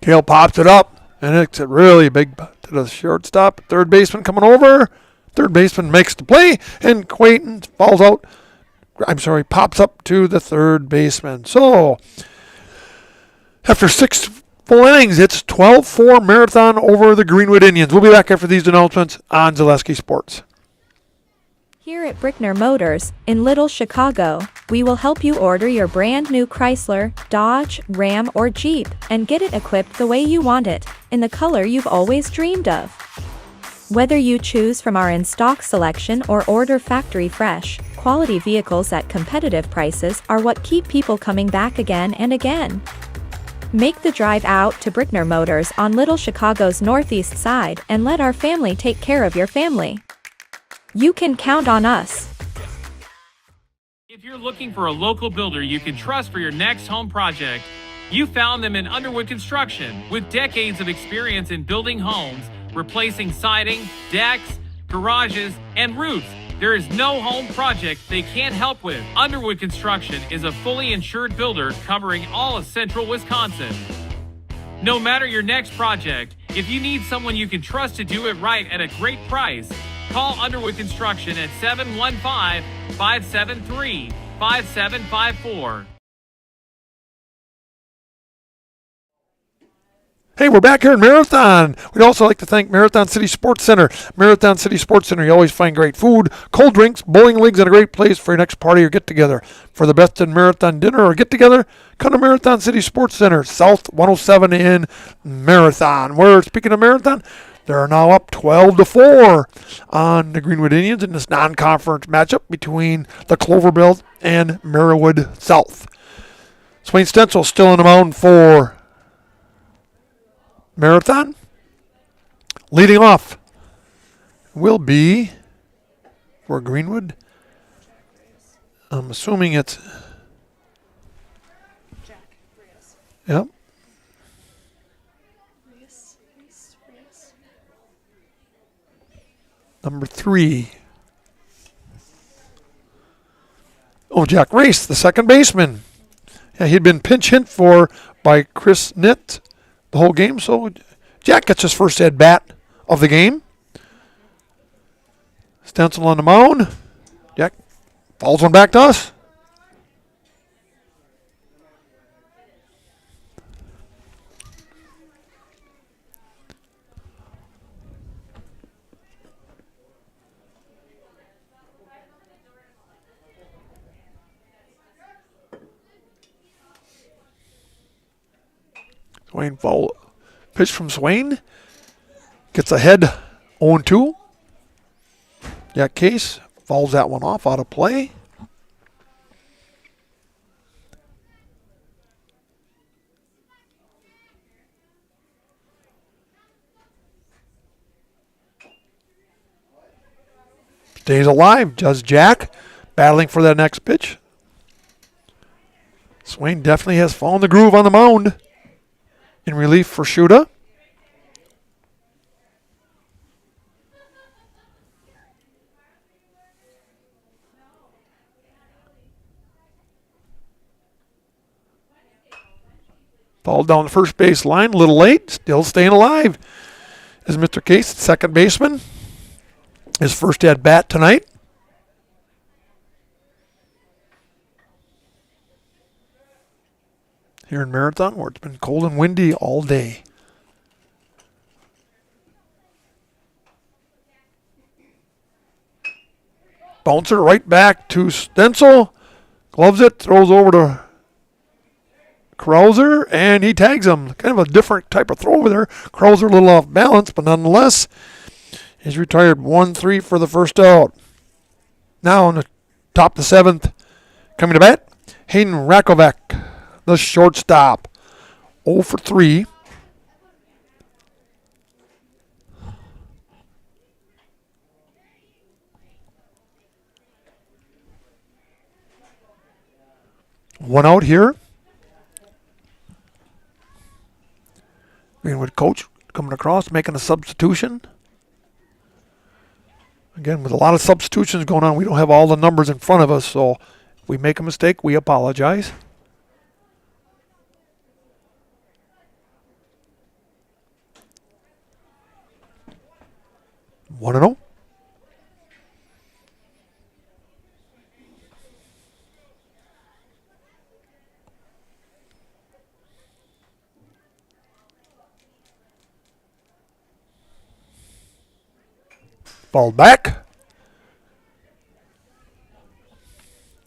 Speaker 1: Kale pops it up. And it's a really big to the shortstop. Third baseman coming over. Third baseman makes the play, and Quayton falls out. Pops up to the third baseman. So, after 6 full innings, it's 12-4 Marathon over the Greenwood Indians. We'll be back after these announcements on Zaleski Sports.
Speaker 2: Here at Brickner Motors, in Little Chicago, we will help you order your brand new Chrysler, Dodge, Ram, or Jeep and get it equipped the way you want it, in the color you've always dreamed of. Whether you choose from our in-stock selection or order factory fresh, quality vehicles at competitive prices are what keep people coming back again and again. Make the drive out to Brickner Motors on Little Chicago's northeast side and let our family take care of your family. You can count on us.
Speaker 3: If you're looking for a local builder you can trust for your next home project, you found them in Underwood Construction. With decades of experience in building homes, replacing siding, decks, garages, and roofs, there is no home project they can't help with. Underwood Construction is a fully insured builder covering all of central Wisconsin. No matter your next project, if you need someone you can trust to do it right at a great price, call Underwood Construction at 715-573-5754.
Speaker 1: Hey, we're back here in Marathon. We'd also like to thank Marathon City Sports Center. Marathon City Sports Center, you always find great food, cold drinks, bowling leagues, and a great place for your next party or get-together. For the best in Marathon dinner or get-together, come to Marathon City Sports Center, South 107 in Marathon. Where, speaking of Marathon, they're now up 12-4 on the Greenwood Indians in this non-conference matchup between the Clover Belt and Merriwood South. Swain Stencil still on the mound for Marathon. Leading off will be for Greenwood. I'm assuming it's yep. Number 3. Oh, Jack Race, the second baseman. Yeah, he'd been pinch hit for by Chris Nitt the whole game, so Jack gets his first at bat of the game. Stencil on the mound. Jack falls one back to us. Swain foul pitch from Swain. Gets ahead 0-2. Jack Case fouls that one off out of play. Stays alive, does Jack. Battling for that next pitch. Swain definitely has found the groove on the mound. In relief for Shuda. Ball down the first base line, a little late, still staying alive. Is Mr. Case, second baseman. His first at bat tonight. Here in Marathon, where it's been cold and windy all day. Bouncer right back to Stencil. Gloves it, throws over to Krauser, and he tags him. Kind of a different type of throw over there. Krauser a little off balance, but nonetheless, he's retired 1-3 for the first out. Now on the top of the 7th, coming to bat, Hayden Rakovac, the shortstop. 0 for 3. One out here. Greenwood coach coming across, making a substitution. Again, with a lot of substitutions going on, we don't have all the numbers in front of us, so if we make a mistake, we apologize. 1-0. Ball back.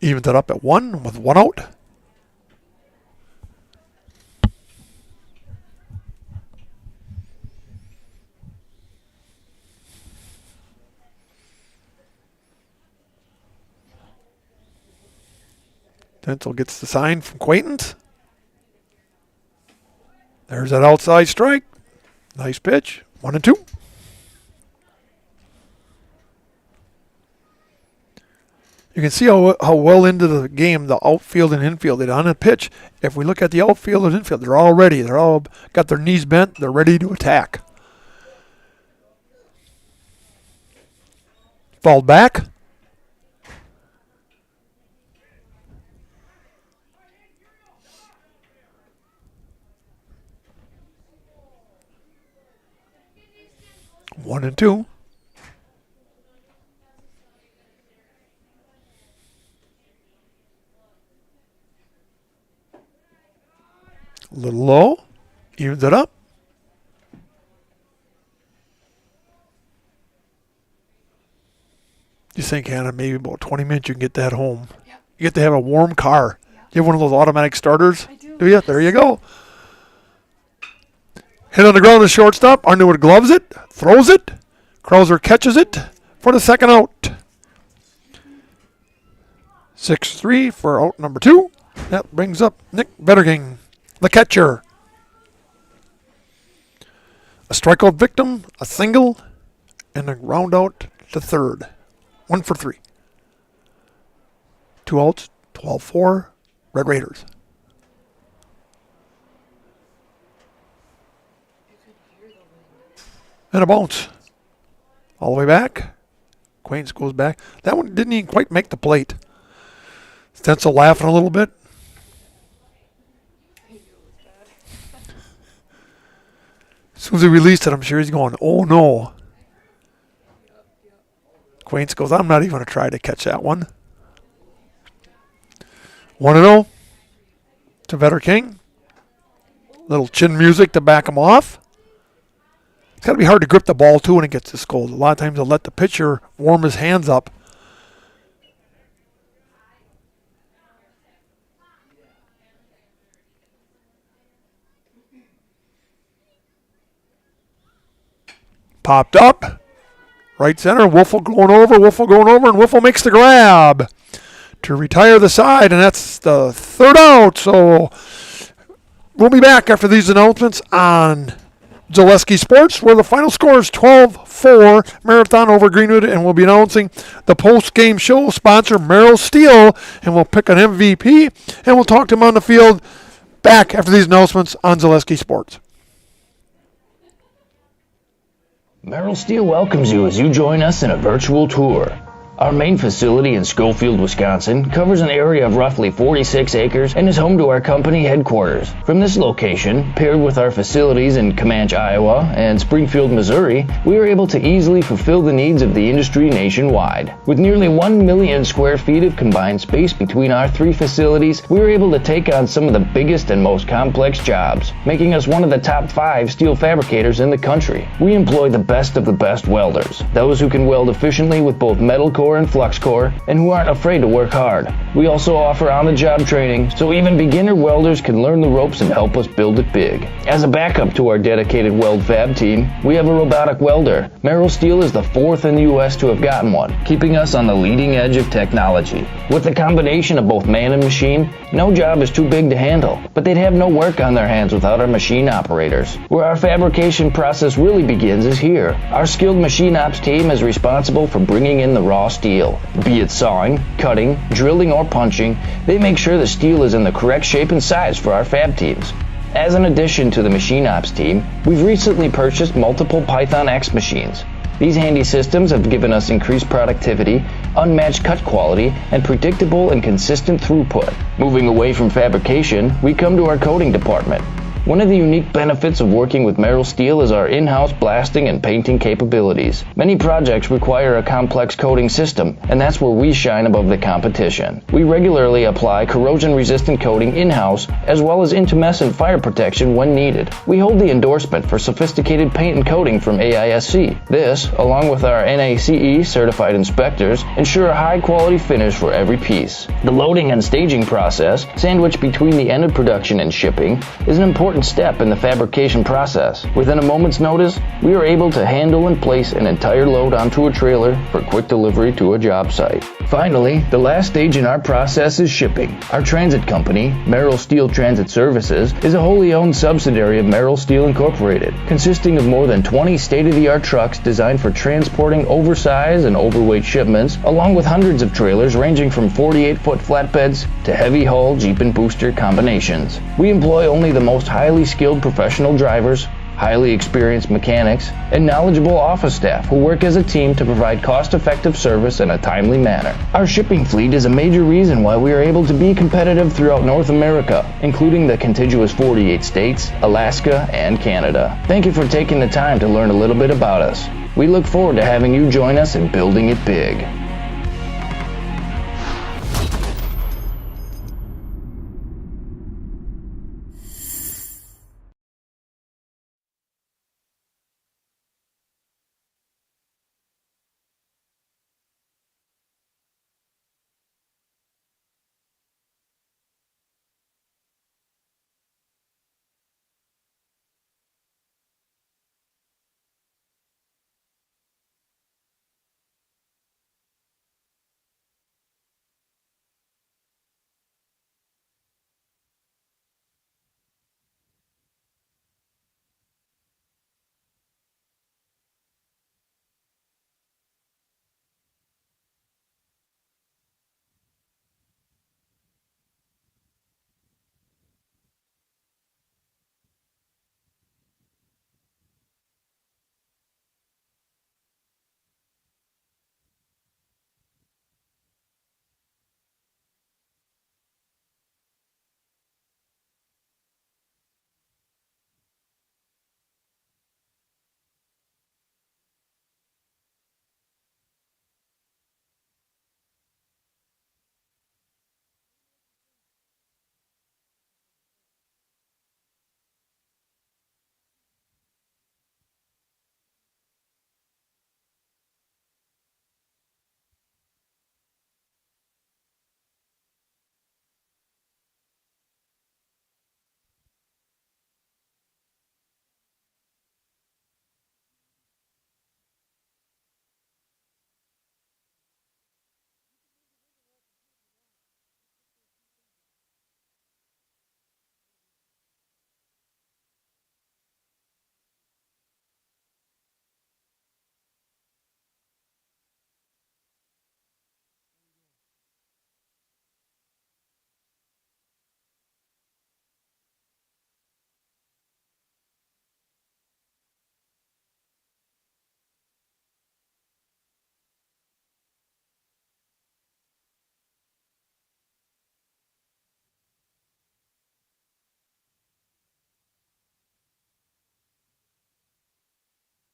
Speaker 1: Evens it up at 1 with 1 out. Denzel gets the sign from Quaintance. There's that outside strike. Nice pitch. 1-2. You can see how well into the game the outfield and infield did on a pitch. If we look at the outfield and infield, they're all got their knees bent. They're ready to attack. Fall back. 1-2. A little low. Evens it up. You think, Hannah, maybe about 20 minutes you can get that home. Yeah. You get to have a warm car. Yeah. You have one of those automatic starters? I do. Do you? There you go. Hit on the ground to shortstop. Underwood gloves it. Throws it. Krauser catches it for the second out. 6-3 for out number 2. That brings up Nick Vetterking, the catcher. A strikeout victim, a single, and a round out to third. 1 for 3. 2 outs, 12-4, Red Raiders. And a bounce. All the way back. Quaintance goes back. That one didn't even quite make the plate. Stencil laughing a little bit. As soon as he released it, I'm sure he's going, oh no. Quaintance goes, I'm not even going to try to catch that one. 1-0 to Vetterking. Little chin music to back him off. It's got to be hard to grip the ball, too, when it gets this cold. A lot of times they'll let the pitcher warm his hands up. Popped up. Right center. Wolfle going over, and Wolfle makes the grab to retire the side, and that's the third out. So we'll be back after these announcements on Zaleski Sports, where the final score is 12-4 Marathon over Greenwood, and we'll be announcing the post-game show sponsor, Merrill Steel, and we'll pick an MVP, and we'll talk to him on the field back after these announcements on Zaleski Sports.
Speaker 10: Merrill Steel welcomes you as you join us in a virtual tour. Our main facility in Schofield, Wisconsin covers an area of roughly 46 acres and is home to our company headquarters. From this location, paired with our facilities in Comanche, Iowa and Springfield, Missouri, we are able to easily fulfill the needs of the industry nationwide. With nearly 1 million square feet of combined space between our 3 facilities, we are able to take on some of the biggest and most complex jobs, making us one of the top 5 steel fabricators in the country. We employ the best of the best welders, those who can weld efficiently with both metal core and flux core, and who aren't afraid to work hard. We also offer on-the-job training, so even beginner welders can learn the ropes and help us build it big. As a backup to our dedicated weld fab team, we have a robotic welder. Merrill Steel is the 4th in the U.S. to have gotten one, keeping us on the leading edge of technology. With the combination of both man and machine, no job is too big to handle, but they'd have no work on their hands without our machine operators. Where our fabrication process really begins is here. Our skilled machine ops team is responsible for bringing in the raw steel. Be it sawing, cutting, drilling, or punching, they make sure the steel is in the correct shape and size for our fab teams. As an addition to the machine ops team, we've recently purchased multiple Python X machines. These handy systems have given us increased productivity, unmatched cut quality, and predictable and consistent throughput. Moving away from fabrication, we come to our coating department. One of the unique benefits of working with Merrill Steel is our in-house blasting and painting capabilities. Many projects require a complex coating system, and that's where we shine above the competition. We regularly apply corrosion-resistant coating in-house, as well as intumescent fire protection when needed. We hold the endorsement for sophisticated paint and coating from AISC. This, along with our NACE certified inspectors, ensure a high-quality finish for every piece. The loading and staging process, sandwiched between the end of production and shipping, is an important step in the fabrication process. Within a moment's notice, we are able to handle and place an entire load onto a trailer for quick delivery to a job site. Finally, the last stage in our process is shipping. Our transit company, Merrill Steel Transit Services, is a wholly owned subsidiary of Merrill Steel Incorporated, consisting of more than 20 state-of-the-art trucks designed for transporting oversized and overweight shipments, along with hundreds of trailers ranging from 48-foot flatbeds to heavy-haul Jeep and booster combinations. We employ only the most highly skilled professional drivers, highly experienced mechanics, and knowledgeable office staff who work as a team to provide cost-effective service in a timely manner. Our shipping fleet is a major reason why we are able to be competitive throughout North America, including the contiguous 48 states, Alaska, and Canada. Thank you for taking the time to learn a little bit about us. We look forward to having you join us in building it big.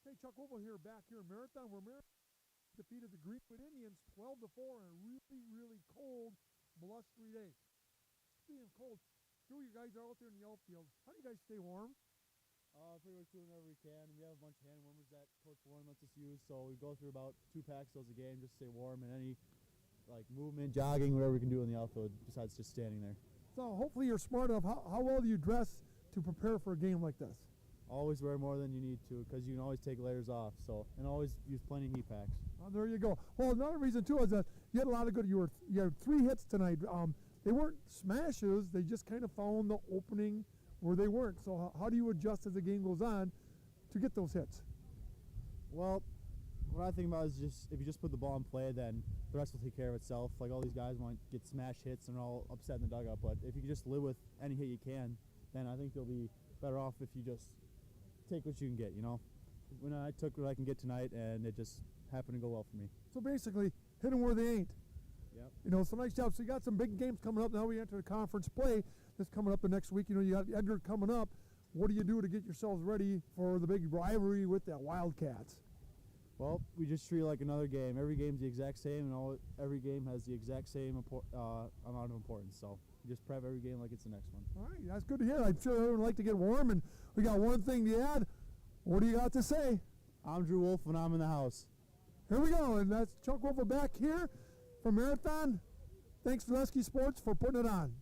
Speaker 1: Hey, Chuck Oval here, back here in Marathon, where Marathon defeated the Greenwood Indians 12-4 in a really, really cold, blustery day. Speaking of cold, two of you guys are out there in the outfield. How do you guys stay warm?
Speaker 14: Pretty much doing whatever we can. We have a bunch of hand warmers that Coach Warren lets us use, so we go through about 2 packs of those a game just to stay warm, and any movement, jogging, whatever we can do in the outfield besides just standing there.
Speaker 1: So hopefully you're smart enough. How well do you dress to prepare for a game like this?
Speaker 14: Always wear more than you need to, because you can always take layers off. And always use plenty of heat packs.
Speaker 1: Oh, there you go. Well, another reason too is that you had a lot of good. You had 3 hits tonight. They weren't smashes. They just kind of found the opening where they weren't. So how do you adjust as the game goes on to get those hits?
Speaker 14: Well, what I think about is just if you just put the ball in play, then the rest will take care of itself. Like all these guys want to get smash hits and are all upset in the dugout, but if you can just live with any hit you can, then I think you'll be better off if you just take what you can get, When I took what I can get tonight, and it just happened to go well for me.
Speaker 1: So basically, hit them where they ain't.
Speaker 14: Yep.
Speaker 1: So nice job. So you got some big games coming up. Now we enter the conference play that's coming up the next week. You got Edgar coming up. what do you do to get yourselves ready for the big rivalry with the Wildcats?
Speaker 14: Well, we just treat it like another game. Every game's the exact same, and every game has the exact same amount of importance. So we just prep every game like it's the next one.
Speaker 1: All right, that's good to hear. I'm sure everyone would like to get warm, and we got one thing to add. What do you got to say?
Speaker 14: I'm Drew Wolf, and I'm in the house.
Speaker 1: Here we go, and that's Chuck Wolf back here from Marathon. Thanks, Valesky Sports, for putting it on.